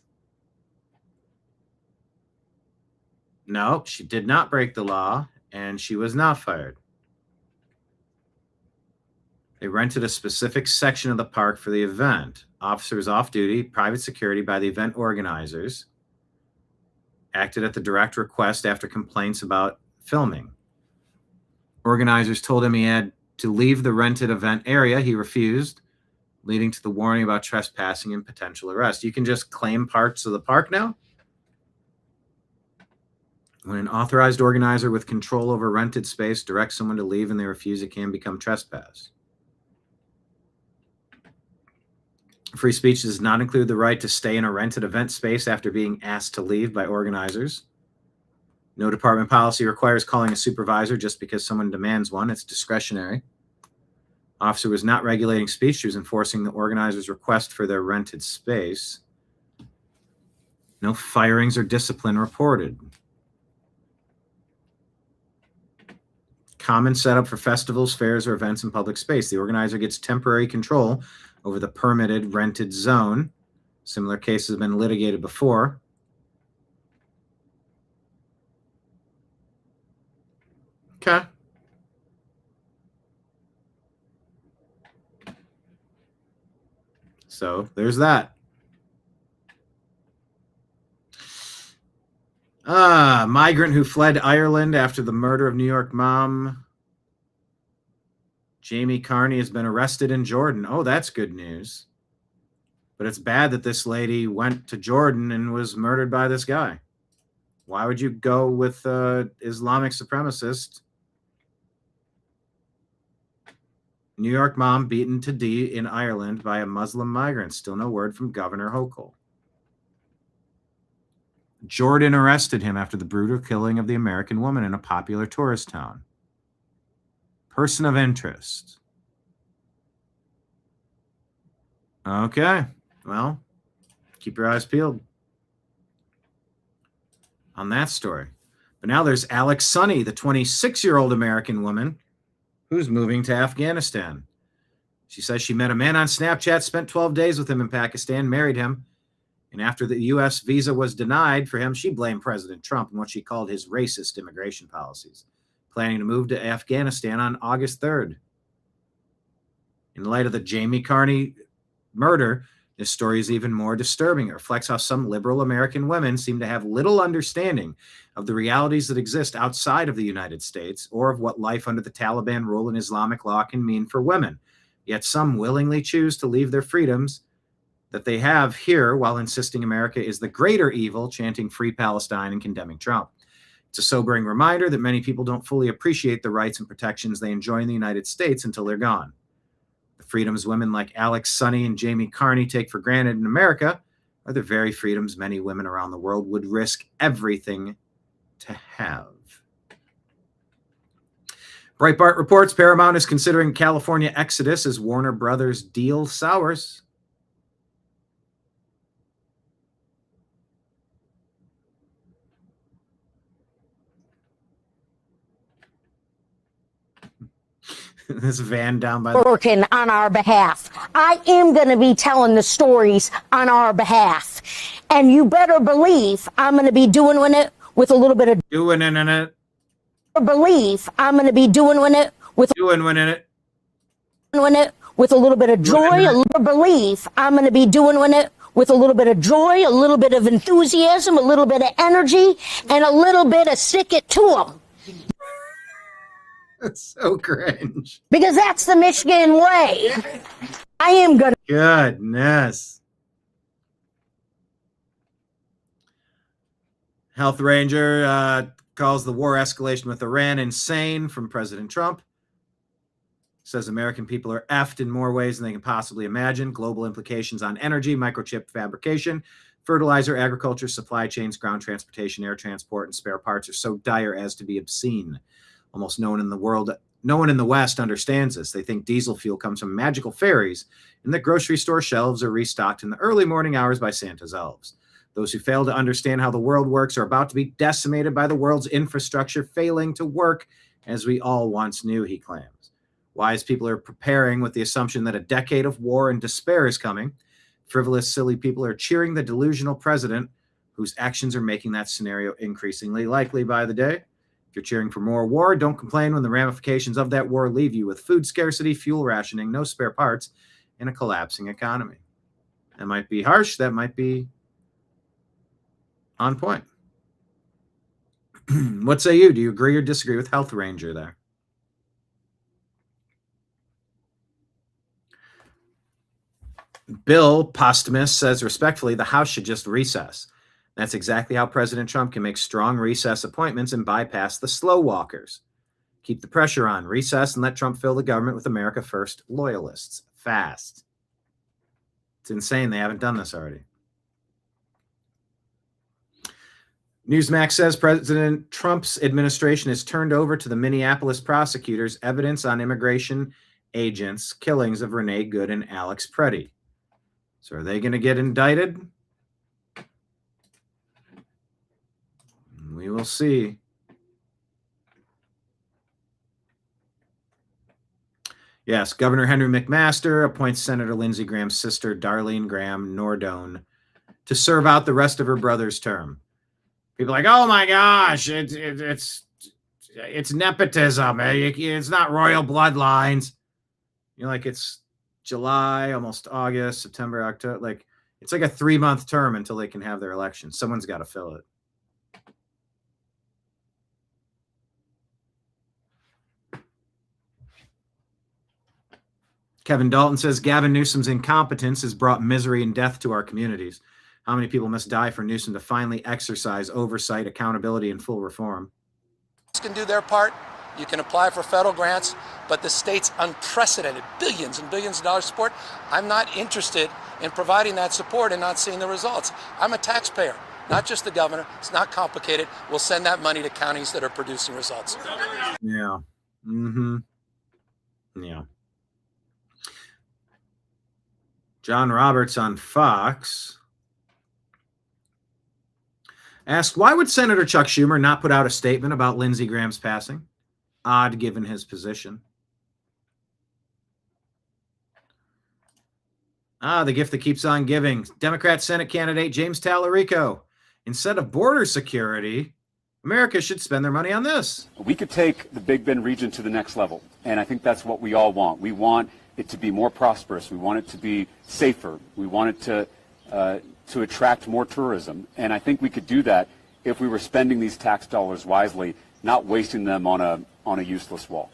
No, she did not break the law, and she was not fired. They rented a specific section of the park for the event. Officers off duty, private security by the event organizers, acted at the direct request after complaints about filming. Organizers told him he had to leave the rented event area. He refused, leading to the warning about trespassing and potential arrest. You can just claim parts of the park now? When an authorized organizer with control over rented space directs someone to leave and they refuse, it can become trespass. Free speech does not include the right to stay in a rented event space after being asked to leave by organizers. No department policy requires calling a supervisor just because someone demands one. It's discretionary. Officer was not regulating speech. She was enforcing the organizer's request for their rented space. No firings or discipline reported. Common setup for festivals, fairs, or events in public space. The organizer gets temporary control over the permitted rented zone. Similar cases have been litigated before. Okay. So there's that. Migrant who fled Ireland after the murder of New York mom Jamie Carney has been arrested in Jordan. Oh, that's good news. But it's bad that this lady went to Jordan and was murdered by this guy. Why would you go with Islamic supremacist? New York mom beaten to D in Ireland by a Muslim migrant. Still no word from Governor Hochul. Jordan arrested him after the brutal killing of the American woman in a popular tourist town. Person of interest. Okay. Well, keep your eyes peeled on that story. But now there's Alex Sunny, the 26-year-old American woman who's moving to Afghanistan. She says she met a man on Snapchat, spent 12 days with him in Pakistan, married him. And after the U.S. visa was denied for him, she blamed President Trump and what she called his racist immigration policies, planning to move to Afghanistan on August 3rd. In light of the Jamie Carney murder, This story is even more disturbing. It reflects how some liberal American women seem to have little understanding of the realities that exist outside of the United States or of what life under the Taliban rule and Islamic law can mean for women. Yet some willingly choose to leave their freedoms that they have here while insisting America is the greater evil, chanting Free Palestine and condemning Trump. It's a sobering reminder that many people don't fully appreciate the rights and protections they enjoy in the United States until they're gone. The freedoms women like Alex Sunny and Jamie Carney take for granted in America are the very freedoms many women around the world would risk everything to have. Breitbart reports Paramount is considering California exodus as Warner Brothers deal sours. This van down by working on our behalf. I am going to be telling the stories on our behalf. And you better believe I'm going to be doing it with a little bit of doing it in it. Believe I'm going to be doing it with doing it with a little bit of joy, a little belief. I'm going to be doing it with a little bit of joy, a little bit of enthusiasm, a little bit of energy, and a little bit of stick it to them. That's so cringe. Because that's the Michigan way. I am going to. Goodness. Health Ranger calls the war escalation with Iran insane from President Trump. Says American people are effed in more ways than they can possibly imagine. Global implications on energy, microchip fabrication, fertilizer, agriculture, supply chains, ground transportation, air transport, and spare parts are so dire as to be obscene. Almost no one in the West understands this. They think diesel fuel comes from magical fairies and that grocery store shelves are restocked in the early morning hours by Santa's elves. Those who fail to understand how the world works are about to be decimated by the world's infrastructure failing to work, as we all once knew, he claims. Wise people are preparing with the assumption that a decade of war and despair is coming. Frivolous, silly people are cheering the delusional president, whose actions are making that scenario increasingly likely by the day. If you're cheering for more war, don't complain when the ramifications of that war leave you with food scarcity, fuel rationing, no spare parts, and a collapsing economy. That might be harsh. That might be on point. What say you? Do you agree or disagree with Health Ranger there? Bill Posthumus says respectfully, the House should just recess. That's exactly how President Trump can make strong recess appointments and bypass the slow walkers. Keep the pressure on, recess, and let Trump fill the government with America First loyalists. Fast. It's insane they haven't done this already. Newsmax says President Trump's administration has turned over to the Minneapolis prosecutors evidence on immigration agents' killings of Renee Good and Alex Preddy. So are they going to get indicted? We will see. Yes, Governor Henry McMaster appoints Senator Lindsey Graham's sister, Darlene Graham Nordone, to serve out the rest of her brother's term. People are like, oh my gosh, it's nepotism. It's not royal bloodlines. You know, like it's July, almost August, September, October. Like it's like a 3-month term until they can have their election. Someone's got to fill it. Kevin Dalton says Gavin Newsom's incompetence has brought misery and death to our communities. How many people must die for Newsom to finally exercise oversight, accountability, and full reform? Can do their part. You can apply for federal grants, but the state's unprecedented billions and billions of dollars support. I'm not interested in providing that support and not seeing the results. I'm a taxpayer, not just the governor. It's not complicated. We'll send that money to counties that are producing results. Yeah. Mm-hmm. Yeah. John Roberts on Fox asked, why would Senator Chuck Schumer not put out a statement about Lindsey Graham's passing? Odd given his position. The gift that keeps on giving. Democrat Senate candidate James Tallarico. Instead of border security, America should spend their money on this. We could take the Big Bend region to the next level, and I think that's what we all want. We want it to be more prosperous. We want it to be safer. We want it to attract more tourism. And I think we could do that if we were spending these tax dollars wisely, not wasting them on a useless wall.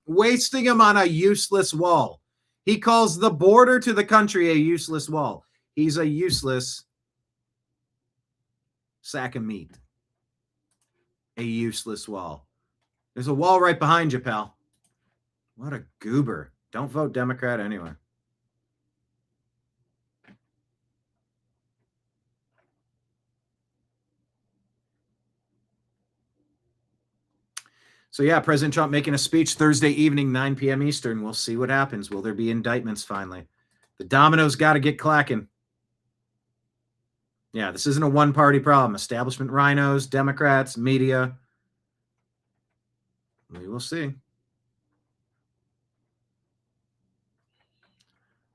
Wasting them on a useless wall. He calls the border to the country a useless wall. He's a useless sack of meat. A useless wall. There's a wall right behind you, pal. What a goober. Don't vote Democrat anyway. So yeah, President Trump making a speech Thursday evening, 9 p.m. Eastern. We'll see what happens. Will there be indictments finally? The dominoes got to get clacking. Yeah, this isn't a one-party problem. Establishment rhinos, Democrats, media. We will see.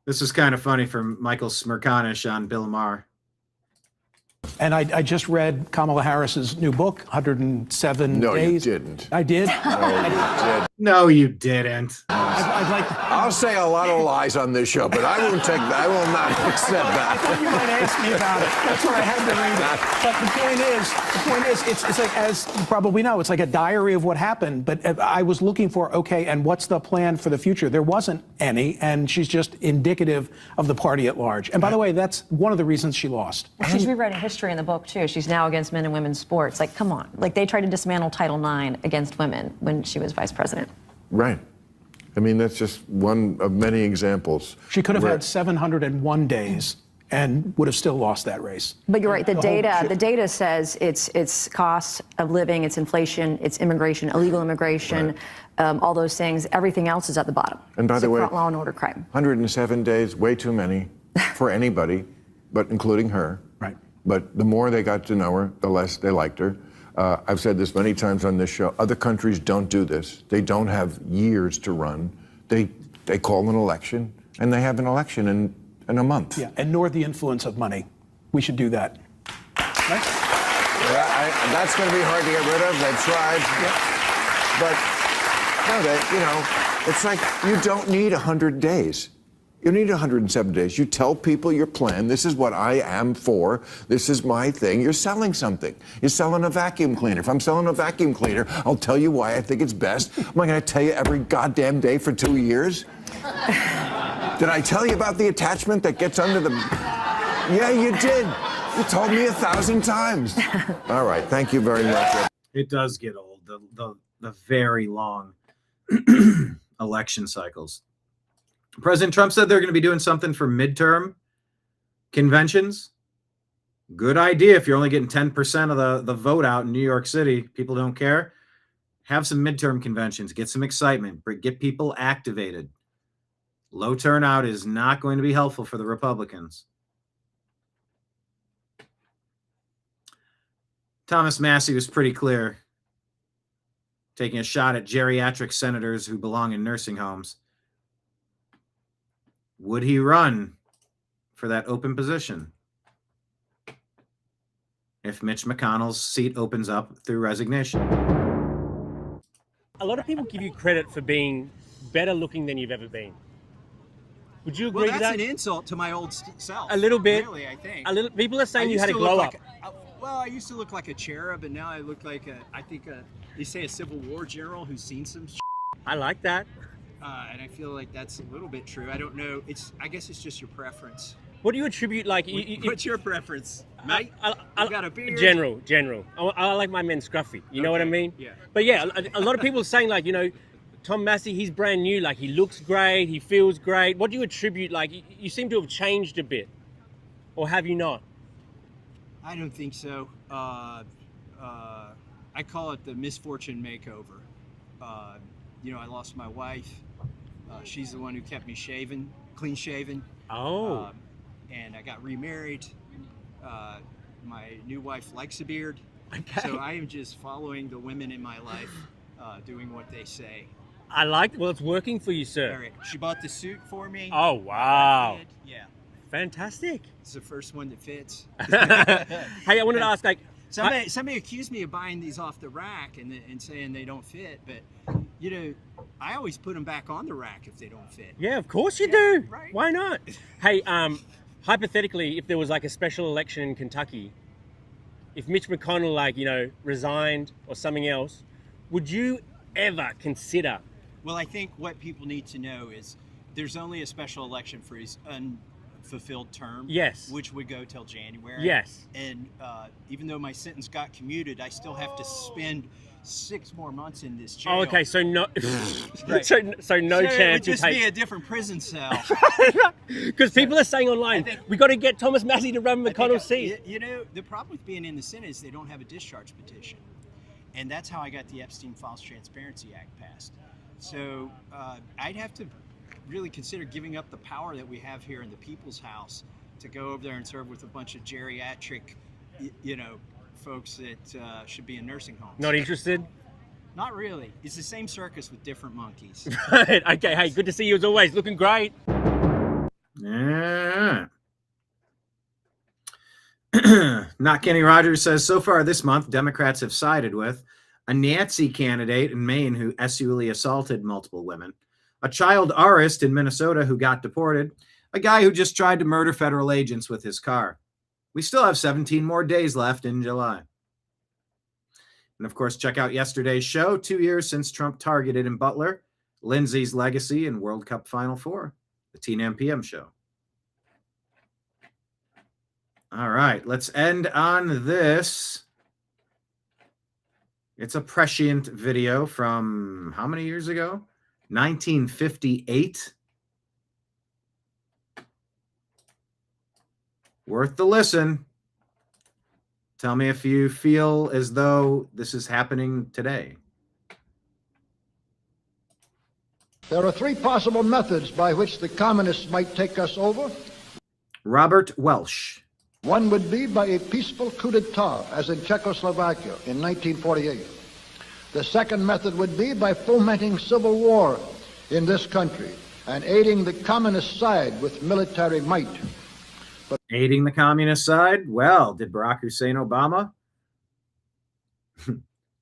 This is kind of funny from Michael Smirkanish on Bill Maher. And I just read Kamala Harris's new book, 107 No, Days. you didn't. I did? No, you did. No, you didn't. I'd like to... I'll say a lot of lies on this show, but I won't take that. I will not accept that. I thought you might ask me about it. That's why I had to read it. But the point is, it's like, as you probably know, it's like a diary of what happened. But I was looking for, okay, and what's the plan for the future? There wasn't any, and she's just indicative of the party at large. And by the way, that's one of the reasons she lost. Well, she's rewriting history in the book, too. She's now against men and women's sports. Like, come on. Like, they tried to dismantle Title IX against women when she was vice president. Right. I mean, that's just one of many examples. She could have had 701 days and would have still lost that race. But you're right. The data says it's costs of living, it's inflation, it's immigration, illegal immigration, all those things. Everything else is at the bottom. And by the way, law and order crime. 107 days, way too many for anybody, but including her. Right. But the more they got to know her, the less they liked her. I've said this many times on this show. Other countries don't do this. They don't have years to run. They call an election, and they have an election in a month. Yeah, and nor the influence of money. We should do that. Right? That's going to be hard to get rid of. They've tried. But no, it's like you don't need 100 days. You need 107 days. You tell people your plan. This is what I am for. This is my thing. You're selling something. You're selling a vacuum cleaner. If I'm selling a vacuum cleaner, I'll tell you why I think it's best. Am I going to tell you every goddamn day for 2 years? Did I tell you about the attachment that gets under the... Yeah, you did. You told me 1,000 times. All right. Thank you very much. It does get old. The very long election cycles. President Trump said they're going to be doing something for midterm conventions. Good idea. If you're only getting 10% of the vote out in New York City, people don't care. Have some midterm conventions. Get some excitement. Get people activated. Low turnout is not going to be helpful for the Republicans. Thomas Massey was pretty clear, taking a shot at geriatric senators who belong in nursing homes. Would he run for that open position if Mitch McConnell's seat opens up through resignation? A lot of people give you credit for being better looking than you've ever been. Would you agree with that? Well, that's an insult to my old self. A little bit. Really, I think. A little. People are saying you had to glow up. Well, I used to look like a cherub, and now I look like they say a Civil War general who's seen some shit. I like that. And I feel like that's a little bit true. I don't know. I guess it's just your preference. What do you attribute, like... What's your preference, mate? You got a beard? General. I like my men scruffy. You know what I mean? Yeah. But yeah, a lot of people are saying, like, Tom Massey, he's brand new. Like, he looks great. He feels great. What do you attribute, like, you seem to have changed a bit. Or have you not? I don't think so. I call it the misfortune makeover. I lost my wife. She's the one who kept me clean shaven. Oh. And I got remarried. My new wife likes a beard. Okay. So I am just following the women in my life, doing what they say. Well, it's working for you, sir. Eric, she bought the suit for me. Oh, wow. Yeah. Fantastic. It's the first one that fits. Hey, I wanted to ask, like... Somebody accused me of buying these off the rack and saying they don't fit, but you know, I always put them back on the rack if they don't fit. Yeah, of course you do. Right. Why not? Hey, hypothetically, if there was like a special election in Kentucky, if Mitch McConnell, like, you know, resigned or something else, would you ever consider? Well, I think what people need to know is there's only a special election for his unfulfilled term. Yes. Which would go till January. Yes. And even though my sentence got commuted, I still have to spend 6 more months in this jail. Oh, okay. So no, Right. so no So chance. it would just you be a different prison cell. Because people are saying online, we got to get Thomas Massey to run McConnell's seat. You know, the problem with being in the Senate is they don't have a discharge petition. And that's how I got the Epstein Files Transparency Act passed. So I'd have to really consider giving up the power that we have here in the People's House to go over there and serve with a bunch of geriatric, you know, folks that should be in nursing homes. Not interested? Not really. It's the same circus with different monkeys. Right. Okay. Hey, good to see you as always. Looking great. Yeah. Not Kenny Rogers says, so far this month, Democrats have sided with a Nazi candidate in Maine who sexually assaulted multiple women, a child artist in Minnesota who got deported, a guy who just tried to murder federal agents with his car. We still have 17 more days left in July. And of course, check out yesterday's show, 2 years since Trump targeted in Butler, Lindsey's legacy in World Cup Final Four, the TNAM PM show. All right, let's end on this. It's a prescient video from how many years ago? 1958. Worth the listen. Tell me if you feel as though this is happening today. There are 3 possible methods by which the communists might take us over. Robert Welsh. One would be by a peaceful coup d'etat, as in Czechoslovakia in 1948. The second method would be by fomenting civil war in this country and aiding the communist side with military might. But aiding the communist side? Well, did Barack Hussein Obama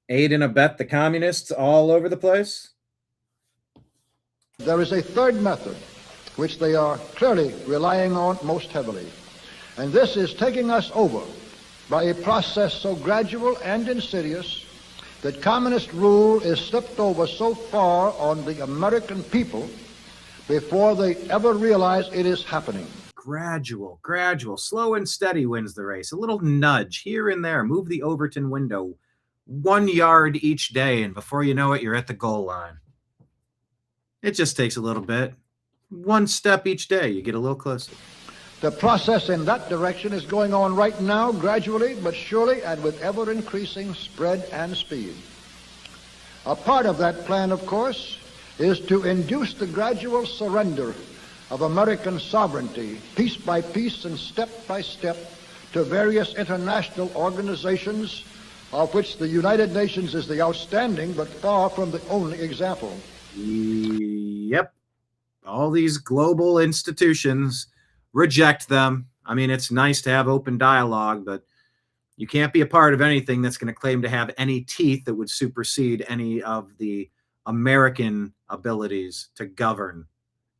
aid and abet the communists all over the place? there is a third method, which they are clearly relying on most heavily. And this is taking us over by a process so gradual and insidious that communist rule is slipped over so far on the American people before they ever realize it is happening. Gradual, slow and steady wins the race. A little nudge here and there. Move the Overton window 1 yard each day, and before you know it, you're at the goal line. It just takes a little bit. 1 step each day, you get a little closer. The process in that direction is going on right now, gradually but surely, and with ever-increasing spread and speed. A part of that plan, of course, is to induce the gradual surrender of American sovereignty, piece by piece and step by step, to various international organizations, of which the United Nations is the outstanding but far from the only example. Yep. All these global institutions reject them. I mean, it's nice to have open dialogue, but you can't be a part of anything that's going to claim to have any teeth that would supersede any of the American abilities to govern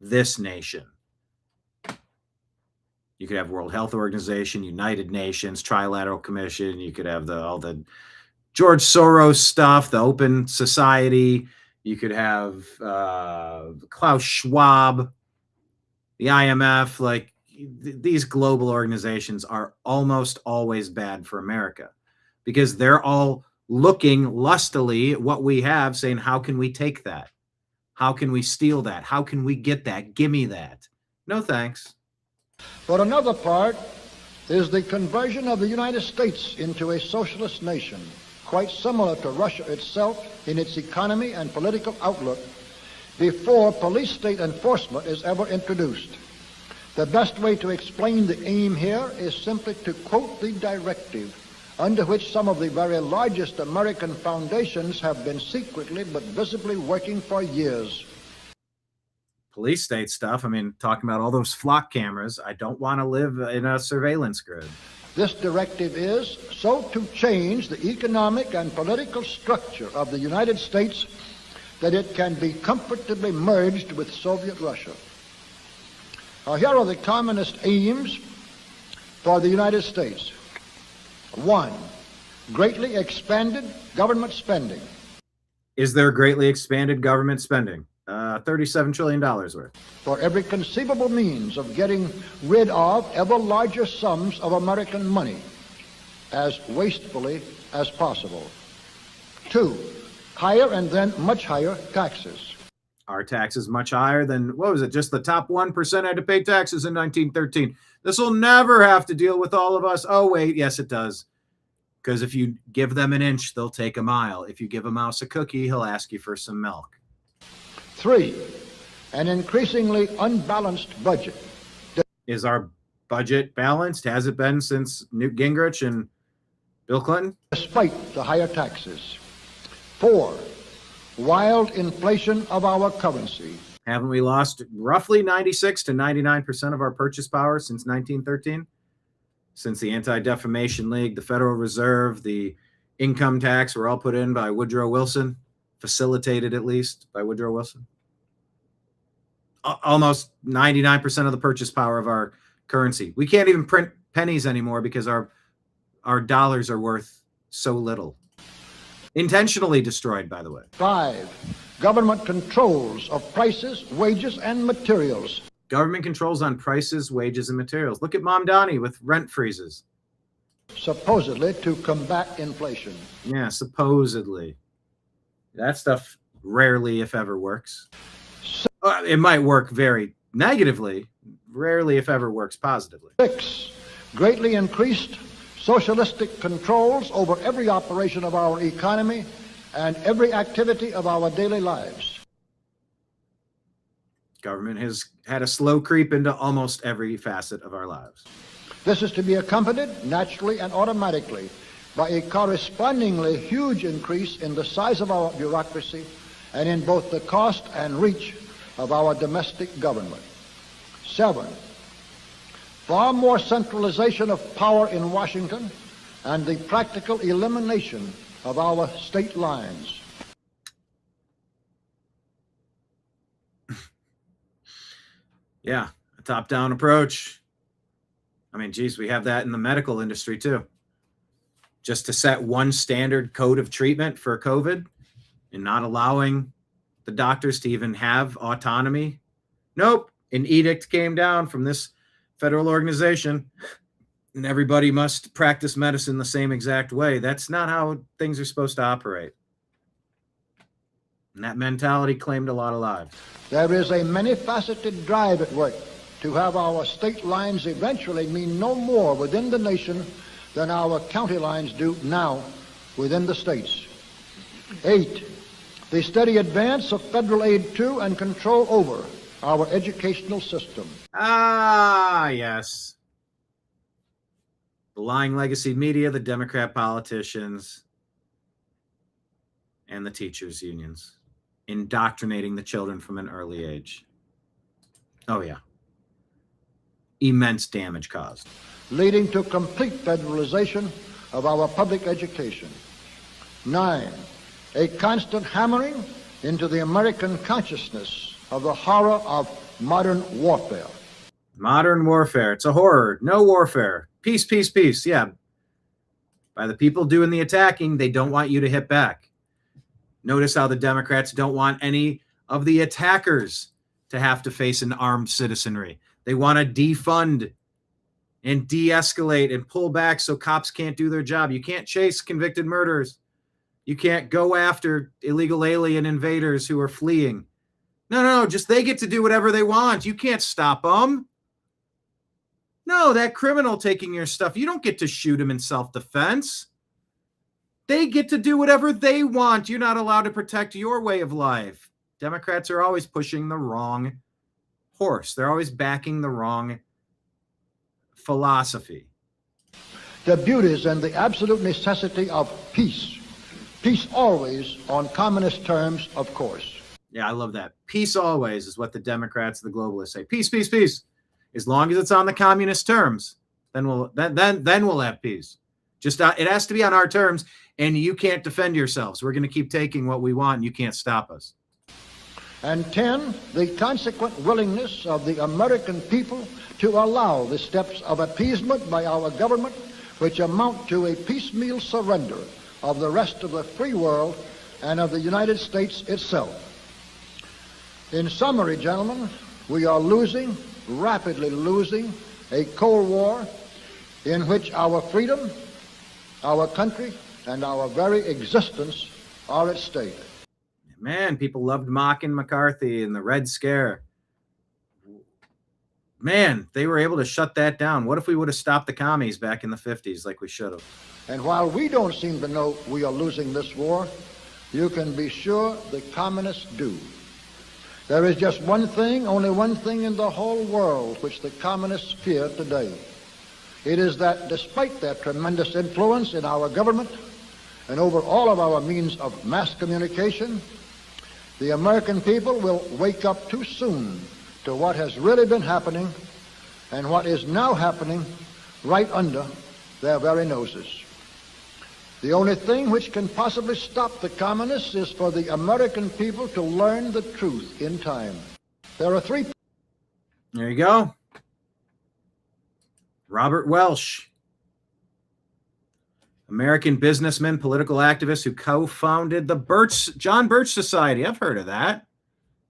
this nation. You could have World Health Organization, United Nations, Trilateral Commission. You could have all the George Soros stuff, the Open Society. You could have Klaus Schwab, the IMF. Like, these global organizations are almost always bad for America because they're all looking lustily at what we have, saying, how can we take that? How can we steal that? How can we get that? Give me that. No thanks. But another part is the conversion of the United States into a socialist nation, quite similar to Russia itself in its economy and political outlook, before police state enforcement is ever introduced. The best way to explain the aim here is simply to quote the directive under which some of the very largest American foundations have been secretly but visibly working for years. Police state stuff. I mean, talking about all those flock cameras. I don't want to live in a surveillance grid. This directive is so to change the economic and political structure of the United States that it can be comfortably merged with Soviet Russia. Now, here are the communist aims for the United States. 1, greatly expanded government spending. Is there greatly expanded government spending? $37 trillion worth. For every conceivable means of getting rid of ever larger sums of American money as wastefully as possible. 2, higher and then much higher taxes. Our taxes much higher than, what was it, just the top 1% had to pay taxes in 1913. This will never have to deal with all of us. Oh, wait, yes, it does. Because if you give them an inch, they'll take a mile. If you give a mouse a cookie, he'll ask you for some milk. 3, an increasingly unbalanced budget. Is our budget balanced? Has it been since Newt Gingrich and Bill Clinton? Despite the higher taxes. 4, wild inflation of our currency. Haven't we lost roughly 96 to 99% of our purchase power since 1913? Since the Anti-Defamation League, the Federal Reserve, the income tax were all put in by Woodrow Wilson, facilitated at least by Woodrow Wilson. Almost 99% of the purchase power of our currency. We can't even print pennies anymore because our dollars are worth so little. Intentionally destroyed, by the way. 5, government controls of prices, wages, and materials. Government controls on prices, wages, and materials. Look at Mom Donnie with rent freezes. Supposedly to combat inflation. Yeah, supposedly. That stuff rarely, if ever, works. It might work very negatively. Rarely, if ever, works positively. 6, greatly increased socialistic controls over every operation of our economy and every activity of our daily lives. Government has had a slow creep into almost every facet of our lives. This is to be accompanied naturally and automatically by a correspondingly huge increase in the size of our bureaucracy and in both the cost and reach of our domestic government. 7, far more centralization of power in Washington and the practical elimination of our state lines. Yeah, a top-down approach. I mean, geez, we have that in the medical industry too. Just to set one standard code of treatment for COVID and not allowing the doctors to even have autonomy. Nope, an edict came down from this federal organization and everybody must practice medicine the same exact way. That's not how things are supposed to operate. And that mentality claimed a lot of lives. There is a many-faceted drive at work to have our state lines eventually mean no more within the nation than our county lines do now within the states. 8, the steady advance of federal aid to and control over our educational system. Ah, yes. The lying legacy media, the Democrat politicians, and the teachers' unions. Indoctrinating the children from an early age. Oh, yeah. Immense damage caused. Leading to complete federalization of our public education. 9, a constant hammering into the American consciousness of the horror of modern warfare. Modern warfare. It's a horror. No warfare. Peace, peace, peace. Yeah. By the people doing the attacking, they don't want you to hit back. Notice how the Democrats don't want any of the attackers to have to face an armed citizenry. They want to defund and de-escalate and pull back so cops can't do their job. You can't chase convicted murderers. You can't go after illegal alien invaders who are fleeing. No, just they get to do whatever they want. You can't stop them. No, that criminal taking your stuff, you don't get to shoot him in self-defense. They get to do whatever they want. You're not allowed to protect your way of life. Democrats are always pushing the wrong horse. They're always backing the wrong philosophy. The beauties and the absolute necessity of peace. Peace always on communist terms, of course. Yeah, I love that. Peace always is what the Democrats, the globalists say. Peace, peace, peace. As long as it's on the communist terms, then we'll have peace. Just it has to be on our terms, and you can't defend yourselves. We're going to keep taking what we want, and you can't stop us. And 10, the consequent willingness of the American people to allow the steps of appeasement by our government, which amount to a piecemeal surrender of the rest of the free world and of the United States itself. In summary, gentlemen, we are losing, rapidly losing, a Cold War in which our freedom, our country, and our very existence are at stake. Man, people loved mocking McCarthy and the Red Scare. Man, they were able to shut that down. What if we would have stopped the commies back in the 50s like we should have? And while we don't seem to know we are losing this war, you can be sure the communists do. There is just one thing, only one thing in the whole world which the communists fear today. It is that despite their tremendous influence in our government and over all of our means of mass communication, the American people will wake up too soon to what has really been happening and what is now happening right under their very noses. The only thing which can possibly stop the communists is for the American people to learn the truth in time. There are three. There you go. Robert Welsh, American businessman, political activist who co-founded the John Birch Society. I've heard of that.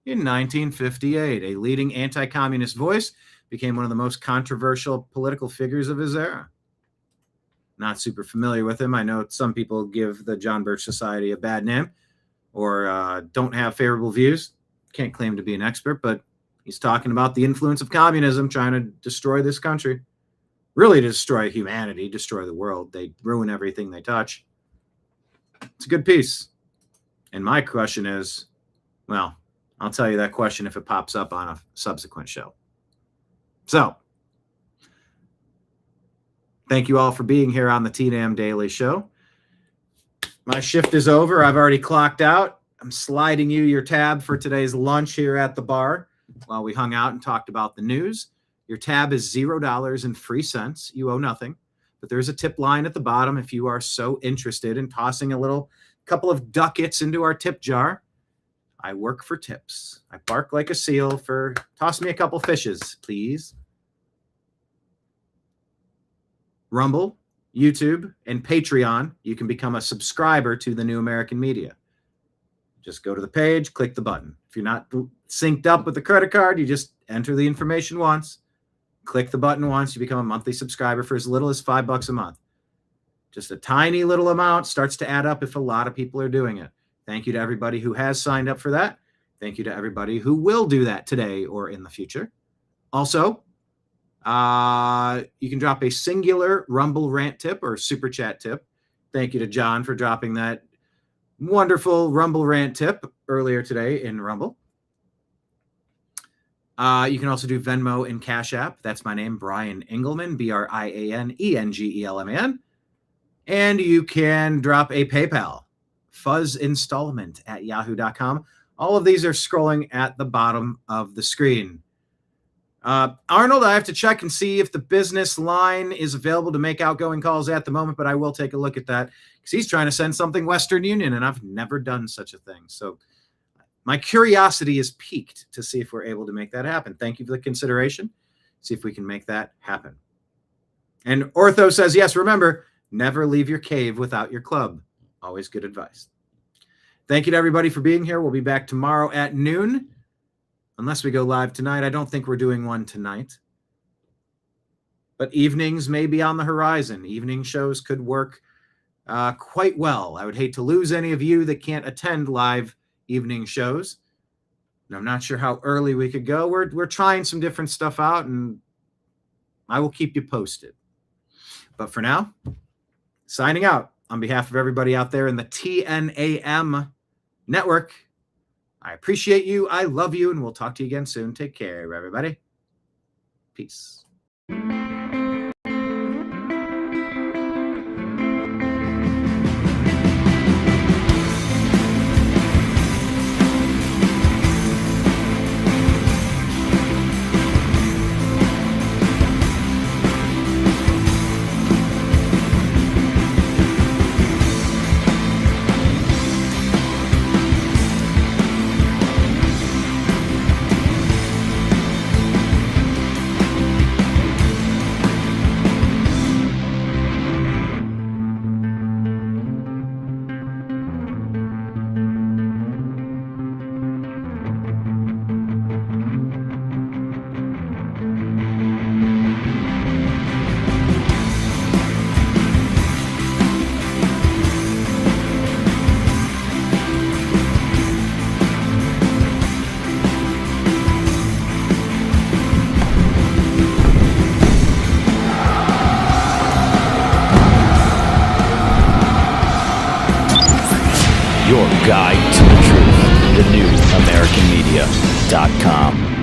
In 1958, a leading anti-communist voice, became one of the most controversial political figures of his era. Not super familiar with him. I know some people give the John Birch Society a bad name or don't have favorable views. Can't claim to be an expert, but he's talking about the influence of communism trying to destroy this country. Really destroy humanity, destroy the world. They ruin everything they touch. It's a good piece. And my question is, well, I'll tell you that question if it pops up on a subsequent show. So, thank you all for being here on the TNAM Daily Show. My shift is over. I've already clocked out. I'm sliding you your tab for today's lunch here at the bar while we hung out and talked about the news. Your tab is $0 and free cents. You owe nothing, but there's a tip line at the bottom if you are so interested in tossing a couple of ducats into our tip jar. I work for tips. I bark like a seal for toss me a couple fishes, please. Rumble, YouTube, and Patreon, you can become a subscriber to the New American Media. Just go to the page, click the button. If you're not synced up with the credit card, you just enter the information once, click the button once, you become a monthly subscriber for as little as $5 a month. Just a tiny little amount starts to add up if a lot of people are doing it. Thank you to everybody who has signed up for that. Thank you to everybody who will do that today or in the future. Also, you can drop a singular Rumble rant tip or super chat tip. Thank you to John for dropping that wonderful Rumble rant tip earlier today in Rumble. You can also do Venmo and Cash App. That's my name, Brian Engelman, BrianEngelman. And you can drop a PayPal, fuzzinstallment@yahoo.com. All of these are scrolling at the bottom of the screen. Arnold, I have to check and see if the business line is available to make outgoing calls at the moment, but I will take a look at that because he's trying to send something Western Union, and I've never done such a thing. So my curiosity is piqued to see if we're able to make that happen. Thank you for the consideration. See if we can make that happen. And Ortho says, yes, remember, never leave your cave without your club. Always good advice. Thank you to everybody for being here. We'll be back tomorrow at noon. Unless we go live tonight. I don't think we're doing one tonight. But evenings may be on the horizon. Evening shows could work quite well. I would hate to lose any of you that can't attend live evening shows. And I'm not sure how early we could go. We're trying some different stuff out, and I will keep you posted. But for now, signing out on behalf of everybody out there in the TNAM network. I appreciate you. I love you. And we'll talk to you again soon. Take care, everybody. Peace. your guide to the truth. TheNewAmericanMedia.com.